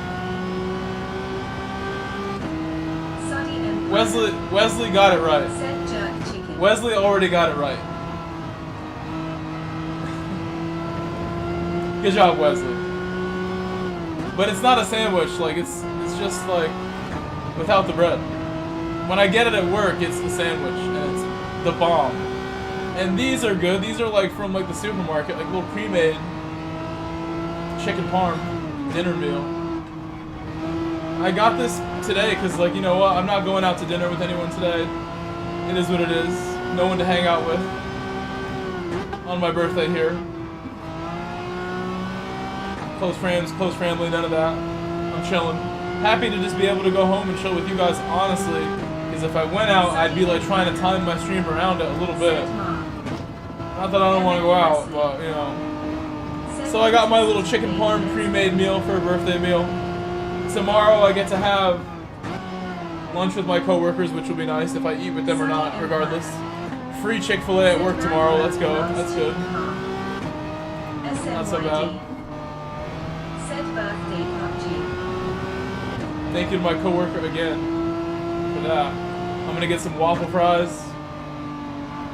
Suddy Empire. Wesley got it right. Said jerk chicken. Wesley already got it right. Good job, Wesley. But it's not a sandwich, like it's just like without the bread. When I get it at work, it's the sandwich and it's the bomb. And these are good. These are like from like the supermarket, like little pre-made chicken parm dinner meal. I got this today because, like, you know what? I'm not going out to dinner with anyone today. It is what it is. No one to hang out with on my birthday here. Close friends, close family, none of that. I'm chilling. Happy to just be able to go home and chill with you guys, honestly. Because if I went out, I'd be like trying to time my stream around it a little bit. Not that I don't want to go out, but you know. So I got my little chicken parm pre-made meal for a birthday meal. Tomorrow I get to have lunch with my coworkers, which will be nice if I eat with them or not, regardless. Free Chick-fil-A at work tomorrow. Let's go. That's good. Not so bad. Said birthday PUBG. Thank you to my coworker again for that. I'm gonna get some waffle fries.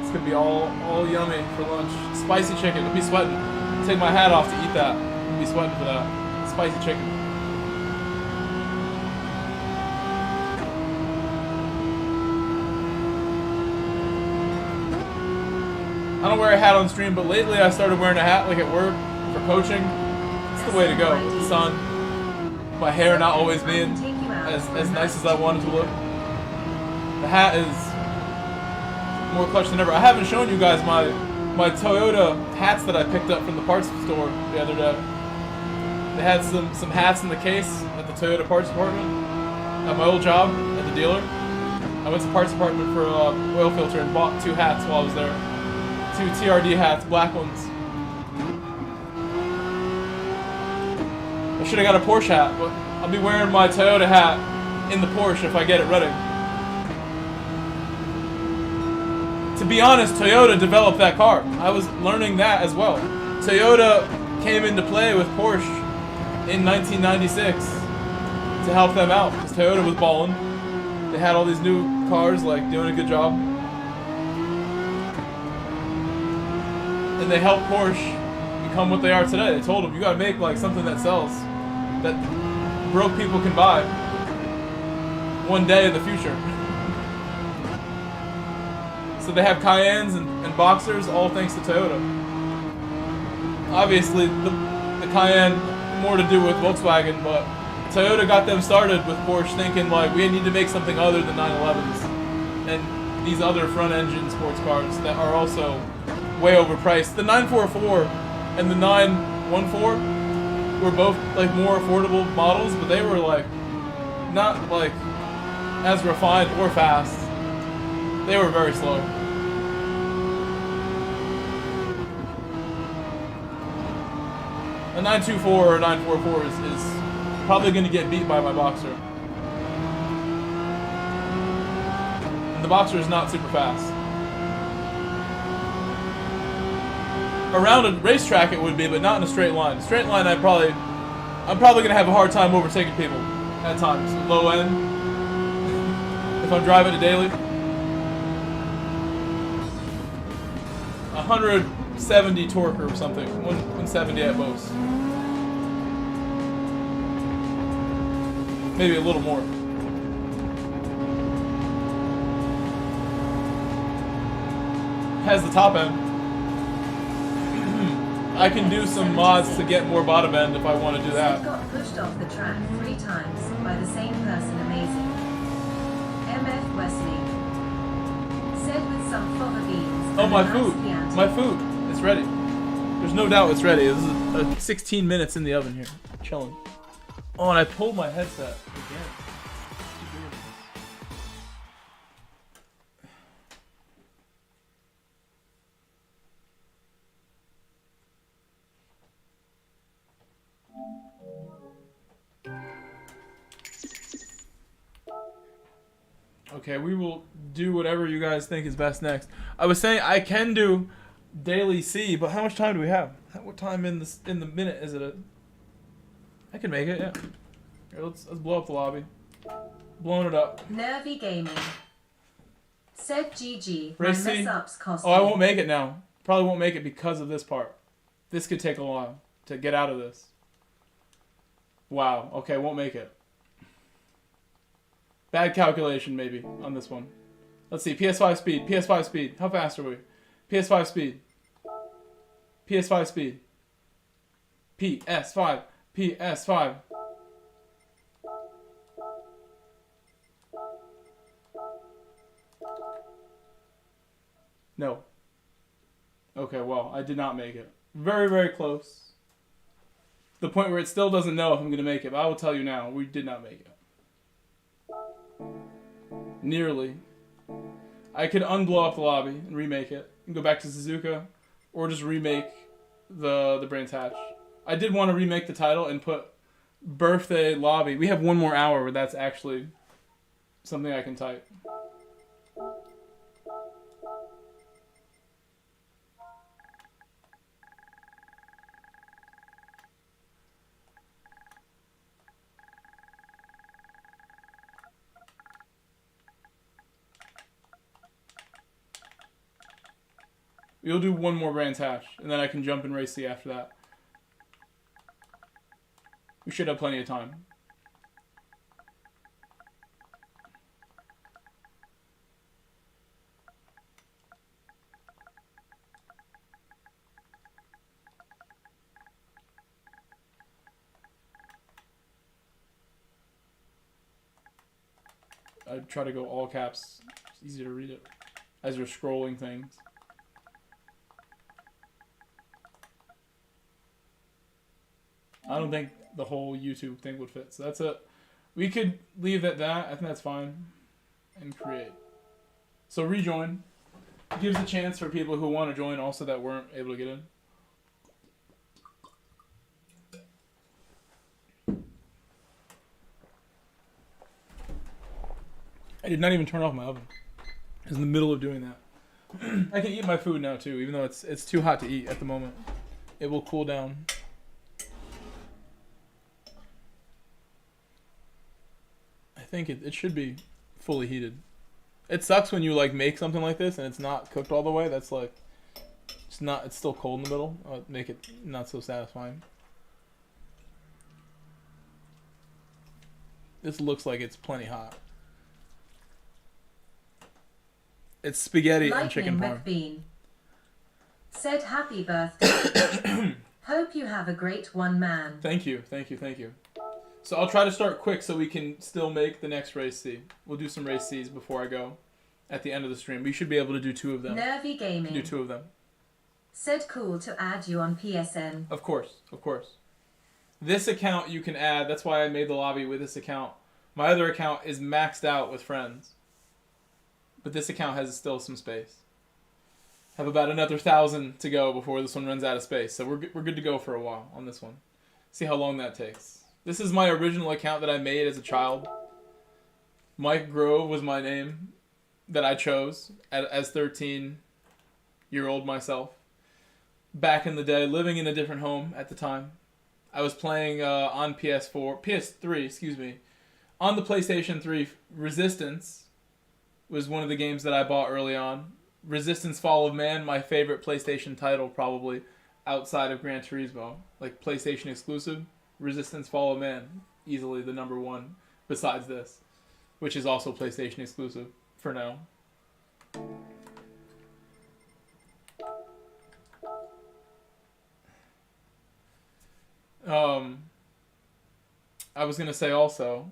It's gonna be all yummy for lunch. Spicy chicken. I'll be sweating. Take my hat off to eat that. I'll be sweating for that. Spicy chicken. I don't wear a hat on stream, but lately I started wearing a hat like at work for coaching. It's the way to go. The sun. My hair not always being as nice as I wanted to look. The hat is more clutch than ever. I haven't shown you guys my Toyota hats that I picked up from the parts store the other day. They had some hats in the case at the Toyota parts department at my old job at the dealer. I went to the parts department for oil filter and bought 2 hats while I was there. 2 TRD hats, black ones. I should have got a Porsche hat, but I'll be wearing my Toyota hat in the Porsche if I get it running. To be honest, Toyota developed that car. I was learning that as well. Toyota came into play with Porsche in 1996 to help them out because Toyota was balling. They had all these new cars, like, doing a good job. And they helped Porsche become what they are today. They told them, you gotta make, like, something that sells, that broke people can buy one day in the future. So they have Cayennes and Boxsters, all thanks to Toyota. Obviously, the Cayenne, more to do with Volkswagen, but Toyota got them started with Porsche thinking, like, we need to make something other than 911s. And these other front-engine sports cars that are also way overpriced. The 944 and the 914 were both, like, more affordable models, but they were, like, not, like, as refined or fast. They were very slow. A 924 or a 944 is probably going to get beat by my Boxster. And the Boxster is not super fast. Around a racetrack it would be, but not in a straight line. Straight line I'm probably going to have a hard time overtaking people at times. Low end. If I'm driving it daily. 170 torque or something. 170 at most. Maybe a little more. Has the top end. I can do some mods to get more bottom end if I want to do that. Got pushed off the track 3 times by the same person. Amazing. MF Wesley said with some fava beans. Oh, my food. My food. It's ready. There's no doubt it's ready. This is 16 minutes in the oven here. Chilling. Oh, and I pulled my headset again. Okay, we will do whatever you guys think is best next. I was saying I can do daily C, but how much time do we have? What time in the minute is it? I can make it, yeah. Here, let's blow up the lobby. Blowing it up. Nervy Gaming said GG. Race My C? mess ups cost Oh, I me. won't make it now. Probably won't make it because of this part. This could take a while to get out of this. Wow. Okay, won't make it. Bad calculation, maybe, on this one. Let's see. PS5 speed. PS5 speed. How fast are we? PS5 speed. PS5 speed. PS5. PS5. No. Okay, well, I did not make it. Very, very close. The point where it still doesn't know if I'm going to make it, but I will tell you now, we did not make it. Nearly. I could unblow up the lobby and remake it and go back to Suzuka, or just remake the Brands Hatch. I did want to remake the title and put birthday lobby. We have one more hour where that's actually something I can type. We'll do one more Brands Hatch, and then I can jump in Race C after that. We should have plenty of time. I'd try to go all caps. It's easy to read it as you're scrolling things. I don't think the whole YouTube thing would fit. So that's it. We could leave it at that. I think that's fine. And create. So rejoin. Gives a chance for people who want to join also that weren't able to get in. did not even turn off my oven. I was in the middle of doing that. I can eat my food now too, even though it's too hot to eat at the moment. It will cool down. I think it should be fully heated. It sucks when you like make something like this and it's not cooked all the way. That's like it's still cold in the middle. Make it not so satisfying. This looks like it's plenty hot. It's spaghetti and chicken parm. McBean said happy birthday. Hope you have a great one, man. Thank you. So I'll try to start quick so we can still make the next race C. We'll do some race Cs before I go at the end of the stream. We should be able to do 2 of them. Nervy Gaming. Do 2 of them. Said cool to add you on PSN. Of course. This account you can add. That's why I made the lobby with this account. My other account is maxed out with friends. But this account has still some space. Have about another 1,000 to go before this one runs out of space. So we're good to go for a while on this one. See how long that takes. This is my original account that I made as a child. Mike Grove was my name that I chose as 13-year-old myself. Back in the day, living in a different home at the time. I was playing on PS3, excuse me. On the PlayStation 3, Resistance was one of the games that I bought early on. Resistance Fall of Man, my favorite PlayStation title probably outside of Gran Turismo. Like PlayStation exclusive. Resistance Fall of Man, easily the number 1 besides this, which is also PlayStation exclusive for now. I was going to say also,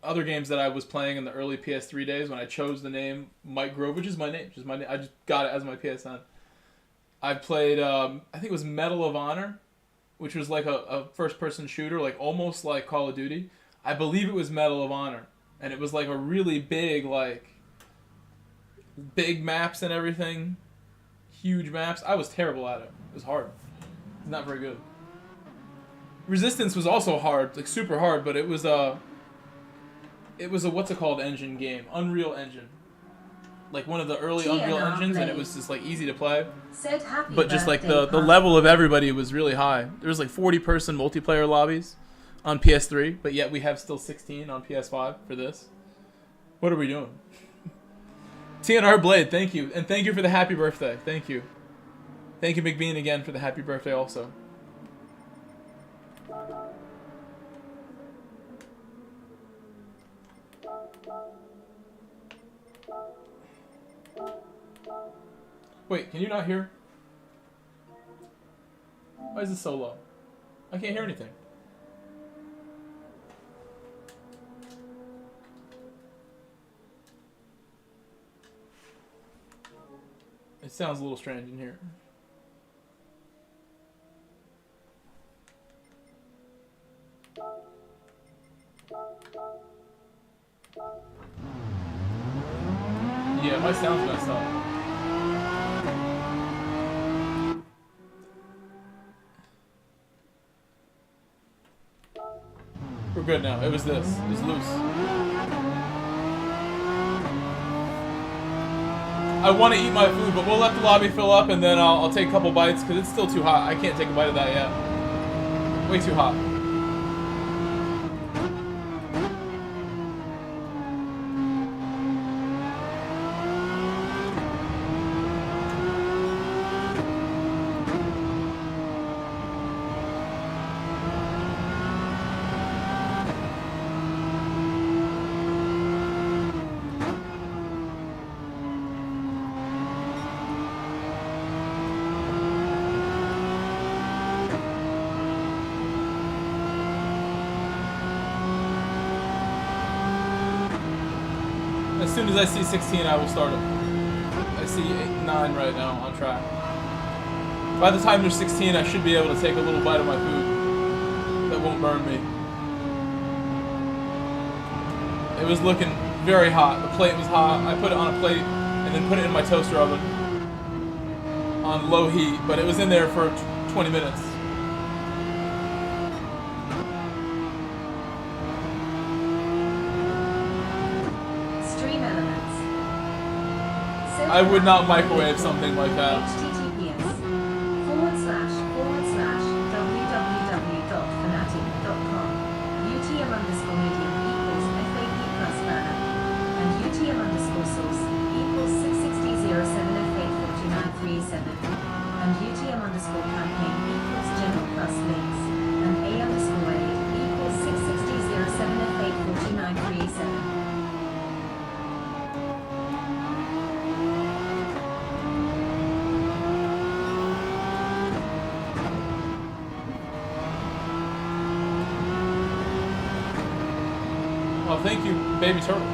other games that I was playing in the early PS3 days when I chose the name Mike Grove, which is my name, I just got it as my PSN. I played, I think it was Medal of Honor, which was like a first-person shooter, like almost like Call of Duty. I believe it was Medal of Honor, and it was like a really big, like, big maps and everything, huge maps. I was terrible at it. It was hard. It's not very good. Resistance was also hard, like super hard, but it was a what's it called engine game, Unreal Engine. Like one of the early Unreal engines, and it was just like easy to play. But just like the level of everybody was really high. There was like 40-person multiplayer lobbies on PS3, but yet we have still 16 on PS5 for this. What are we doing? TNR Blade, thank you. And thank you for the happy birthday. Thank you. Thank you, McBean, again for the happy birthday also. Wait, can you not hear? Why is this so low? I can't hear anything. It sounds a little strange in here. Yeah, my sound's messed up. We're good now. It was this. It was loose. I want to eat my food, but we'll let the lobby fill up, and then I'll take a couple bites, because it's still too hot. I can't take a bite of that yet. Way too hot. As soon as I see 16, I will start it. I see 9 right now on track. By the time there's 16, I should be able to take a little bite of my food that won't burn me. It was looking very hot. The plate was hot. I put it on a plate and then put it in my toaster oven on low heat, but it was in there for 20 minutes. I would not microwave something like that. https://www.fanatec.com UTM_medium equals FAP plus burner and UTM source equals 66007F84937 and UTM campaign equals general plus links and A_aid equals 66007F84937. Oh, thank you, baby turtle.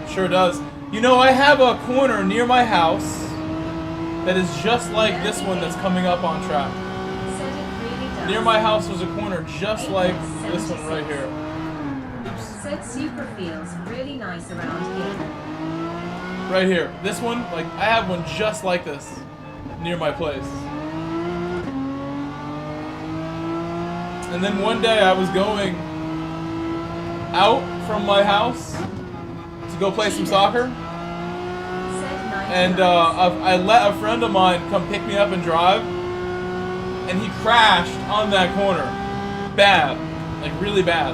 Sure does. You know, I have a corner near my house that is just like this one that's coming up on track. Near my house there's a corner just like this one right here. Said super feels really nice around here. Right here. This one, like, I have one just like this near my place. And then one day I was going out from my house to go play some soccer. And I let a friend of mine come pick me up and drive. And he crashed on that corner. Bad. Like, really bad.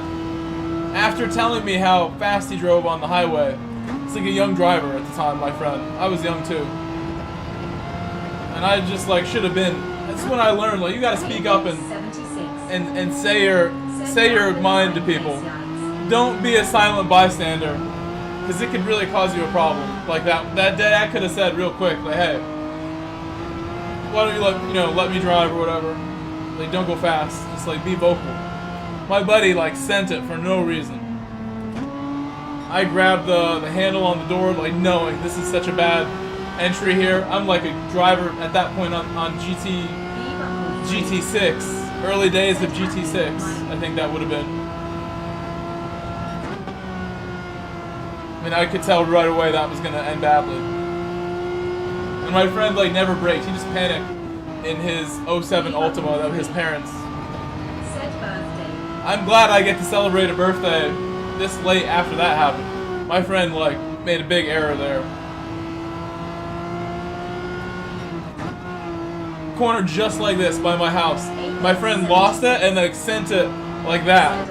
After telling me how fast he drove on the highway. It's like a young driver at the time, my friend. I was young too. And I just, like, should have been. That's when I learned, like, you gotta speak up and say your mind to people. Don't be a silent bystander. Because it could really cause you a problem. Like that day I could have said real quick, like, hey, why don't you let me drive or whatever. Like, don't go fast. Just, like, be vocal. My buddy, like, sent it for no reason. I grabbed the handle on the door, like, knowing this is such a bad entry here. I'm like a driver at that point on GT6. Early days of GT6, I think that would have been. I mean, I could tell right away that was going to end badly. And my friend, like, never braked. He just panicked in his '07 Ultima that was his parents. I'm glad I get to celebrate a birthday this late after that happened. My friend, like, made a big error there. Corner just like this by my house. My friend lost it and, like, sent it like that.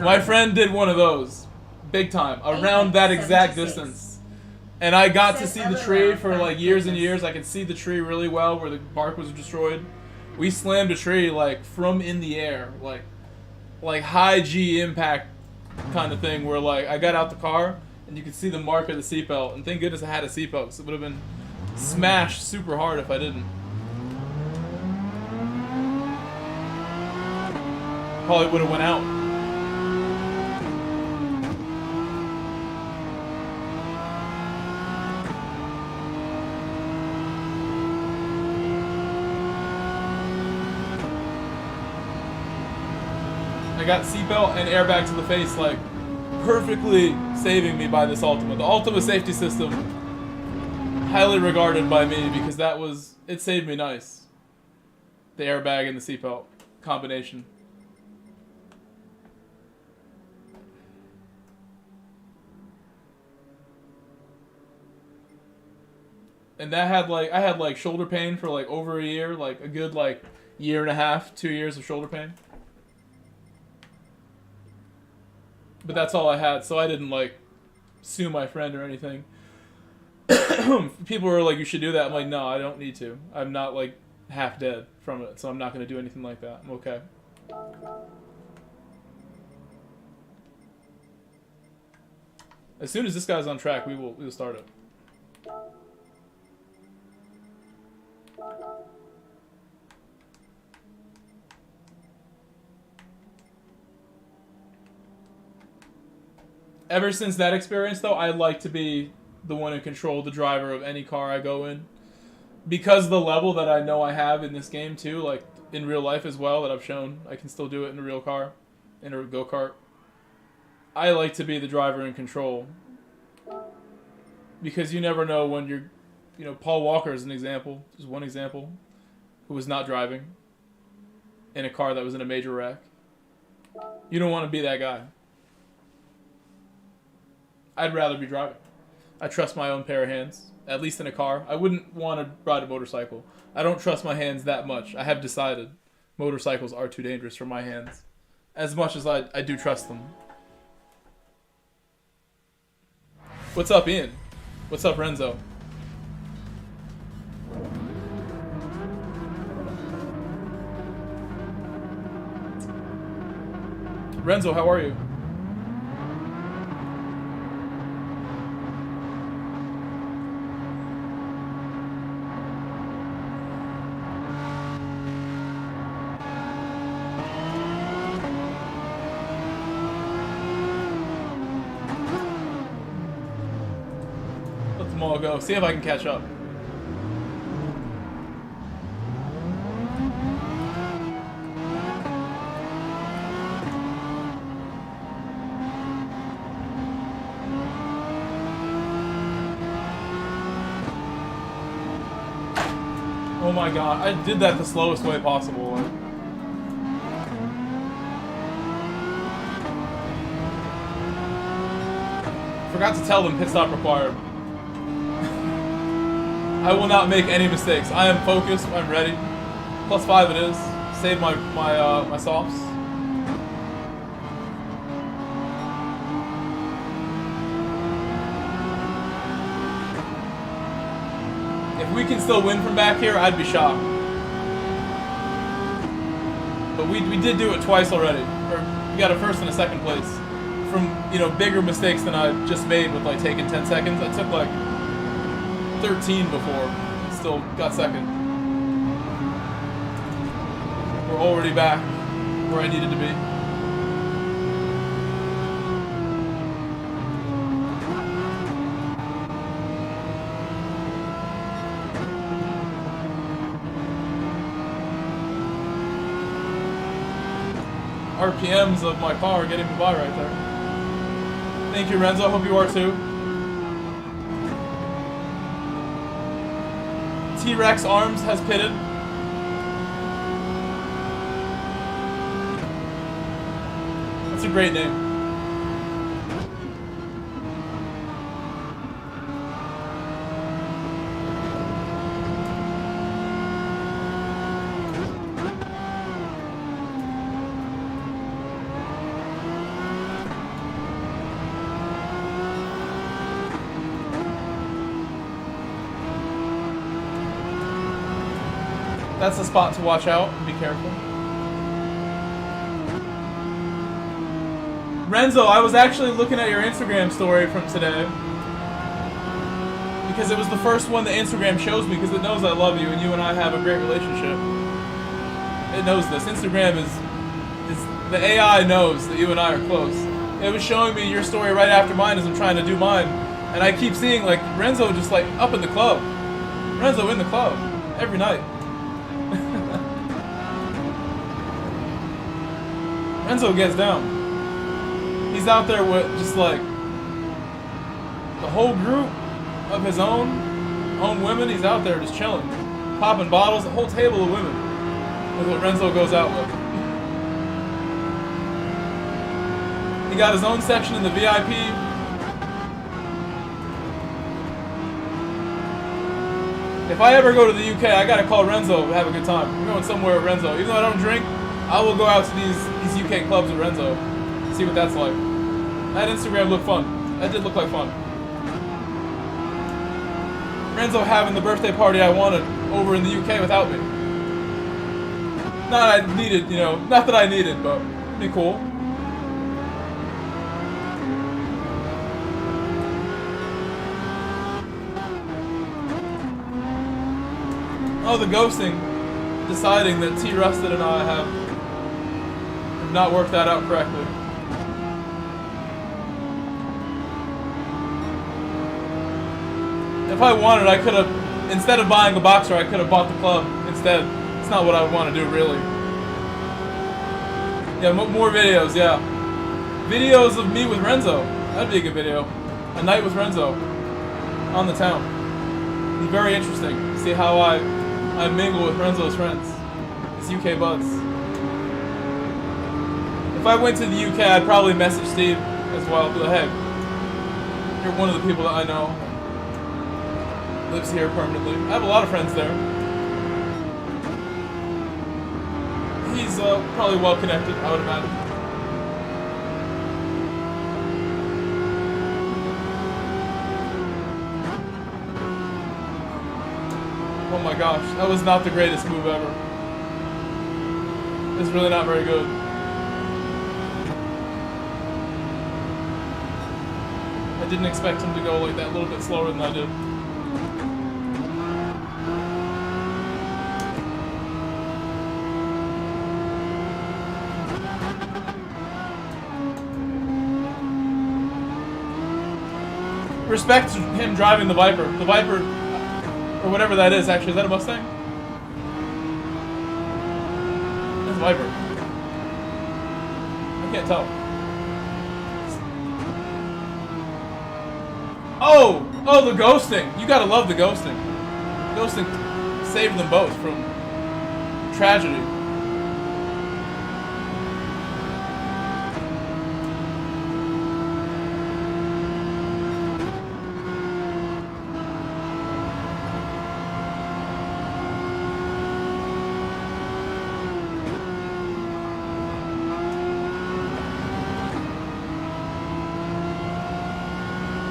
My friend did one of those. Big time. Around that exact distance. And I got to see the tree for, like, years and years. I could see the tree really well where the bark was destroyed. We slammed a tree, like, from in the air. Like high G impact kind of thing where, like, I got out the car and you could see the mark of the seatbelt. And thank goodness I had a seatbelt because it would have been smashed super hard if I didn't. Probably would have went out. I got seatbelt and airbag to the face, like, perfectly saving me by this Ultima. The Ultima safety system, highly regarded by me because it saved me nice. The airbag and the seatbelt combination. And that had, like, I had, like, shoulder pain for, like, over a year, like a good, like, year and a half, 2 years of shoulder pain. But that's all I had, so I didn't, like, sue my friend or anything. People were like, you should do that. I'm like, no, I don't need to. I'm not, like, half dead from it, so I'm not going to do anything like that. I'm okay. As soon as this guy's on track, we will start it. Ever since that experience, though, I like to be the one in control, the driver of any car I go in. because the level that I know I have in this game too, like in real life as well, that I've shown I can still do it in a real car, in a go-kart. I like to be the driver in control. Because you never know when you're, you know, Paul Walker is an example, just one example, who was not driving in a car that was in a major wreck. You don't want to be that guy. I'd rather be driving. I trust my own pair of hands, at least in a car. I wouldn't want to ride a motorcycle. I don't trust my hands that much. I have decided motorcycles are too dangerous for my hands, as much as I do trust them. What's up, Ian? What's up, Renzo? Renzo, how are you? Let them all go. See if I can catch up. Oh my god, I did that the slowest way possible. Like. Forgot to tell them pit stop required. I will not make any mistakes. I am focused, I'm ready. +5 it is. Save my softs. If we can still win from back here, I'd be shocked. But we did do it twice already. Or we got a first and a second place. From, you know, bigger mistakes than I just made with like taking 10 seconds. I took like 13 before and still got second. We're already back where I needed to be. RPMs of my car are getting me by right there. Thank you, Renzo. Hope you are too. T-Rex Arms has pitted. That's a great name. That's the spot to watch out. Be careful. Renzo, I was actually looking at your Instagram story from today. Because it was the first one that Instagram shows me, because it knows I love you and you and I have a great relationship. It knows this. Instagram is the AI knows that you and I are close. It was showing me your story right after mine as I'm trying to do mine. And I keep seeing like Renzo just like up in the club. Renzo in the club. Every night. Renzo gets down. He's out there with just like the whole group of his own women. He's out there just chilling, popping bottles, a whole table of women is what Renzo goes out with. He got his own section in the VIP. If I ever go to the UK, I gotta call Renzo and have a good time. We're going somewhere with Renzo. Even though I don't drink, I will go out to these UK clubs with Renzo. See what that's like. That Instagram looked fun. That did look like fun. Renzo having the birthday party I wanted over in the UK without me. Not that I needed, you know, not that I needed, but it'd be cool. Oh, the ghosting. Deciding that T. Rusted and I have not worked that out correctly. If I wanted, I could have instead of buying a Boxster, I could have bought the club instead. It's not what I want to do, really. Yeah, more videos, yeah. Videos of me with Renzo. That'd be a good video. A night with Renzo on the town. It'd be very interesting to see how I mingle with Renzo's friends. His UK buds. If I went to the UK, I'd probably message Steve as well. Be like, hey, you're one of the people that I know. Lives here permanently. I have a lot of friends there. He's probably well connected, I would imagine. Oh my gosh, that was not the greatest move ever. It's really not very good. I didn't expect him to go like that, a little bit slower than I did. Respect him driving the Viper. The Viper, or whatever that is, actually. Is that a Mustang? That's a Viper. I can't tell. Oh, the ghosting. You gotta love the ghosting. Ghosting saved them both from tragedy.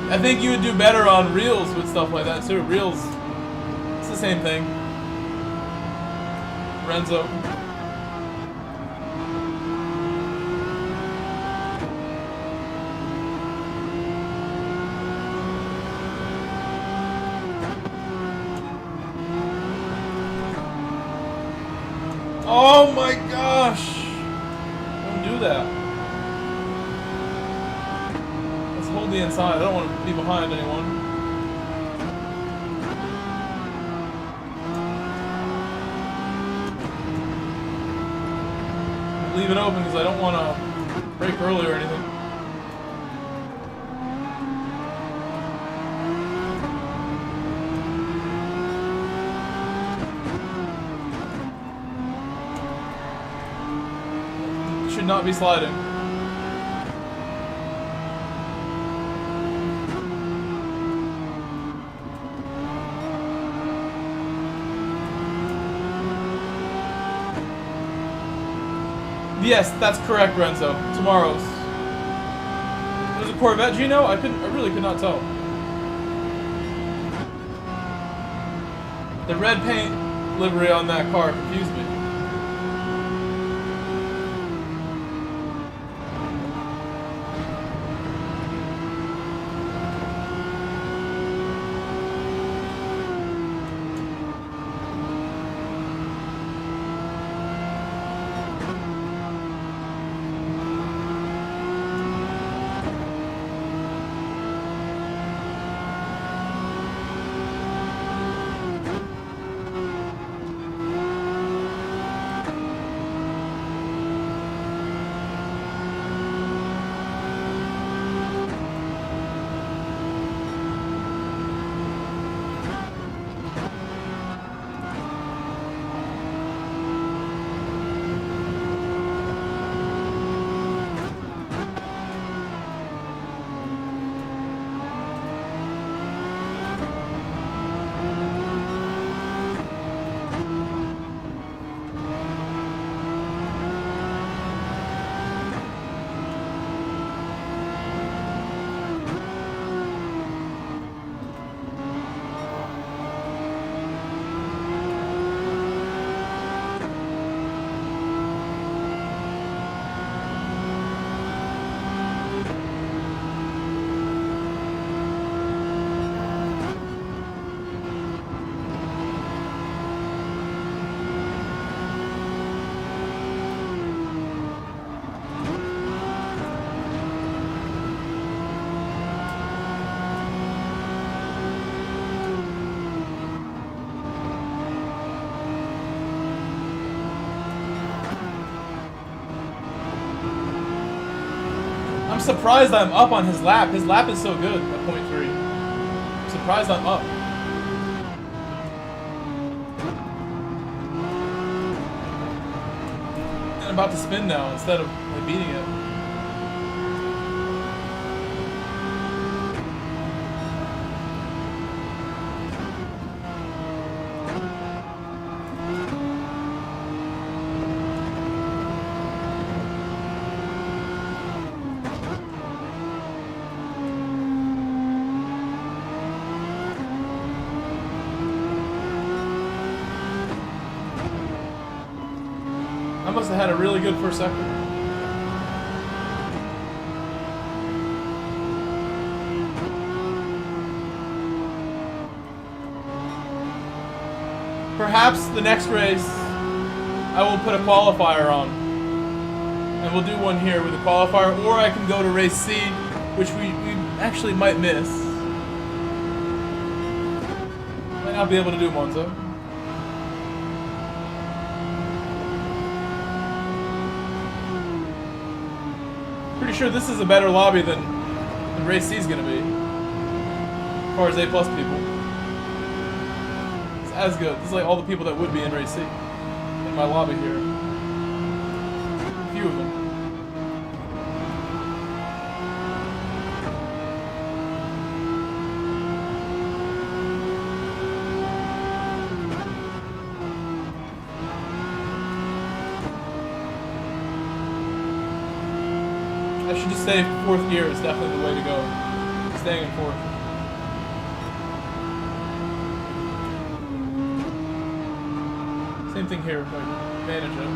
I think you would do better on Reels with stuff like that too. Reels, it's the same thing. Renzo. Oh my gosh! Don't do that. Hold the inside. I don't want to be behind anyone. Leave it open because I don't want to brake early or anything. Should not be sliding. Yes, that's correct, Renzo. Tomorrow's. There's a Corvette, Gino? I really could not tell. The red paint livery on that car confused me. I'm surprised I'm up on his lap. His lap is so good at 0.3. I'm surprised I'm up. And I'm about to spin now instead of like, beating it. I must have had a really good first sector. Perhaps the next race I will put a qualifier on. And we'll do one here with a qualifier, or I can go to race C, which we actually might miss. Might not be able to do Monza. Pretty sure this is a better lobby than race C is gonna be. As far as A+ people. It's as good. This is like all the people that would be in race C. In my lobby here. A few of them. I should just say 4th gear is definitely the way to go. Staying in 4th. Same thing here, like manage it.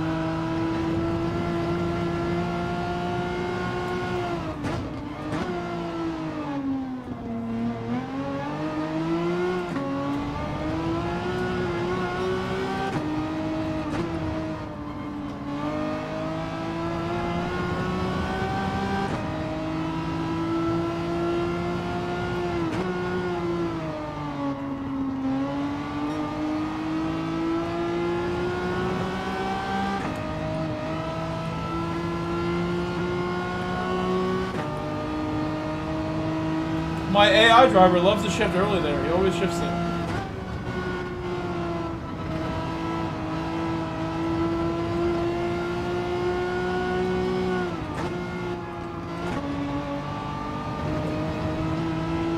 My AI driver loves to shift early there. He always shifts it.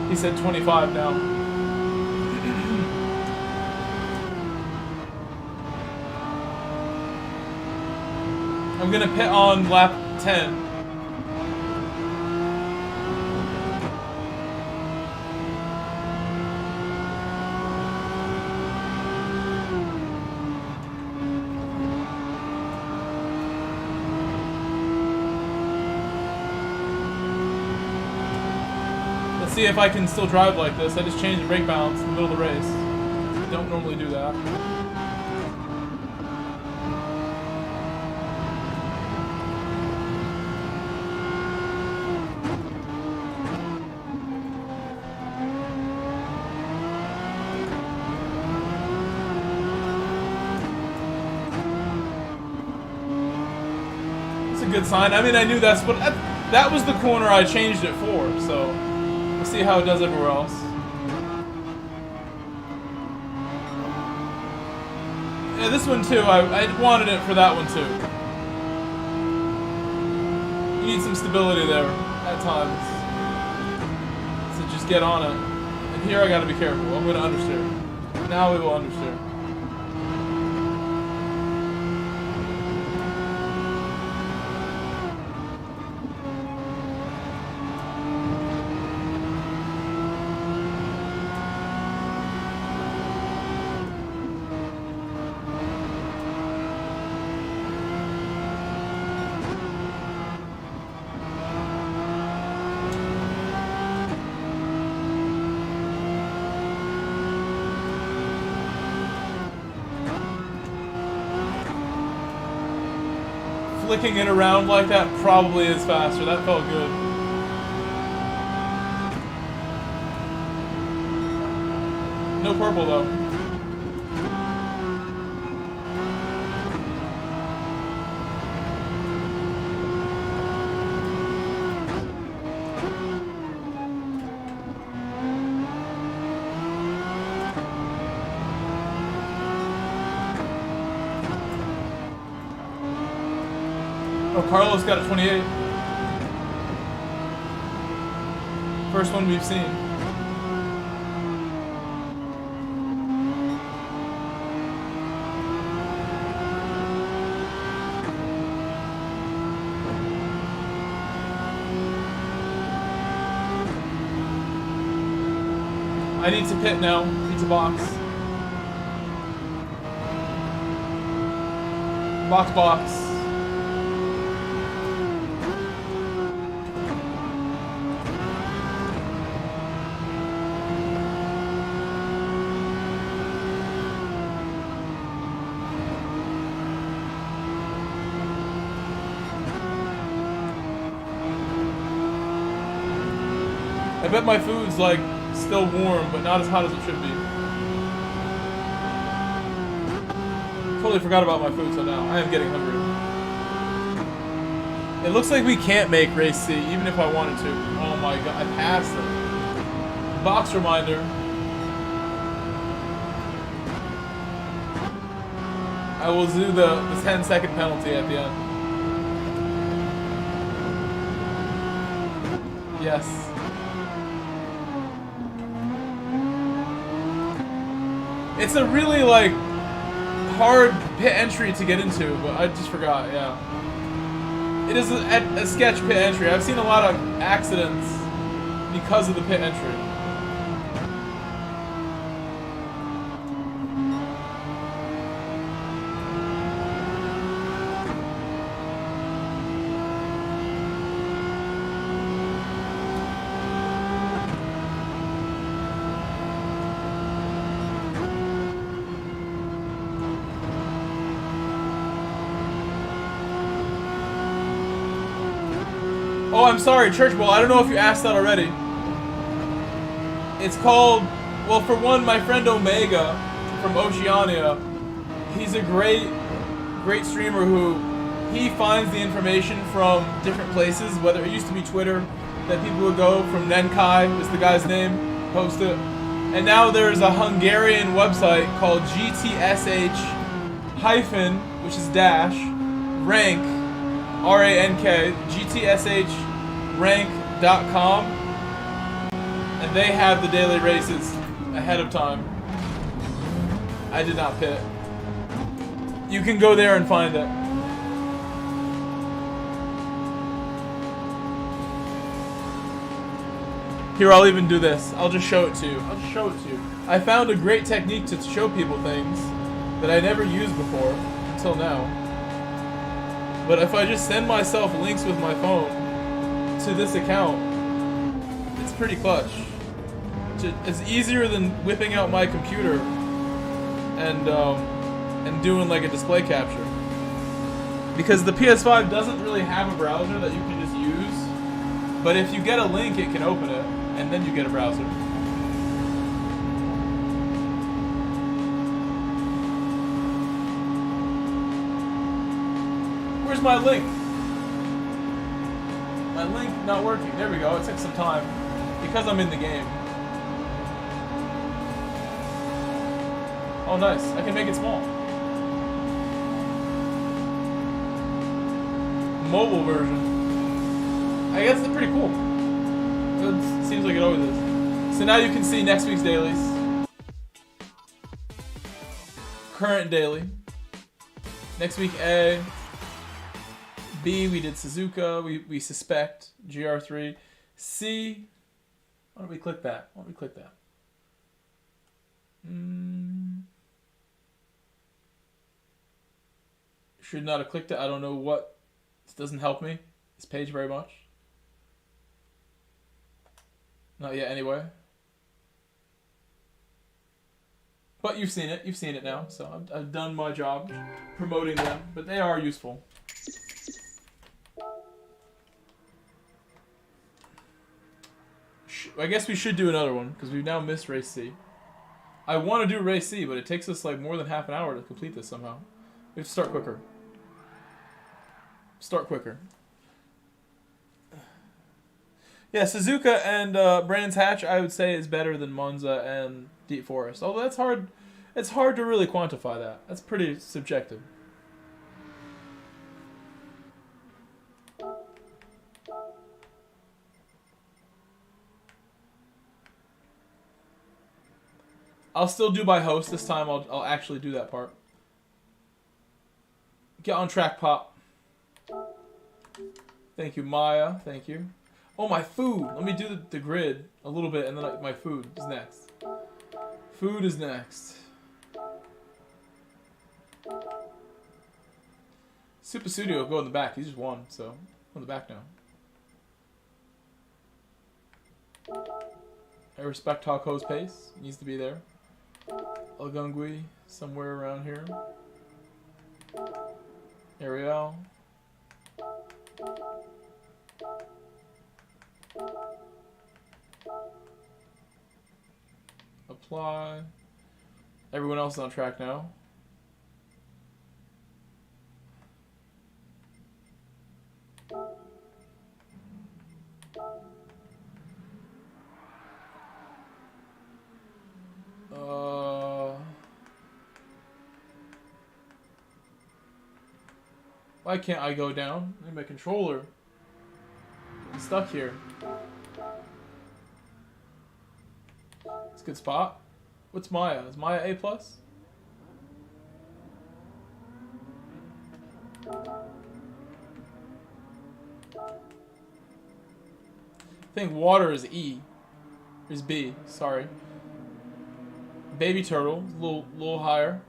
He said 25 now. I'm gonna pit on lap 10. See if I can still drive like this. I just changed the brake balance in the middle of the race. I don't normally do that. It's a good sign. I mean, I knew that's what that was the corner I changed it for, so we'll see how it does everywhere else. Yeah, this one too, I wanted it for that one too. You need some stability there at times. So just get on it. And here I gotta be careful. I'm gonna understeer. Now we will understeer. Flicking it around like that probably is faster. That felt good. No purple though. Oh, Carlos got a 28. First one we've seen. I need to pit now. Need to box. Box. I bet my food's like still warm, but not as hot as it should be. Totally forgot about my food till now. I am getting hungry. It looks like we can't make race C, even if I wanted to. Oh my god, I passed it. Box reminder. I will do the 10-second penalty at the end. Yes. It's a really, like, hard pit entry to get into, but I just forgot, yeah. It is a sketch pit entry. I've seen a lot of accidents because of the pit entry. Oh, I'm sorry, Church Bowl. I don't know if you asked that already. It's called, well, for one, my friend Omega from Oceania, he's a great streamer who, he finds the information from different places, whether it used to be Twitter, that people would go from Nenkai, is the guy's name, post it. And now there's a Hungarian website called GTSH hyphen, which is dash, rank, R-A-N-K, GTSHrank.com, and they have the daily races ahead of time. I did not pit. You can go there and find it. Here, I'll even do this. I'll just show it to you. I found a great technique to show people things that I never used before until now. But if I just send myself links with my phone to this account, it's pretty clutch. It's easier than whipping out my computer and doing like a display capture. Because the PS5 doesn't really have a browser that you can just use. But if you get a link, it can open it, and then you get a browser. Where's my link? My link not working. There we go. It took some time because I'm in the game. Oh, nice. I can make it small. Mobile version. I guess it's pretty cool. It seems like it always is. So now you can see next week's dailies. Current daily. Next week A. B, we did Suzuka. We suspect GR3. C, why don't we click that? Should not have clicked it. I don't know what. This doesn't help me. This page very much. Not yet, anyway. But you've seen it. You've seen it now. So I've done my job promoting them. But they are useful. I guess we should do another one, because we've now missed Race C. I want to do Race C, but it takes us like more than half an hour to complete this somehow. We have to start quicker. Yeah, Suzuka and Brands Hatch, I would say, is better than Monza and Deep Forest. Although that's hard. It's hard to really quantify that. That's pretty subjective. I'll still do by host this time. I'll actually do that part. Get on track, Pop. Thank you, Maya. Thank you. Oh, my food. Let me do the grid a little bit, and then my food is next. Food is next. Super Studio, go in the back. He's just won, so on the back now. I respect Taco's pace. He needs to be there. Algungui, somewhere around here. Ariel. Apply. Everyone else is on track now. Why can't I go down? I need my controller. I'm stuck here. It's a good spot. What's Maya? Is Maya A+? I think water is E. Is B. Sorry. Baby turtle, a little higher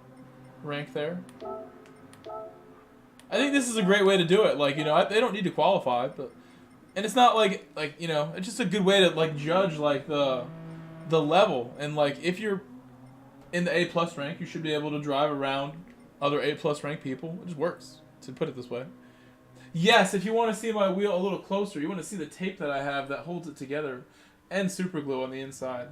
rank there. I think this is a great way to do it. Like, you know, they don't need to qualify, but and it's not like you know, it's just a good way to like judge like the level, and like if you're in the A+ rank, you should be able to drive around other A+ rank people. It just works, to put it this way. Yes, if you want to see my wheel a little closer, you want to see the tape that I have that holds it together, and super glue on the inside.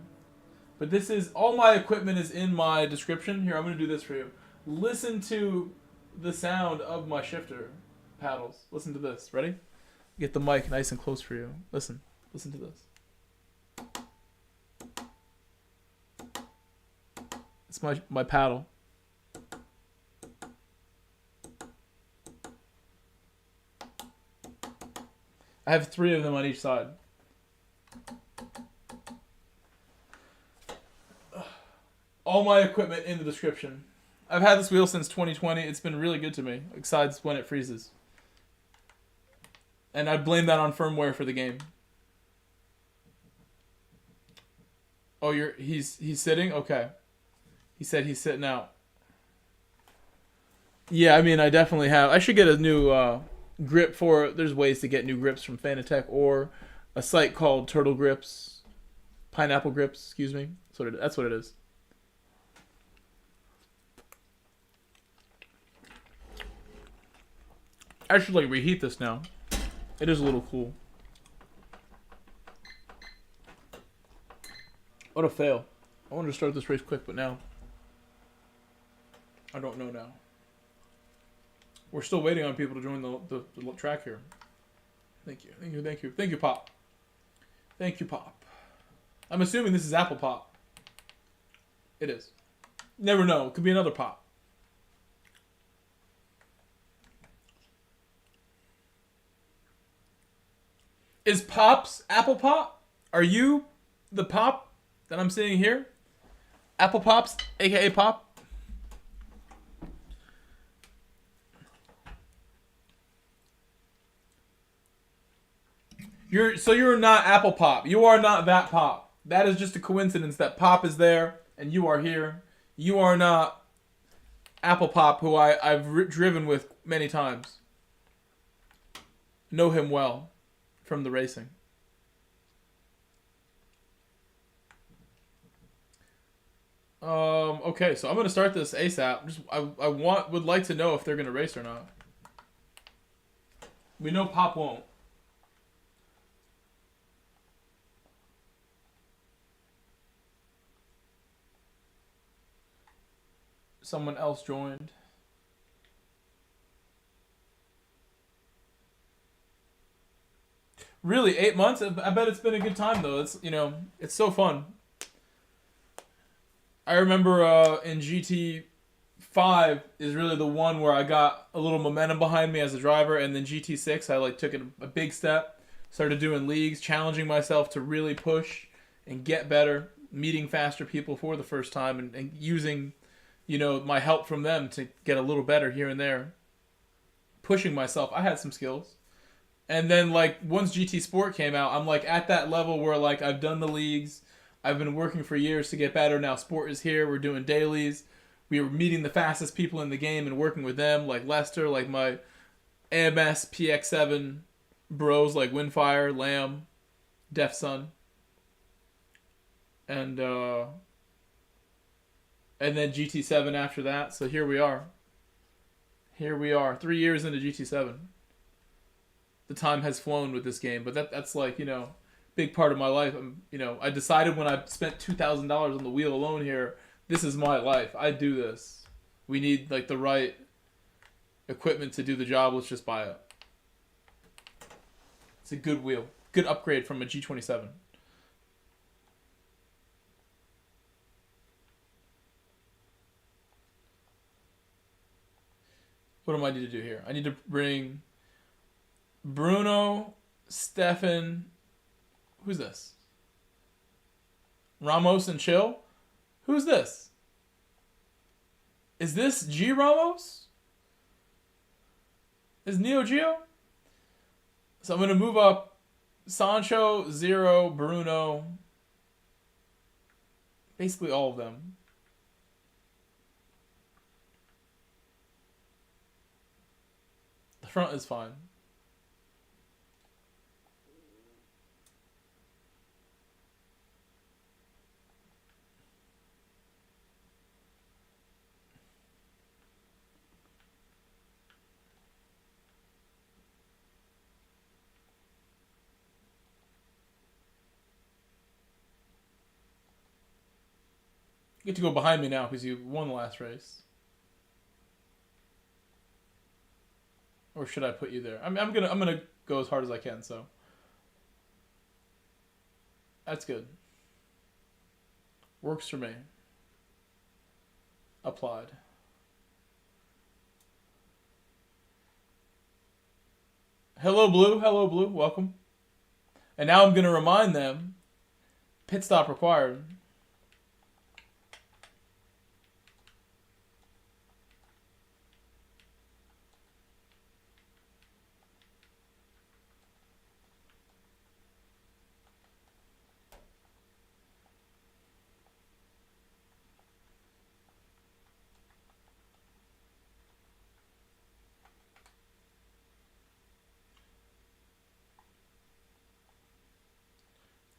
But this is, all my equipment is in my description. Here, I'm going to do this for you. Listen to the sound of my shifter paddles. Listen to this. Ready? Get the mic nice and close for you. Listen. Listen to this. It's my paddle. I have 3 of them on each side. All my equipment in the description. I've had this wheel since 2020. It's been really good to me, besides when it freezes. And I blame that on firmware for the game. Oh, he's sitting? Okay. He said he's sitting out. Yeah, I mean, I definitely have. I should get a new grip for... There's ways to get new grips from Fanatec or a site called Turtle Grips. Pineapple Grips, excuse me. That's what it is. I should like reheat this now. It is a little cool. What a fail. I wanted to start this race quick, but now I don't know now. We're still waiting on people to join the track here. Thank you. Thank you. Thank you. Thank you, Pop. Thank you, Pop. I'm assuming this is Apple Pop. It is. Never know. It could be another Pop. Is Pop's Apple Pop? Are you the Pop that I'm seeing here? Apple Pops, aka Pop? You're not Apple Pop. You are not that Pop. That is just a coincidence that Pop is there and you are here. You are not Apple Pop, who I've driven with many times. Know him well. From the racing. Okay, so I'm gonna start this ASAP. Would like to know if they're gonna race or not. We know Pop won't. Someone else joined. Really, 8 months? I bet it's been a good time though. It's, you know, it's so fun. I remember in GT5 is really the one where I got a little momentum behind me as a driver, and then GT6 I like took it a big step, started doing leagues, challenging myself to really push and get better. meeting faster people for the first time and using, you know, my help from them to get a little better here and there. Pushing myself. I had some skills. And then, like, once GT Sport came out, I'm, like, at that level where, like, I've done the leagues. I've been working for years to get better. Now Sport is here. We're doing dailies. We were meeting the fastest people in the game and working with them, like Lester, like my AMS PX7 bros, like Windfire, Lamb, Def Sun. And then GT7 after that. So here we are. Here we are, 3 years into GT7. The time has flown with this game, but that's like, you know, big part of my life. You know, I decided when I spent $2,000 on the wheel alone here, this is my life. I do this. We need, like, the right equipment to do the job. Let's just buy it. It's a good wheel. Good upgrade from a G27. What do I need to do here? I need to bring Bruno, Stefan. Who's this? Ramos and Chill? Who's this? Is this G Ramos? Is Neo Geo? So I'm going to move up Sancho, Zero, Bruno. Basically all of them. The front is fine. You get to go behind me now because you won the last race. Or should I put you there? I'm gonna go as hard as I can, so that's good. Works for me. Applied. Hello Blue, welcome. And now I'm gonna remind them, pit stop required.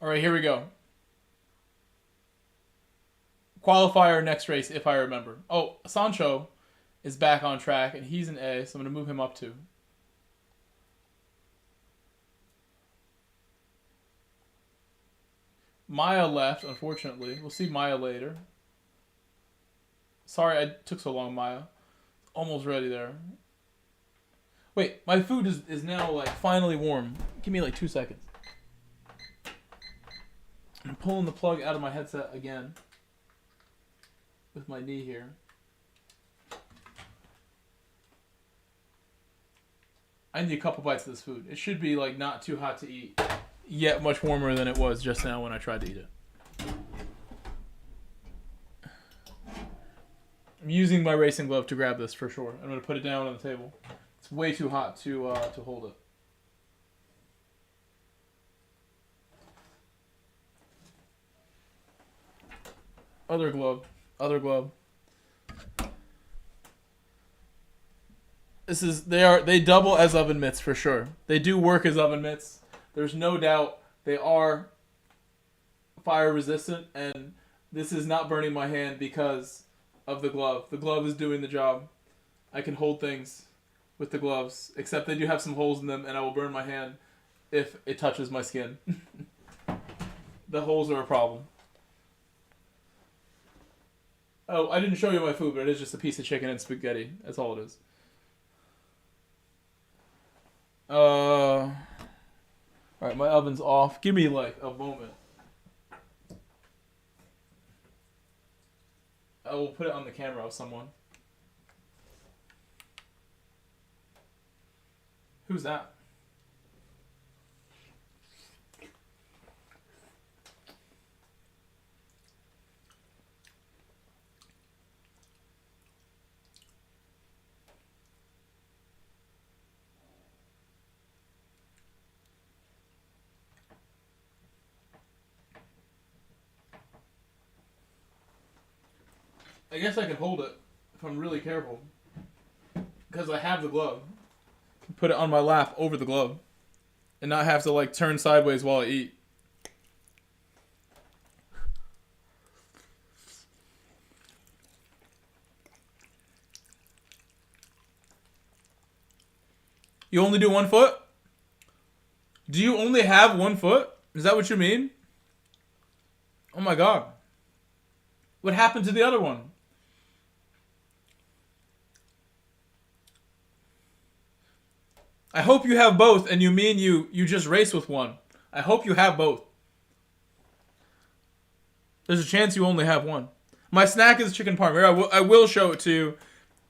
All right, here we go. Qualifier next race, if I remember. Oh, Sancho is back on track, and he's an A, so I'm going to move him up too. Maya left, unfortunately. We'll see Maya later. Sorry I took so long, Maya. Almost ready there. Wait, my food is now, like, finally warm. Give me, like, 2 seconds. I'm pulling the plug out of my headset again with my knee here. I need a couple bites of this food. It should be, like, not too hot to eat, yet much warmer than it was just now when I tried to eat it. I'm using my racing glove to grab this for sure. I'm going to put it down on the table. It's way too hot to hold it. Other glove. They double as oven mitts for sure. They do work as oven mitts. There's no doubt they are fire resistant, and this is not burning my hand because of the glove. The glove is doing the job. I can hold things with the gloves, except they do have some holes in them, and I will burn my hand if it touches my skin. The holes are a problem. Oh, I didn't show you my food, but it is just a piece of chicken and spaghetti. That's all it is. Alright, my oven's off. Give me, like, a moment. I will put it on the camera of someone. Who's that? I guess I can hold it if I'm really careful. Because I have the glove. Put it on my lap over the glove. And not have to like turn sideways while I eat. You only do 1 foot? Do you only have 1 foot? Is that what you mean? Oh my god. What happened to the other one? I hope you have both and you mean you just race with one. I hope you have both. There's a chance you only have one. My snack is chicken parm. Here, I will show it to you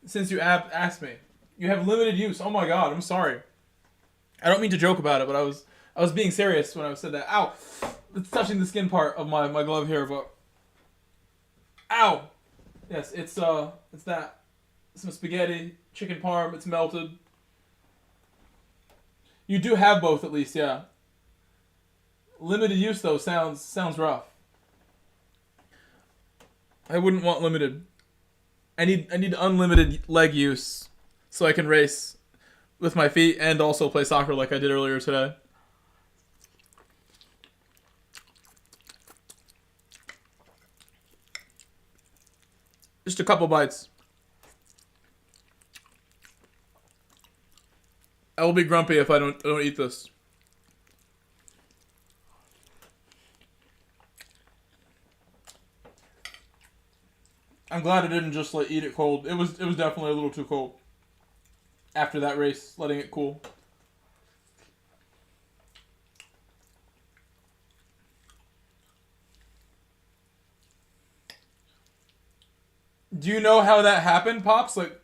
since you asked me. You have limited use. Oh my god, I'm sorry. I don't mean to joke about it, but I was being serious when I said that. Ow! It's touching the skin part of my glove here, but ow! Yes, it's that. Some spaghetti, chicken parm, it's melted. You do have both at least, yeah. Limited use though sounds rough. I wouldn't want limited. I need unlimited leg use so I can race with my feet and also play soccer like I did earlier today. Just a couple bites. I will be grumpy if I don't eat this. I'm glad I didn't just like eat it cold. It was definitely a little too cold. After that race, letting it cool. Do you know how that happened, Pops? Like,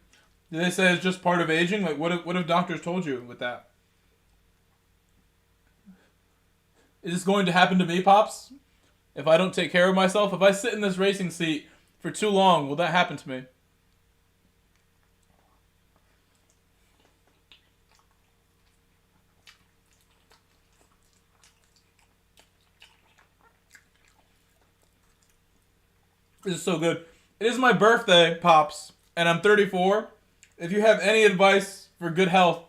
did they say it's just part of aging? Like, what have doctors told you with that? Is this going to happen to me, Pops? If I don't take care of myself? If I sit in this racing seat for too long, will that happen to me? This is so good. It is my birthday, Pops, and I'm 34. If you have any advice for good health,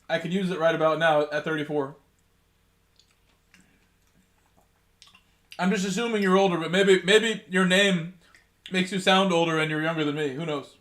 I could use it right about now at 34. I'm just assuming you're older, but maybe your name makes you sound older and you're younger than me. Who knows?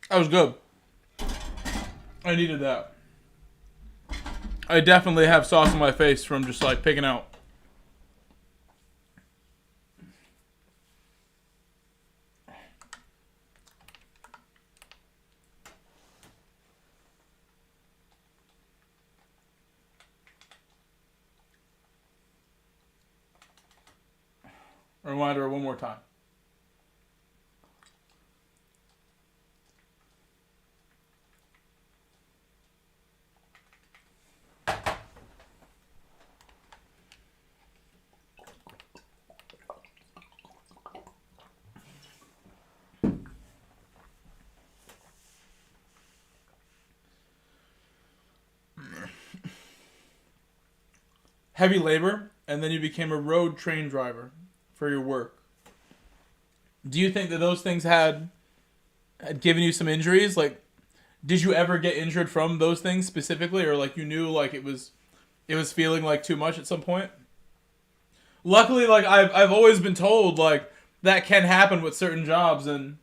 That was good. I needed that. I definitely have sauce on my face from just like picking out. A reminder one more time. Heavy labor, and then you became a road train driver for your work. Do you think that those things had given you some injuries? Like, did you ever get injured from those things specifically, or like you knew like it was feeling like too much at some point? Luckily, like I've always been told like that can happen with certain jobs, and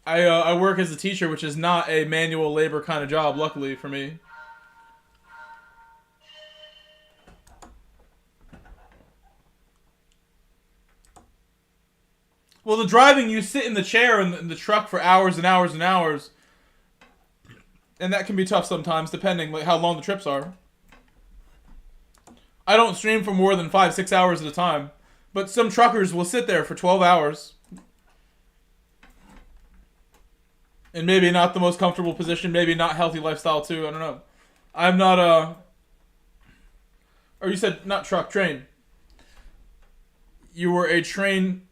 I work as a teacher, which is not a manual labor kind of job. Luckily for me. Well, the driving, you sit in the chair in the truck for hours and hours and hours. And that can be tough sometimes, depending like how long the trips are. I don't stream for more than 5-6 hours at a time. But some truckers will sit there for 12 hours. And maybe not the most comfortable position, maybe not healthy lifestyle too, I don't know. I'm not a... Or you said, not truck, train. You were a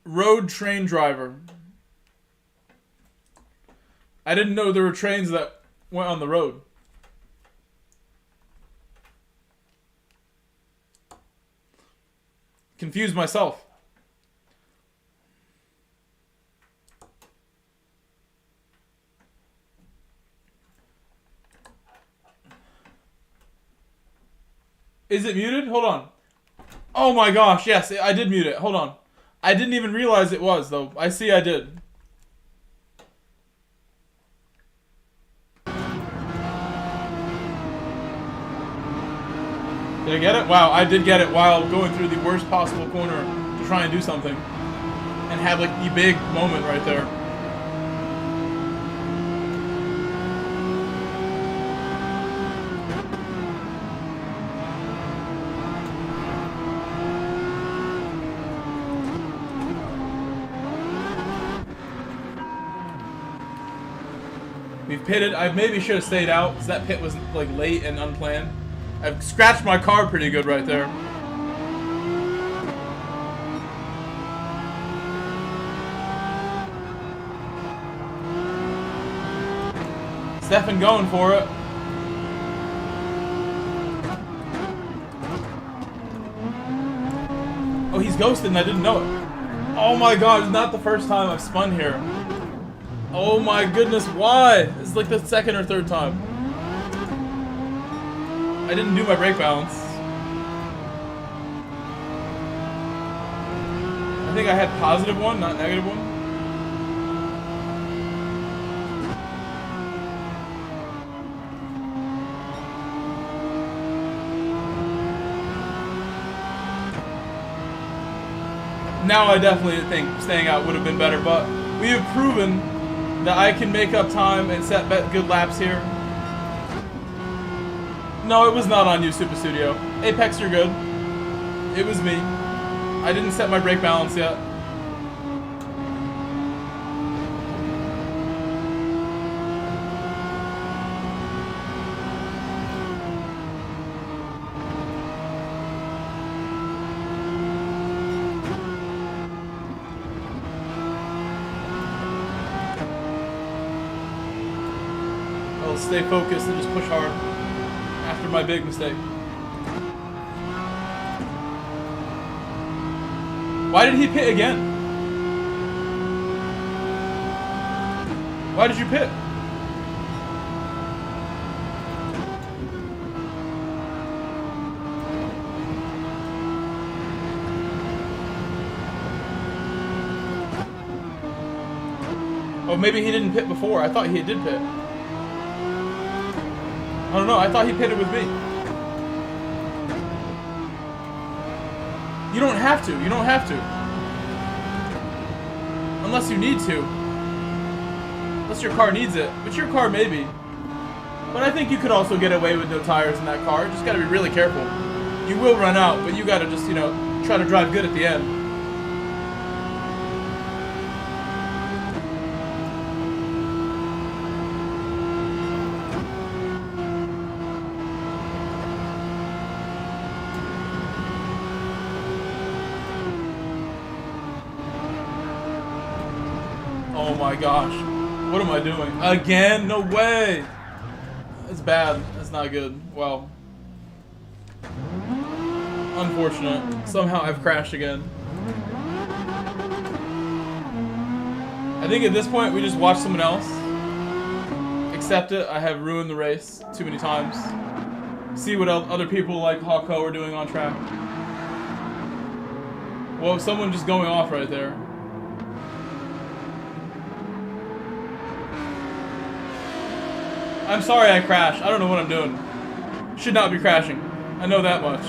road train driver. I didn't know there were trains that went on the road. Confused myself. Is it muted? Hold on. Oh my gosh, yes, I did mute it. Hold on. I didn't even realize it was, though. I see I did. Did I get it? Wow, I did get it while going through the worst possible corner to try and do something. And have, like, the big moment right there. We've pitted. I maybe should have stayed out because that pit was like late and unplanned. I've scratched my car pretty good right there. Stefan going for it. Oh, he's ghosted and I didn't know it. Oh my god, it's not the first time I've spun here. Oh my goodness, why? This is like the second or third time. I didn't do my brake balance. I think I had positive one, not negative one. Now I definitely think staying out would have been better, but we have proven that I can make up time and set good laps here. No, it was not on you, Super Studio. Apex, you're good. It was me. I didn't set my brake balance yet. I'll stay focused and just push hard after my big mistake. Why did he pit again? Why did you pit? Oh, maybe he didn't pit before. I thought he did pit. I don't know, I thought he pitted with me. You don't have to, you don't have to. Unless you need to. Unless your car needs it. But your car maybe. But I think you could also get away with no tires in that car. Just gotta be really careful. You will run out, but you gotta just, you know, try to drive good at the end. Oh my gosh. What am I doing? Again? No way! That's bad. That's not good. Well. Unfortunate. Somehow I've crashed again. I think at this point we just watch someone else. Accept it. I have ruined the race too many times. See what other people like Hawko are doing on track. Well, someone just going off right there. I'm sorry I crashed. I don't know what I'm doing. Should not be crashing. I know that much.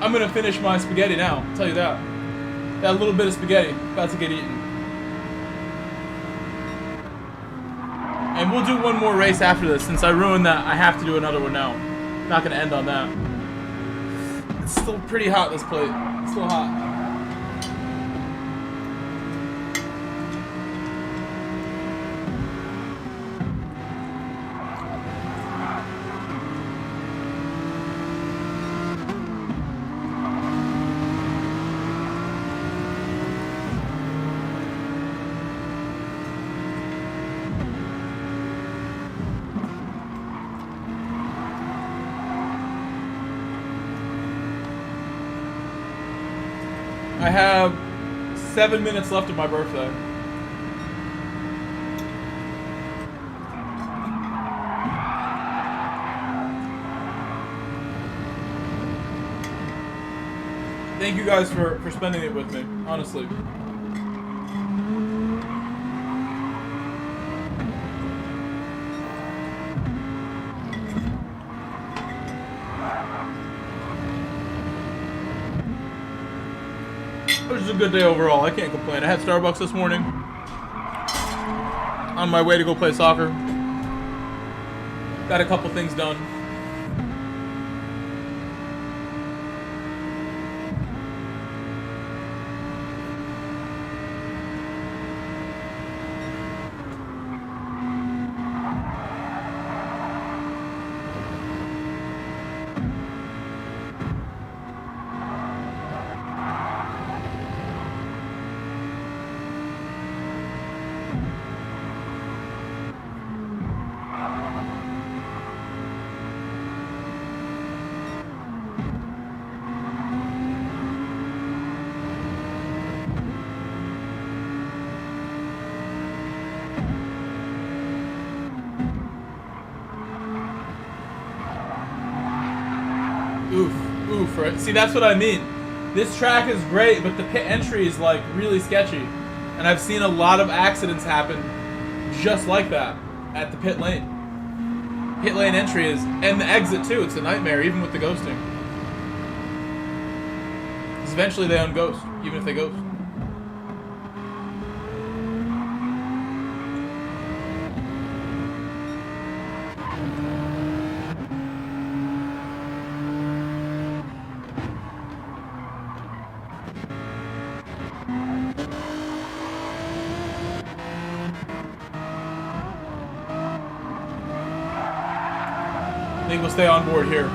I'm gonna finish my spaghetti now. I'll tell you that. That little bit of spaghetti about to get eaten. And we'll do one more race after this. Since I ruined that, I have to do another one now. Not gonna end on that. It's still pretty hot, this plate. It's still hot. I have 7 minutes left of my birthday. Thank you guys for spending it with me, honestly. It was a good day overall. I can't complain. I had Starbucks this morning on my way to go play soccer. Got a couple things done. Oof, right? See, that's what I mean. This track is great, but the pit entry is like really sketchy. And I've seen a lot of accidents happen just like that at the pit lane. Pit lane entry is, and the exit too, it's a nightmare, even with the ghosting. Because eventually they unghost, even if they ghost. I think we'll stay on board here.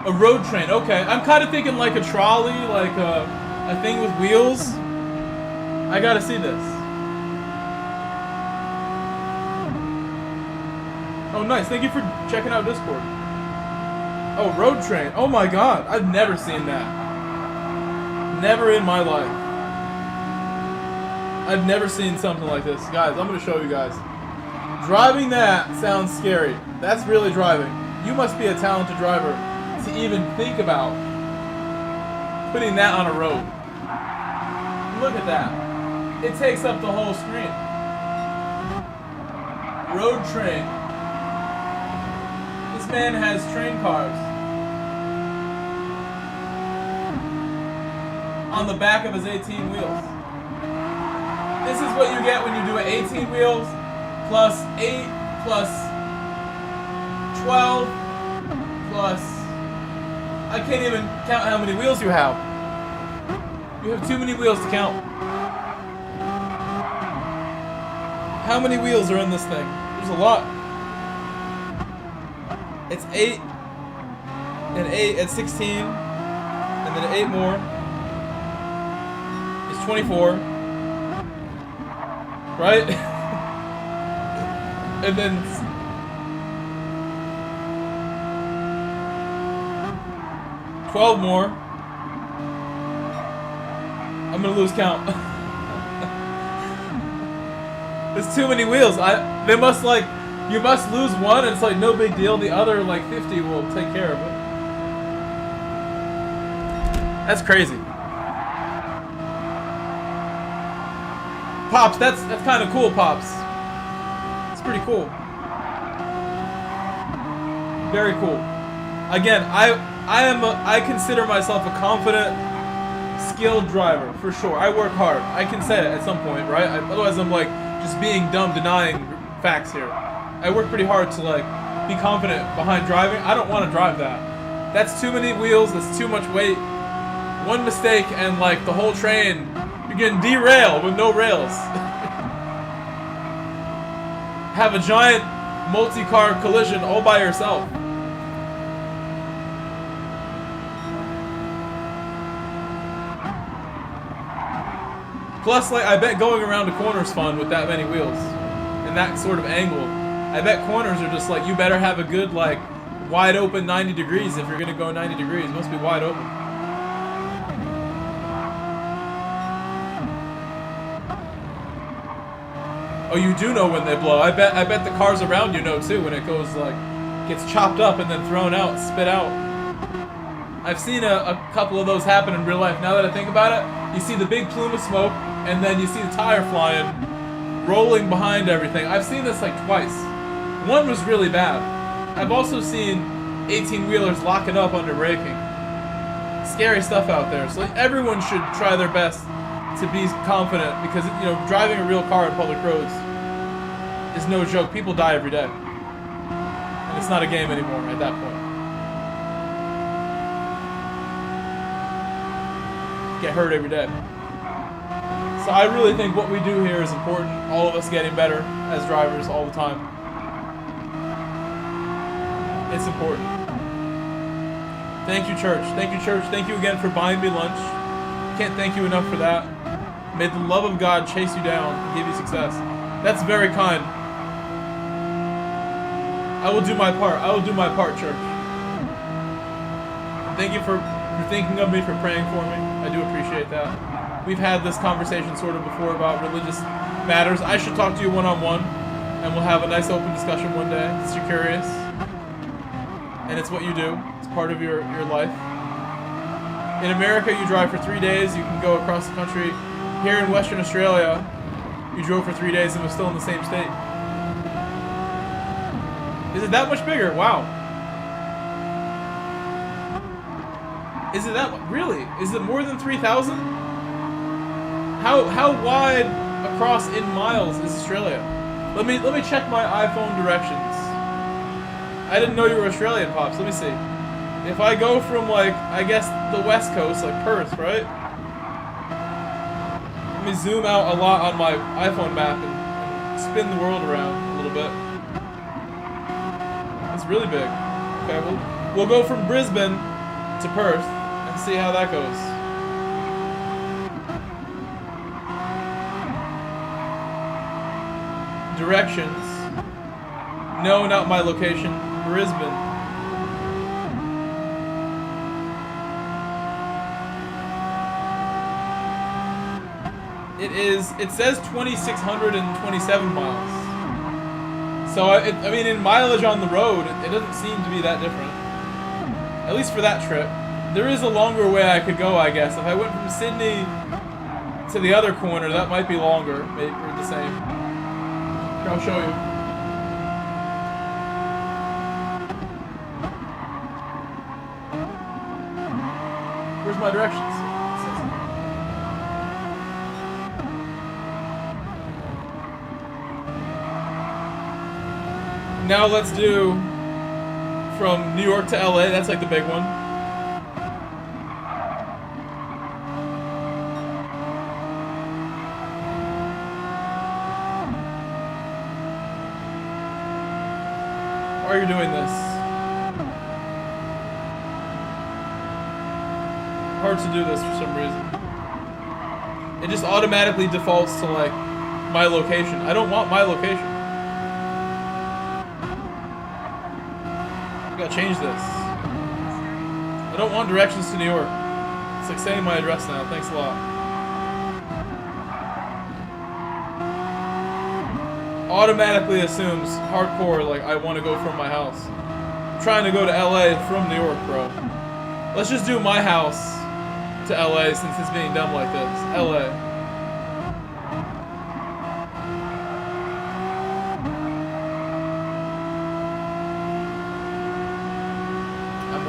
A road train, okay. I'm kind of thinking like a trolley, like a thing with wheels. I gotta see this. Oh, nice. Thank you for checking out Discord. Oh, road train. Oh my god. I've never seen that. Never in my life. I've never seen something like this. Guys, I'm going to show you guys. Driving that sounds scary. That's really driving. You must be a talented driver to even think about putting that on a road. Look at that. It takes up the whole screen. Road train. This man has train cars on the back of his 18 wheels. This is what you get when you do an 18 wheels plus 8 plus 12 plus... I can't even count how many wheels you have. You have too many wheels to count. How many wheels are in this thing? There's a lot. It's 8 and 8 at 16 and then 8 more. It's 24. Right? And then 12 more. I'm gonna lose count. There's too many wheels. They must like, you must lose one and it's like no big deal. The other like 50 will take care of it. That's crazy. Pops, that's kind of cool, Pops. It's pretty cool. Very cool. Again, I consider myself a confident, skilled driver for sure. I work hard. I can say it at some point, right? Otherwise, I'm like just being dumb, denying facts here. I work pretty hard to like be confident behind driving. I don't want to drive that. That's too many wheels. That's too much weight. One mistake and like the whole train, you're getting derailed with no rails. Have a giant multi-car collision all by yourself. Plus, like, I bet going around a corner's fun with that many wheels and that sort of angle. I bet corners are just like, you better have a good, like, wide open 90 degrees if you're gonna go 90 degrees. It must be wide open. Oh, you do know when they blow. I bet the cars around you know too when it goes like gets chopped up and then thrown out, spit out. I've seen a couple of those happen in real life. Now that I think about it, you see the big plume of smoke and then you see the tire flying, rolling behind everything. I've seen this like twice. One was really bad. I've also seen 18-wheelers locking up under braking. Scary stuff out there. So like, everyone should try their best to be confident because, you know, driving a real car on public roads is no joke. People die every day. And it's not a game anymore at that point. Get hurt every day. So I really think what we do here is important. All of us getting better as drivers all the time. It's important. Thank you, church. Thank you, church. Thank you again for buying me lunch. Can't thank you enough for that. May the love of God chase you down and give you success. That's very kind. I will do my part. I will do my part, church. Thank you for thinking of me, for praying for me. I do appreciate that. We've had this conversation sort of before about religious matters. I should talk to you one-on-one, and we'll have a nice open discussion one day, since you're curious. And it's what you do. It's part of your life. In America, you drive for 3 days. You can go across the country. Here in Western Australia, you drove for 3 days and was still in the same state. Is it that much bigger? Wow. Is it that really? Is it more than 3,000? How wide across in miles is Australia? Let me check my iPhone directions. I didn't know you were Australian, Pops. Let me see. If I go from, like, I guess the west coast, like Perth, right? Let me zoom out a lot on my iPhone map and spin the world around a little bit. It's really big. Okay, we'll go from Brisbane to Perth and see how that goes. Directions. No, not my location. Brisbane. It says 2,627 miles. So, I mean, in mileage on the road, it doesn't seem to be that different. At least for that trip. There is a longer way I could go, I guess. If I went from Sydney to the other corner, that might be longer. Maybe, or the same. Here, I'll show you. Where's my directions? Now let's do from New York to LA. That's like the big one. Why are you doing this? Hard to do this for some reason. It just automatically defaults to like my location. I don't want my location. I gotta change this. I don't want directions to New York. It's like saying my address now. Thanks a lot. Automatically assumes hardcore, like, I want to go from my house. I'm trying to go to LA from New York, bro. Let's just do my house to LA since it's being dumb like this. LA.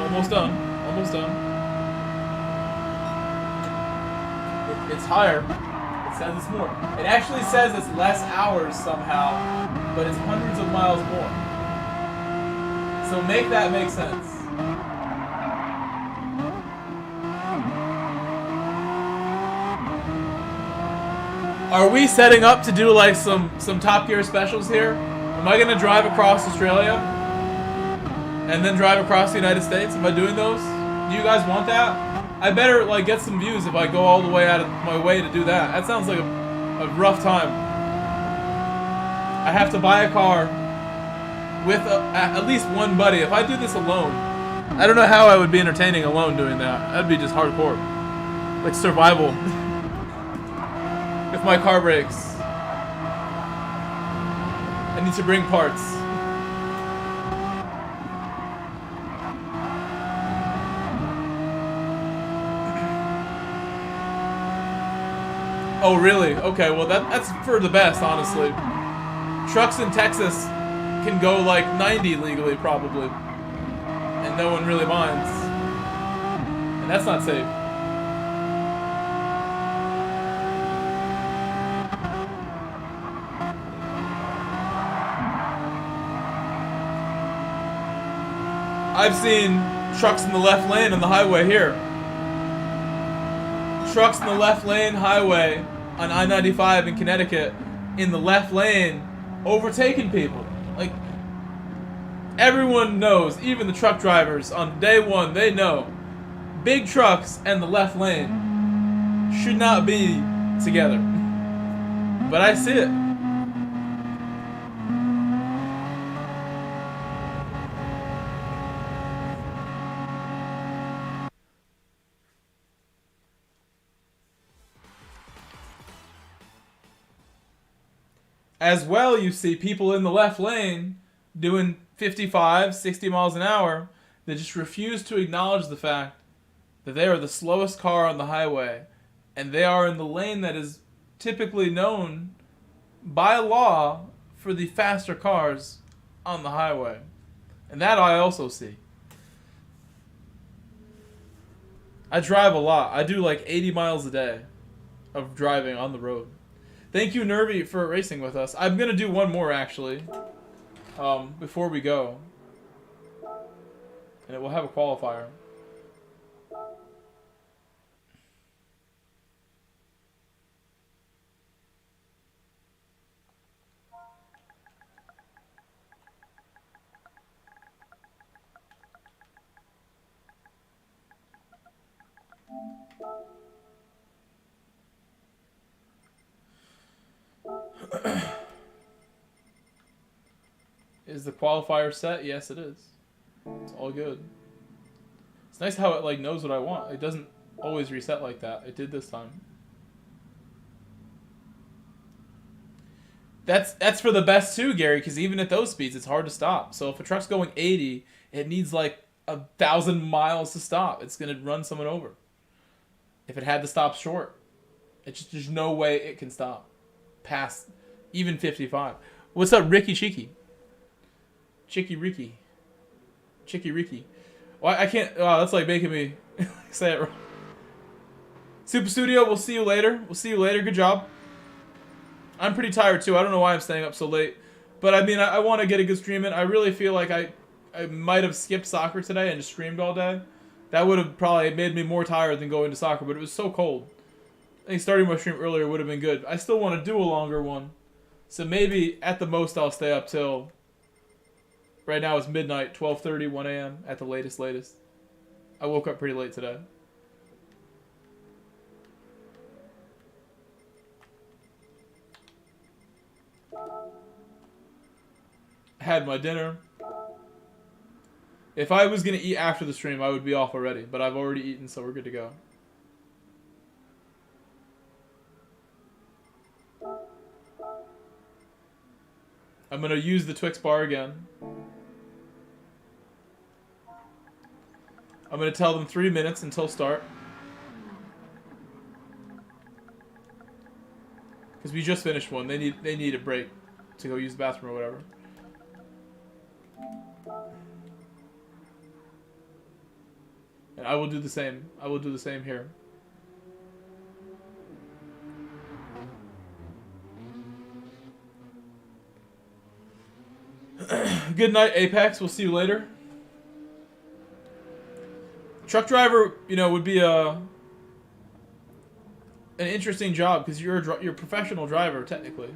Almost done. Almost done. It's higher. It says it's more. It actually says it's less hours somehow, but it's hundreds of miles more. So make that make sense. Are we setting up to do like some Top Gear specials here? Am I gonna drive across Australia and then drive across the United States? Am I doing those? Do you guys want that? I better like get some views if I go all the way out of my way to do that. That sounds like a rough time. I have to buy a car with at least one buddy. If I do this alone, I don't know how I would be entertaining alone doing that. That'd be just hardcore, like survival. If my car breaks, I need to bring parts. Oh, really? Okay, well that's for the best, honestly. Trucks in Texas can go like 90 legally, probably. And no one really minds. And that's not safe. I've seen trucks in the left lane on the highway here. Trucks in the left lane highway on I-95 in Connecticut in the left lane overtaking people. Like, everyone knows, even the truck drivers on day one, they know big trucks and the left lane should not be together. But I see it. As well, you see people in the left lane doing 55, 60 miles an hour that just refuse to acknowledge the fact that they are the slowest car on the highway, and they are in the lane that is typically known by law for the faster cars on the highway. And that I also see. I drive a lot. I do like 80 miles a day of driving on the road. Thank you, Nervy, for racing with us. I'm going to do one more, actually, before we go. And it will have a qualifier. Is the qualifier set? Yes, it is. It's all good. It's nice how it like knows what I want. It doesn't always reset like that. It did this time. That's for the best too, Gary, because even at those speeds, it's hard to stop. So if a truck's going 80, it needs like 1,000 miles to stop. It's gonna run someone over. If it had to stop short, it's just, there's no way it can stop past even 55. What's up, Ricky Cheeky? Chicky Ricky. Chicky Ricky. Well, I can't. Oh, that's like making me say it wrong. Super Studio, we'll see you later. We'll see you later. Good job. I'm pretty tired too. I don't know why I'm staying up so late. But I mean, I want to get a good stream in. I really feel like I might have skipped soccer today and just streamed all day. That would have probably made me more tired than going to soccer, but it was so cold. I think starting my stream earlier would have been good. I still want to do a longer one. So maybe at the most I'll stay up till... Right now it's midnight, 12:30, 1 a.m. at the latest. I woke up pretty late today. I had my dinner. If I was going to eat after the stream, I would be off already. But I've already eaten, so we're good to go. I'm going to use the Twix bar again. I'm going to tell them 3 minutes until start. Because we just finished one. They need a break to go use the bathroom or whatever. And I will do the same. I will do the same here. Good night, Apex. We'll see you later. Truck driver, you know, would be an interesting job because you're a professional driver technically,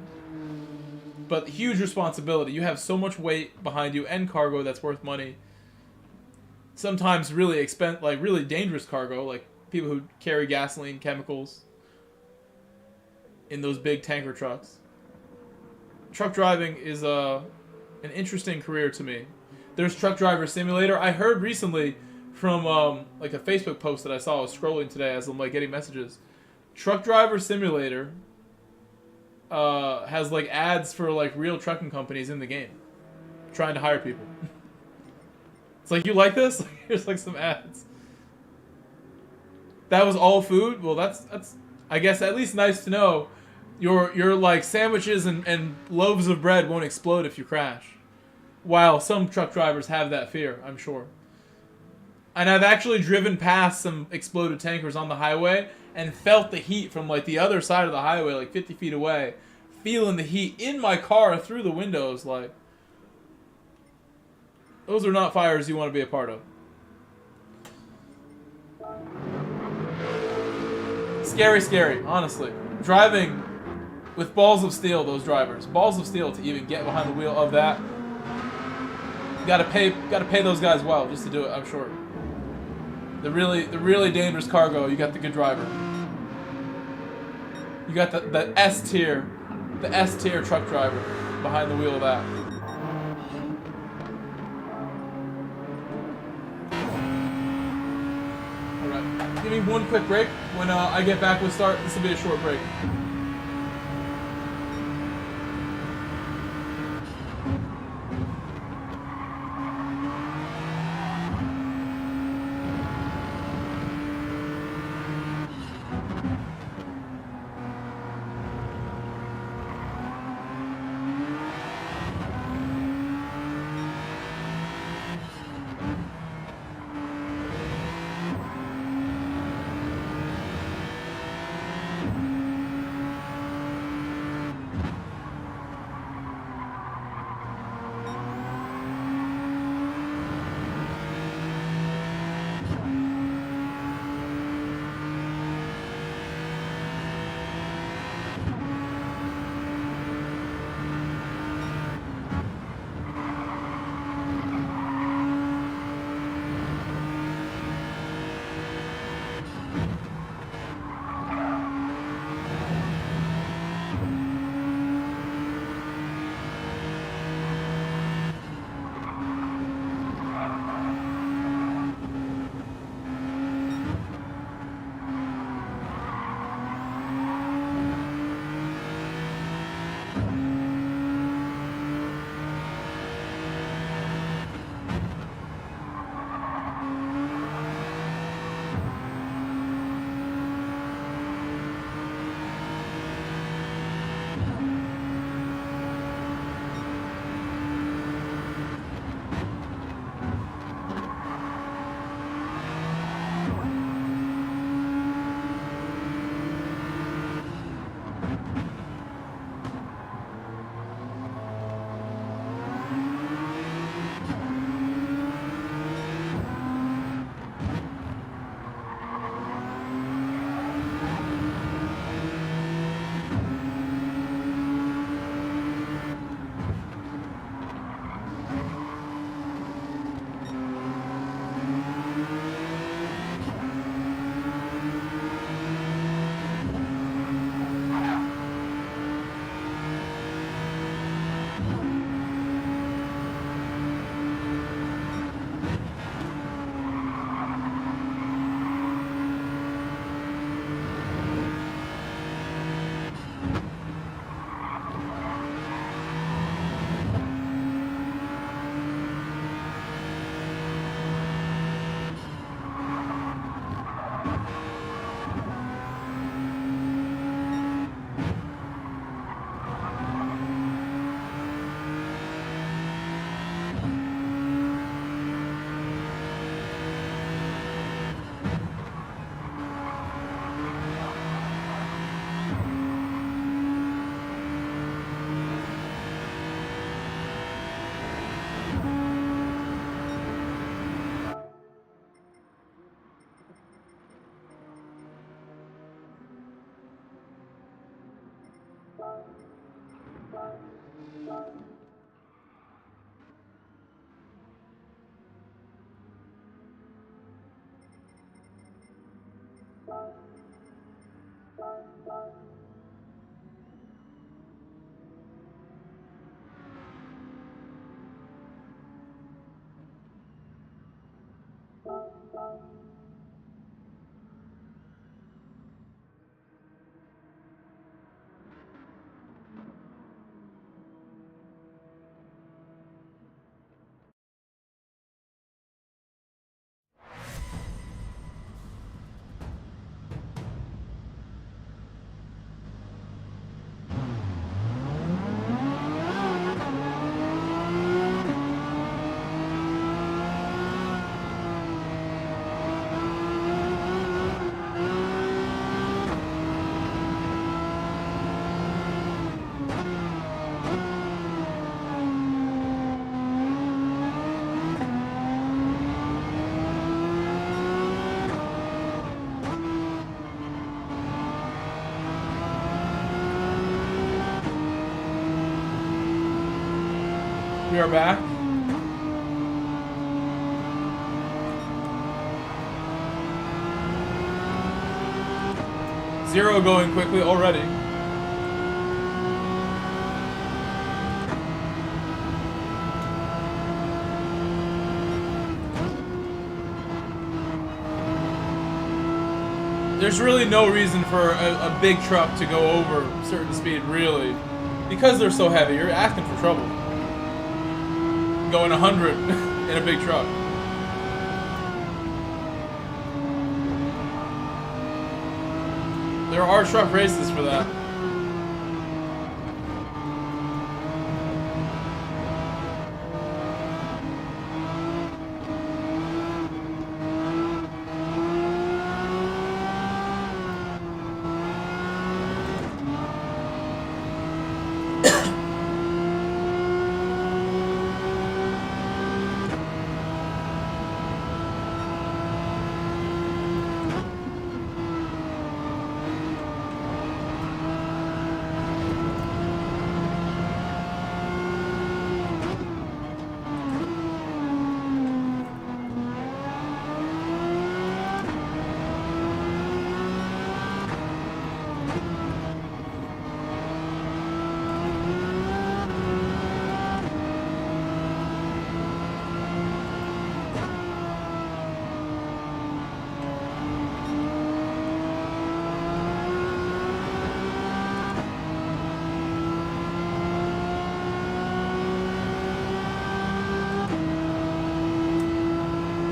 but huge responsibility. You have so much weight behind you and cargo that's worth money. Sometimes really really dangerous cargo, like people who carry gasoline, chemicals in those big tanker trucks. Truck driving is an interesting career to me. There's Truck Driver Simulator. I heard recently from like a Facebook post that I saw. I was scrolling today as I'm like getting messages. Truck Driver Simulator has like ads for like real trucking companies in the game trying to hire people. It's like, you like this? Here's like some ads. That was all food? Well, that's I guess at least nice to know. Your like sandwiches and loaves of bread won't explode if you crash. While some truck drivers have that fear, I'm sure. And I've actually driven past some exploded tankers on the highway and felt the heat from like the other side of the highway, like 50 feet away, feeling the heat in my car through the windows. Like, those are not fires you want to be a part of. Scary, scary, honestly. Driving with balls of steel, those drivers. Balls of steel to even get behind the wheel of that. Gotta pay those guys well just to do it, I'm sure. The really dangerous cargo, you got the good driver. You got the S tier truck driver behind the wheel of that. Alright, give me one quick break. When I get back, we'll start. This will be a short break. We are back. Zero going quickly already. There's really no reason for a big truck to go over a certain speed, really. Because they're so heavy, you're asking for trouble. Going 100 in a big truck. There are truck races for that.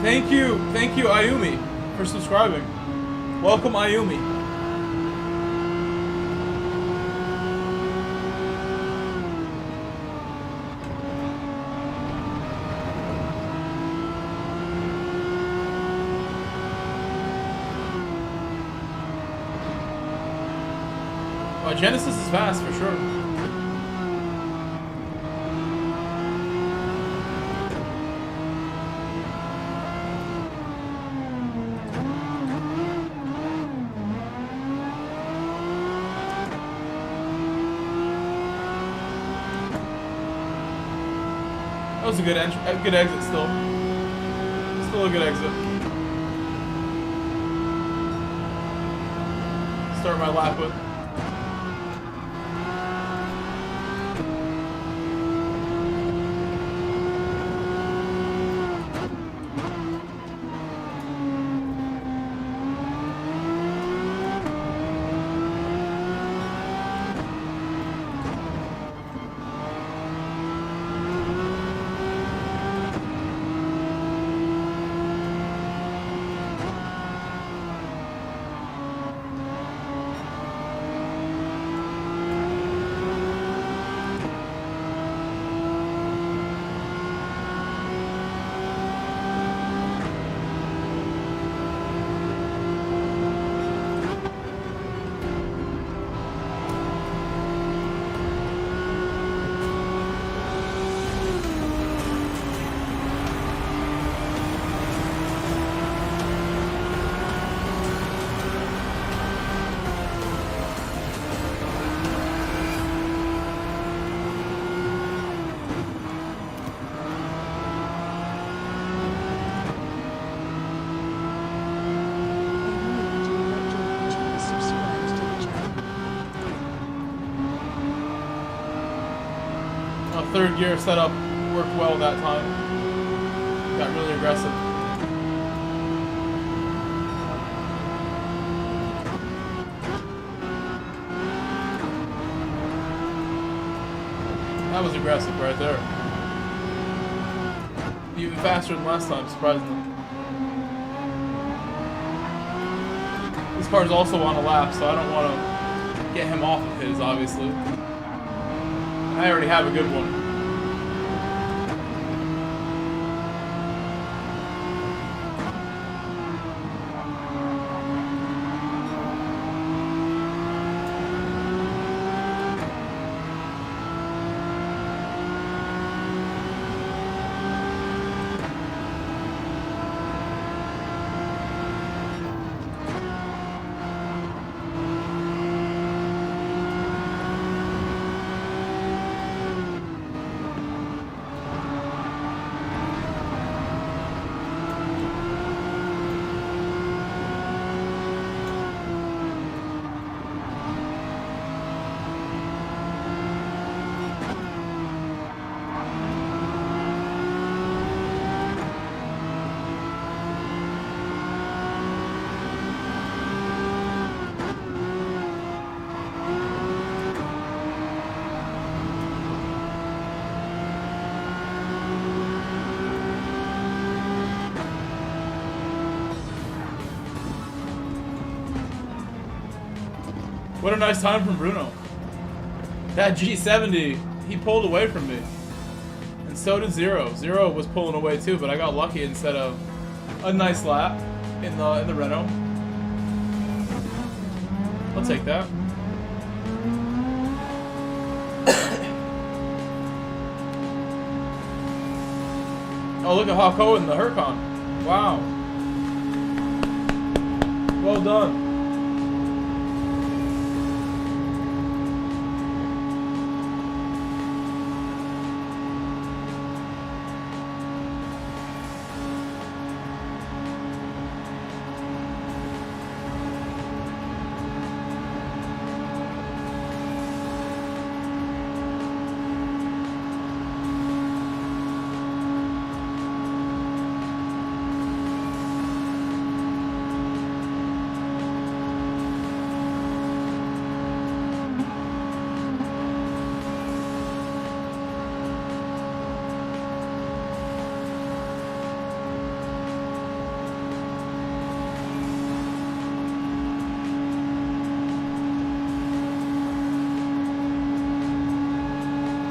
Thank you, Ayumi, for subscribing. Welcome, Ayumi. Well, Genesis is fast for sure. That was a good exit still. Still a good exit. Start my lap with. third gear setup worked well that time. Got really aggressive. That was aggressive right there. Even faster than last time, surprisingly. This car's also on a lap, so I don't want to get him off of his, obviously. I already have a good one. What a nice time from Bruno. That G70, he pulled away from me. And so did Zero. Zero was pulling away too, but I got lucky instead of a nice lap in the Renault. I'll take that. Oh, look at Hawko in the Huracan. Wow. Well done.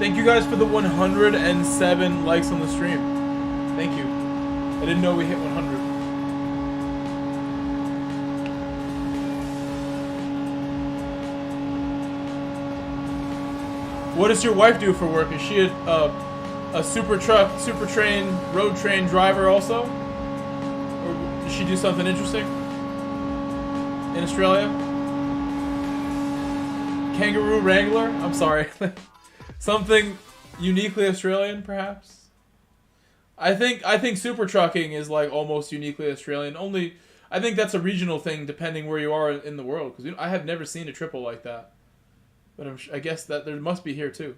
Thank you guys for the 107 likes on the stream. Thank you. I didn't know we hit 100. What does your wife do for work? Is she a super truck, super train, road train driver also? Or does she do something interesting in Australia? Kangaroo Wrangler? I'm sorry. Something uniquely Australian, perhaps? I think super trucking is like almost uniquely Australian. Only, I think that's a regional thing depending where you are in the world. Because I have never seen a triple like that. But I guess that there must be here too.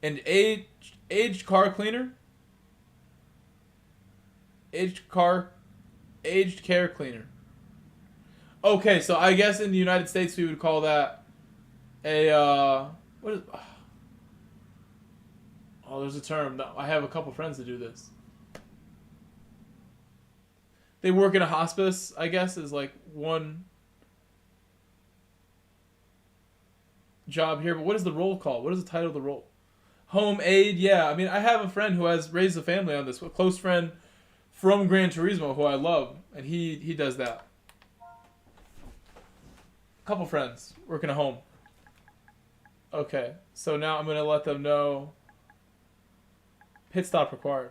And aged car cleaner? Aged care cleaner. Okay, so I guess in the United States we would call that a, what is... Oh, there's a term. I have a couple friends that do this. They work in a hospice, I guess, is like one job here. But what is the role called? What is the title of the role? Home aid, yeah. I mean, I have a friend who has raised a family on this. A close friend from Gran Turismo who I love. And he does that. A couple friends working at home. Okay, so now I'm going to let them know. Pit stop required.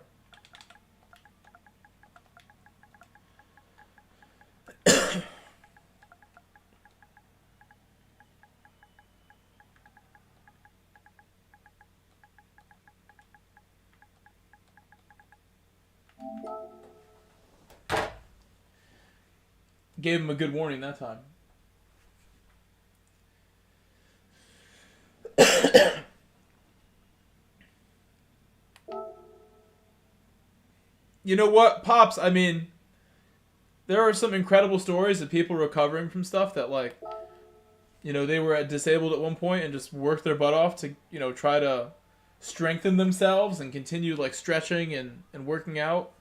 Gave him a good warning that time. You know what, Pops? I mean, there are some incredible stories of people recovering from stuff that, like, you know, they were disabled at one point and just worked their butt off to, you know, try to strengthen themselves and continue, like, stretching and working out.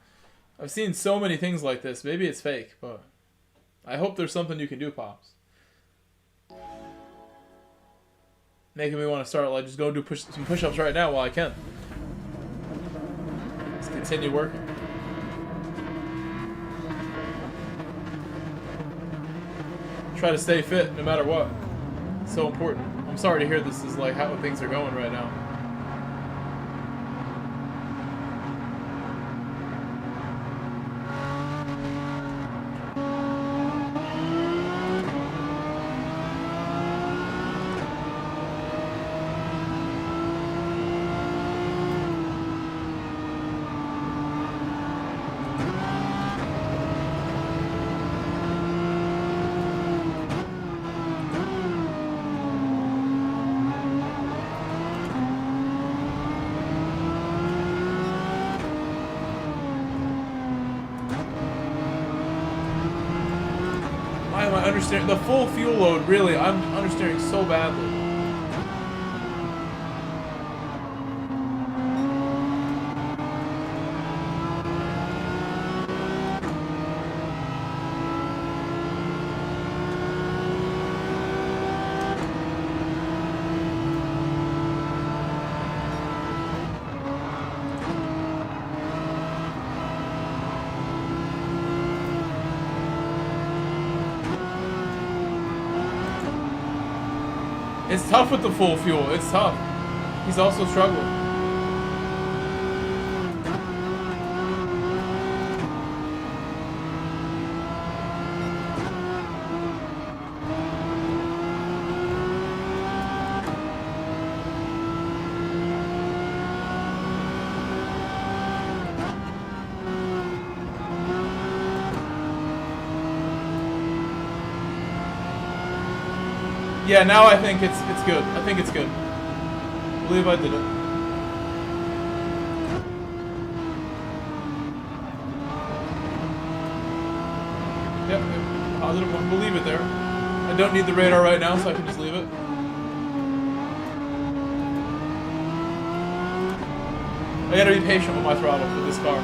I've seen so many things like this. Maybe it's fake, but I hope there's something you can do, Pops. Making me want to start, like, just go do some push-ups right now while I can. Let's continue working. Try to stay fit no matter what. It's so important. I'm sorry to hear this is like how things are going right now. The full fuel load, really, I'm understeering so badly. It's tough with the full fuel. It's tough. He's also struggling. Yeah, now I think it's good. I think it's good. I believe I did it. Yep, positive one. We'll leave it there. I don't need the radar right now, so I can just leave it. I gotta be patient with my throttle with this car.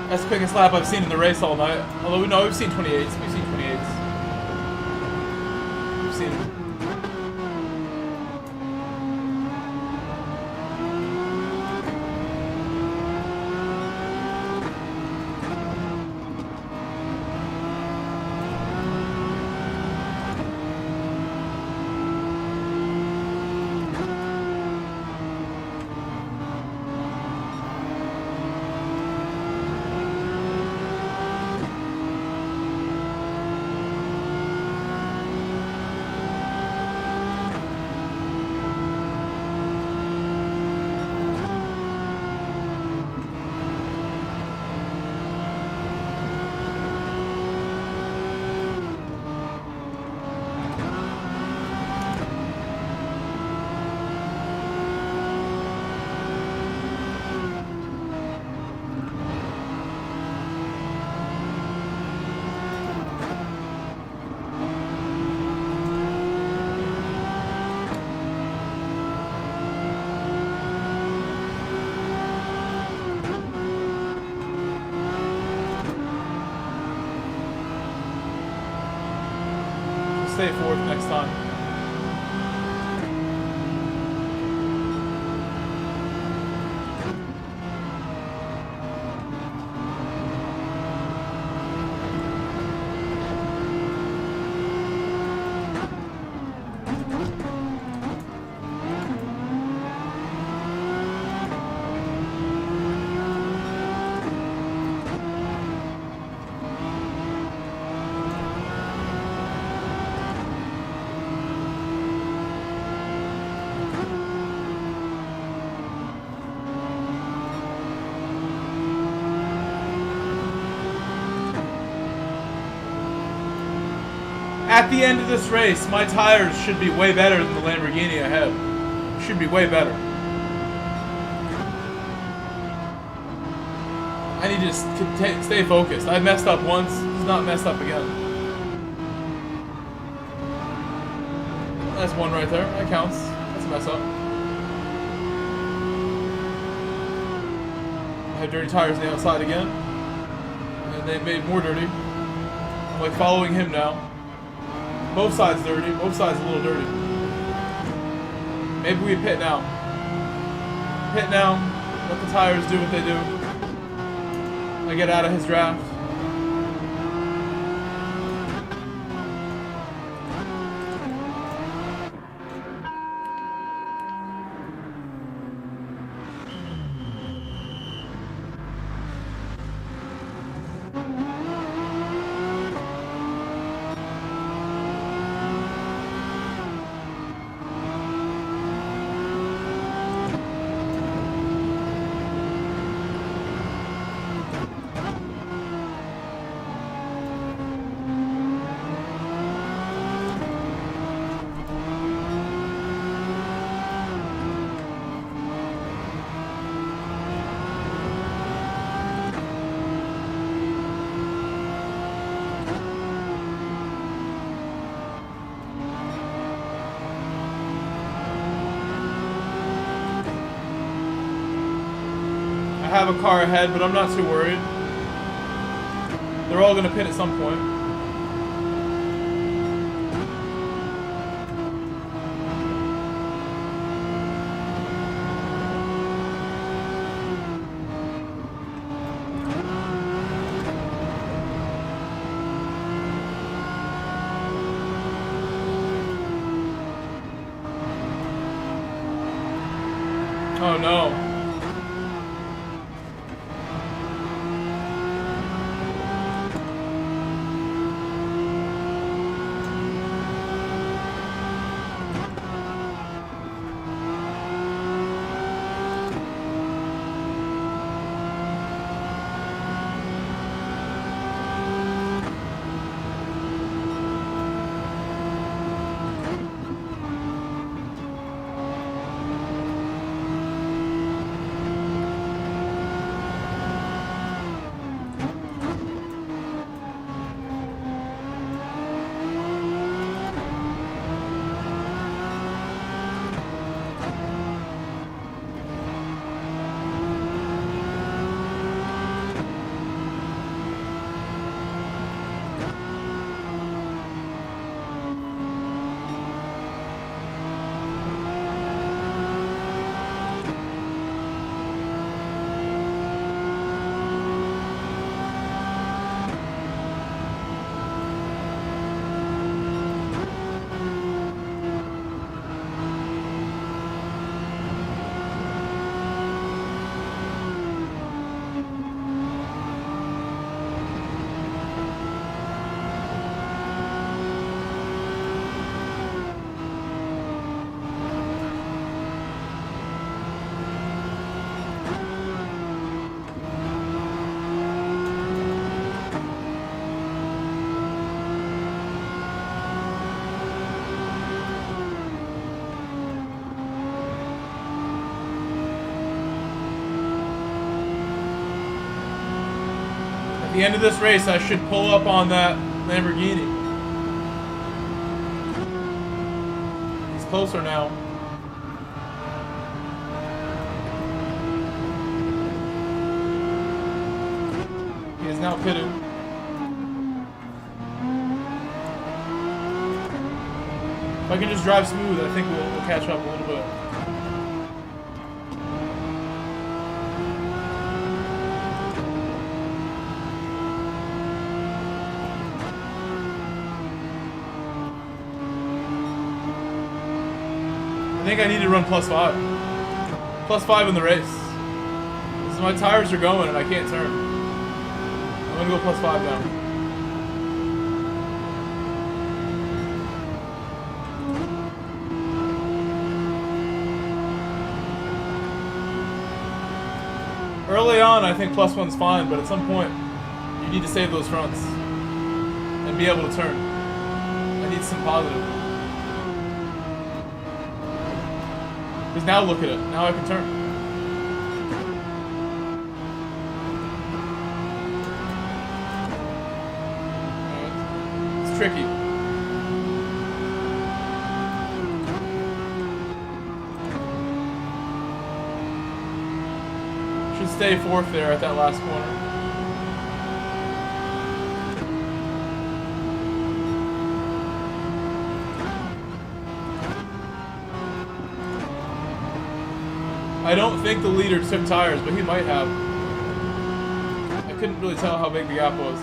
That's the quickest lap I've seen in the race all night. Although, no, we've seen 28s. We've seen 28s. We've seen it. stay fourth next time. At the end of this race, my tires should be way better than the Lamborghini ahead. Should be way better. I need to stay focused. I messed up once. It's not messed up again. That's one right there. That counts. That's a mess up. I had dirty tires on the outside again. And they made more dirty. I'm like following him now. Both sides dirty. Both sides a little dirty. Maybe we pit now. Pit now. Let the tires do what they do. I get out of his draft. I have a car ahead, but I'm not too worried. They're all going to pit at some point. Oh no. At the end of this race, I should pull up on that Lamborghini. He's closer now. He is now pitted. If I can just drive smooth, I think we'll catch up a little bit. I think I need to run +5. +5 in the race. Because my tires are going and I can't turn. I'm gonna go +5 now. Early on, I think +1's fine, but at some point, you need to save those fronts and be able to turn. I need some positive. Because now look at it. Now I can turn. It's tricky. Should stay 4th there at that last corner. I don't think the leader took tires, but he might have. I couldn't really tell how big the gap was.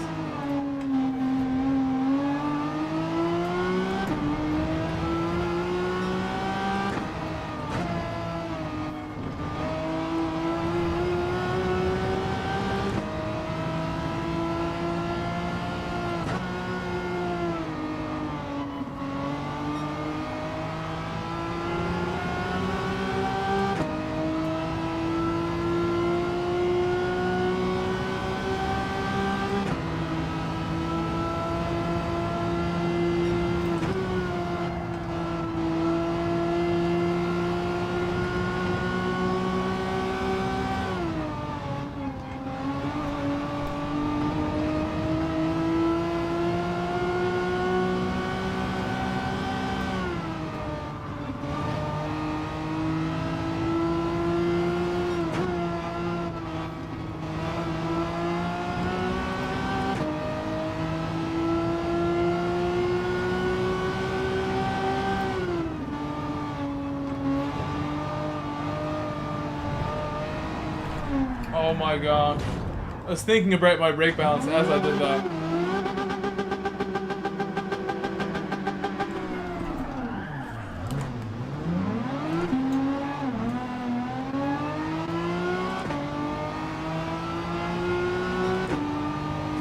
Oh my god. I was thinking about my brake balance as I did that.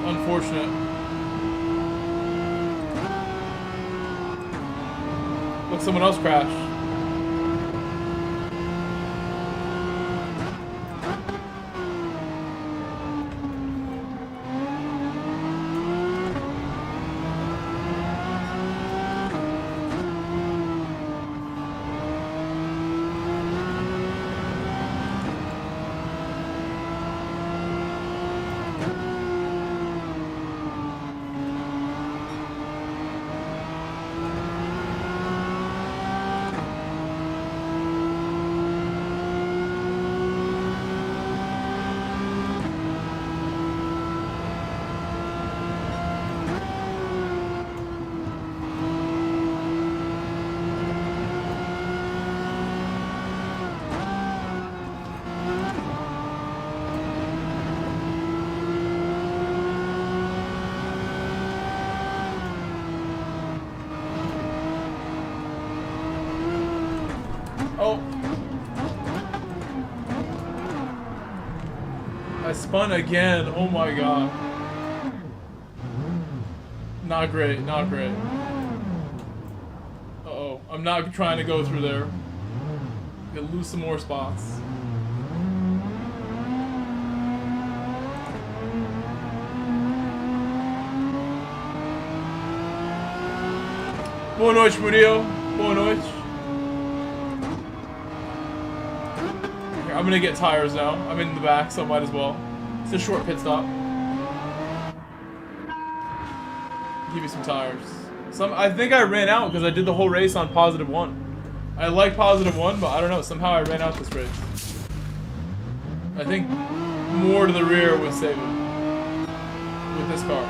Unfortunate. Look, someone else crashed. Oh. I spun again. Oh my god. Not great, not great. Uh-oh. I'm not trying to go through there. Gonna lose some more spots. Boa noite, Murillo. Boa noite. Here, I'm gonna get tires now. I'm in the back, so might as well. It's a short pit stop. Give you some tires. I think I ran out because I did the whole race on +1. I like +1, but I don't know. Somehow I ran out this race. I think more to the rear was saving with this car.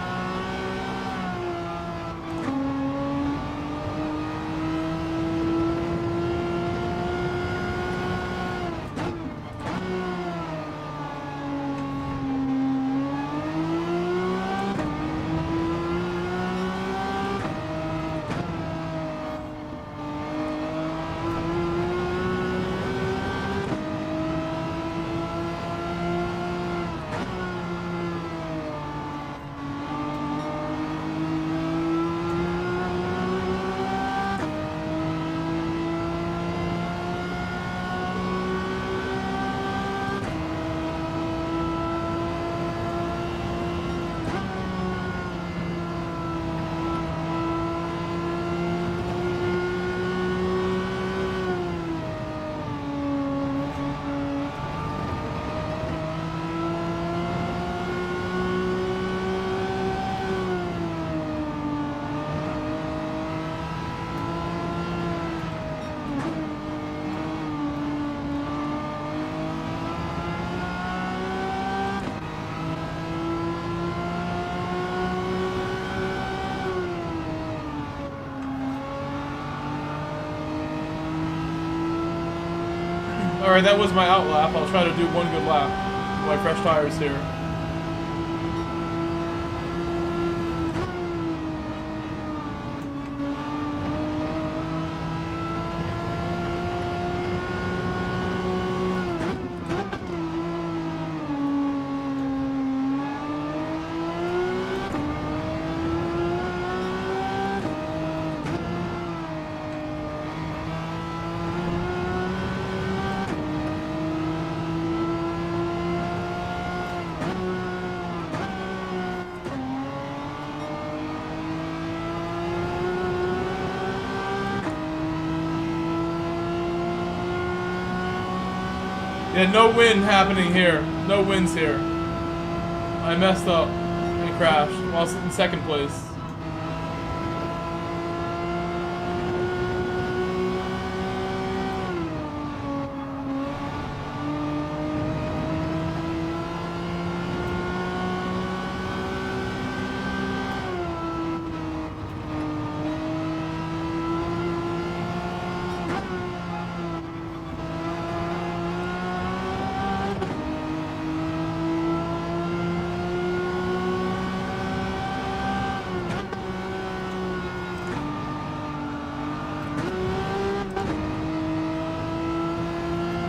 Alright, that was my out lap. I'll try to do one good lap. My fresh tires here. Yeah, no win happening here. No wins here. I messed up and crashed whilst in second place.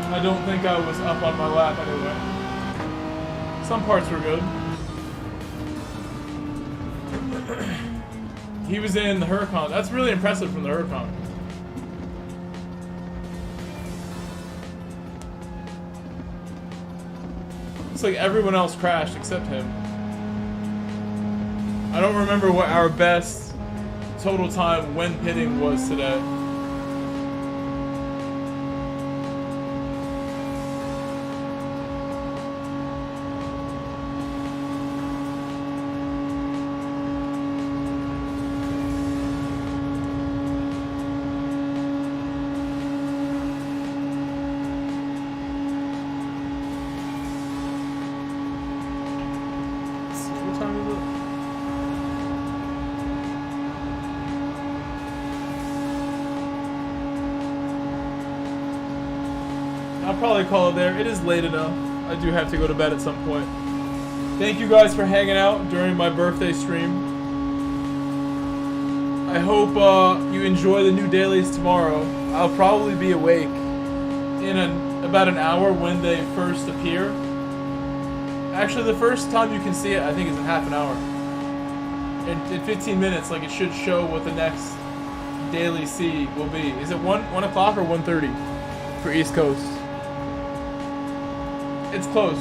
I don't think I was up on my lap anyway. Some parts were good. He was in the Huracan. That's really impressive from the Huracan. Looks like everyone else crashed except him. I don't remember what our best total time when pitting was today. I'll probably call it there. It is late enough. I do have to go to bed at some point. Thank you guys for hanging out during my birthday stream. I hope you enjoy the new dailies tomorrow. I'll probably be awake in about an hour when they first appear. Actually, the first time you can see it, I think, is in half an hour. In 15 minutes, like, it should show what the next daily C will be. Is it 1 o'clock or 1:30 for East Coast? It's close,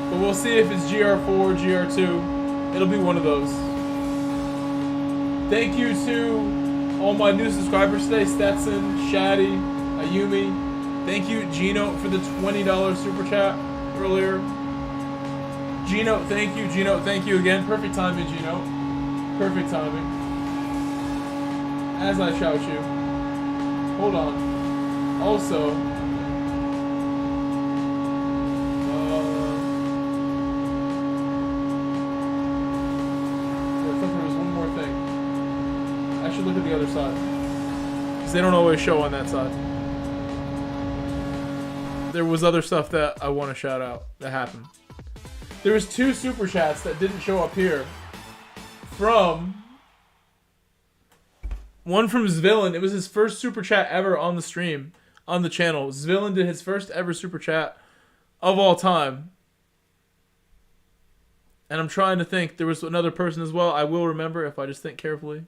but we'll see if it's GR4, GR2. It'll be one of those. Thank you to all my new subscribers today: Stetson, Shaddy, Ayumi. Thank you, Gino, for the $20 super chat earlier. Gino, thank you. Gino, thank you again. Perfect timing, Gino. Perfect timing. As I shout you. Hold on. Also, look at the other side, because they don't always show on that side. There was other stuff that I want to shout out that happened. There was 2 super chats that didn't show up here. One from Zvillain. It was his first super chat ever on the stream, on the channel. Zvillain did his first ever super chat of all time. And I'm trying to think. There was another person as well. I will remember if I just think carefully.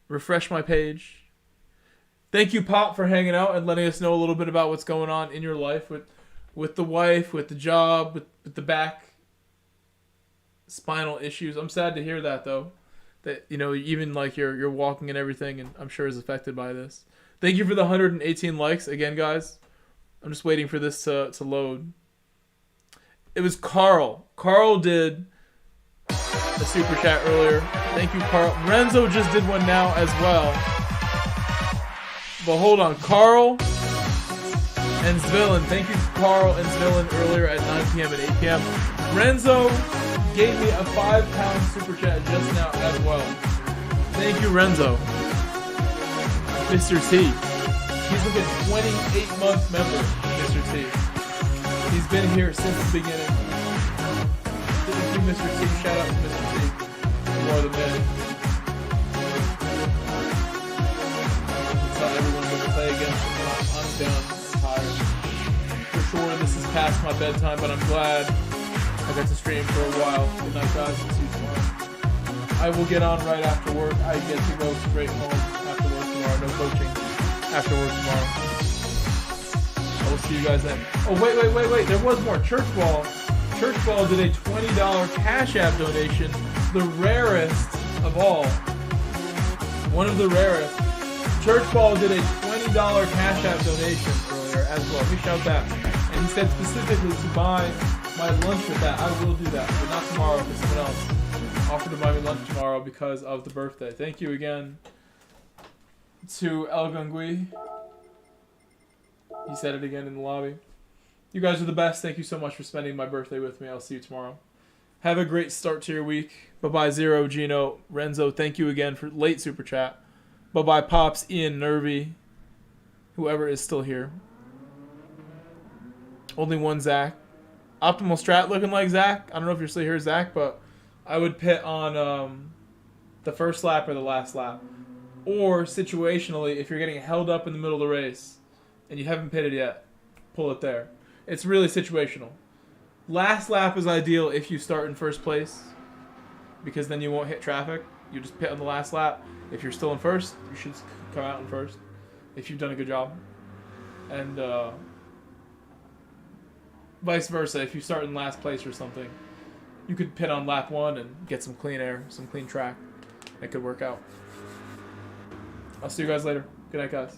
Refresh my page. Thank you, Pop, for hanging out and letting us know a little bit about what's going on in your life with the wife, with the job, with the back spinal issues. I'm sad to hear that, though. That, you know, even like you're walking and everything, and I'm sure is affected by this. Thank you for the 118 likes again, guys. I'm just waiting for this to load. It was Carl. Carl did a super chat earlier. Thank you, Carl. Renzo just did one now as well. But hold on. Carl and Zvillain. Thank you, Carl and Zvillain, earlier at 9 p.m. and 8 p.m. Renzo gave me a £5 super chat just now as well. Thank you, Renzo. Mr. T. He's like a 28-month member, Mr. T. He's been here since the beginning. Thank you, Mr. T. Shout out to Mr. T. You are the man. It's not everyone's going to play against me. I'm done. I'm tired. For sure, this is past my bedtime, but I'm glad I got to stream for a while. Good night, guys. See you tomorrow. I will get on right after work. I get to go straight home after work tomorrow. No coaching after work tomorrow. I will see you guys then. Oh, wait. There was more. Church Ball did a $20 Cash App donation. The rarest of all. One of the rarest. Church Ball did a $20 Cash App donation earlier as well. Let me shout that. And he said specifically to buy my lunch with that. I will do that, but not tomorrow for someone else. Offered to buy me lunch tomorrow because of the birthday. Thank you again to El Gungui. He said it again in the lobby. You guys are the best. Thank you so much for spending my birthday with me. I'll see you tomorrow. Have a great start to your week. Bye-bye, Zero, Gino, Renzo. Thank you again for late super chat. Bye-bye, Pops, Ian, Nervy, whoever is still here. Only one Zach. Optimal Strat looking like Zach. I don't know if you're still here, Zach, but I would pit on the first lap or the last lap. Or, situationally, if you're getting held up in the middle of the race and you haven't pitted yet, pull it there. It's really situational. Last lap is ideal if you start in first place because then you won't hit traffic. You just pit on the last lap. If you're still in first, you should come out in first if you've done a good job. And vice versa, if you start in last place or something, you could pit on lap 1 and get some clean air, some clean track. It could work out. I'll see you guys later. Good night, guys.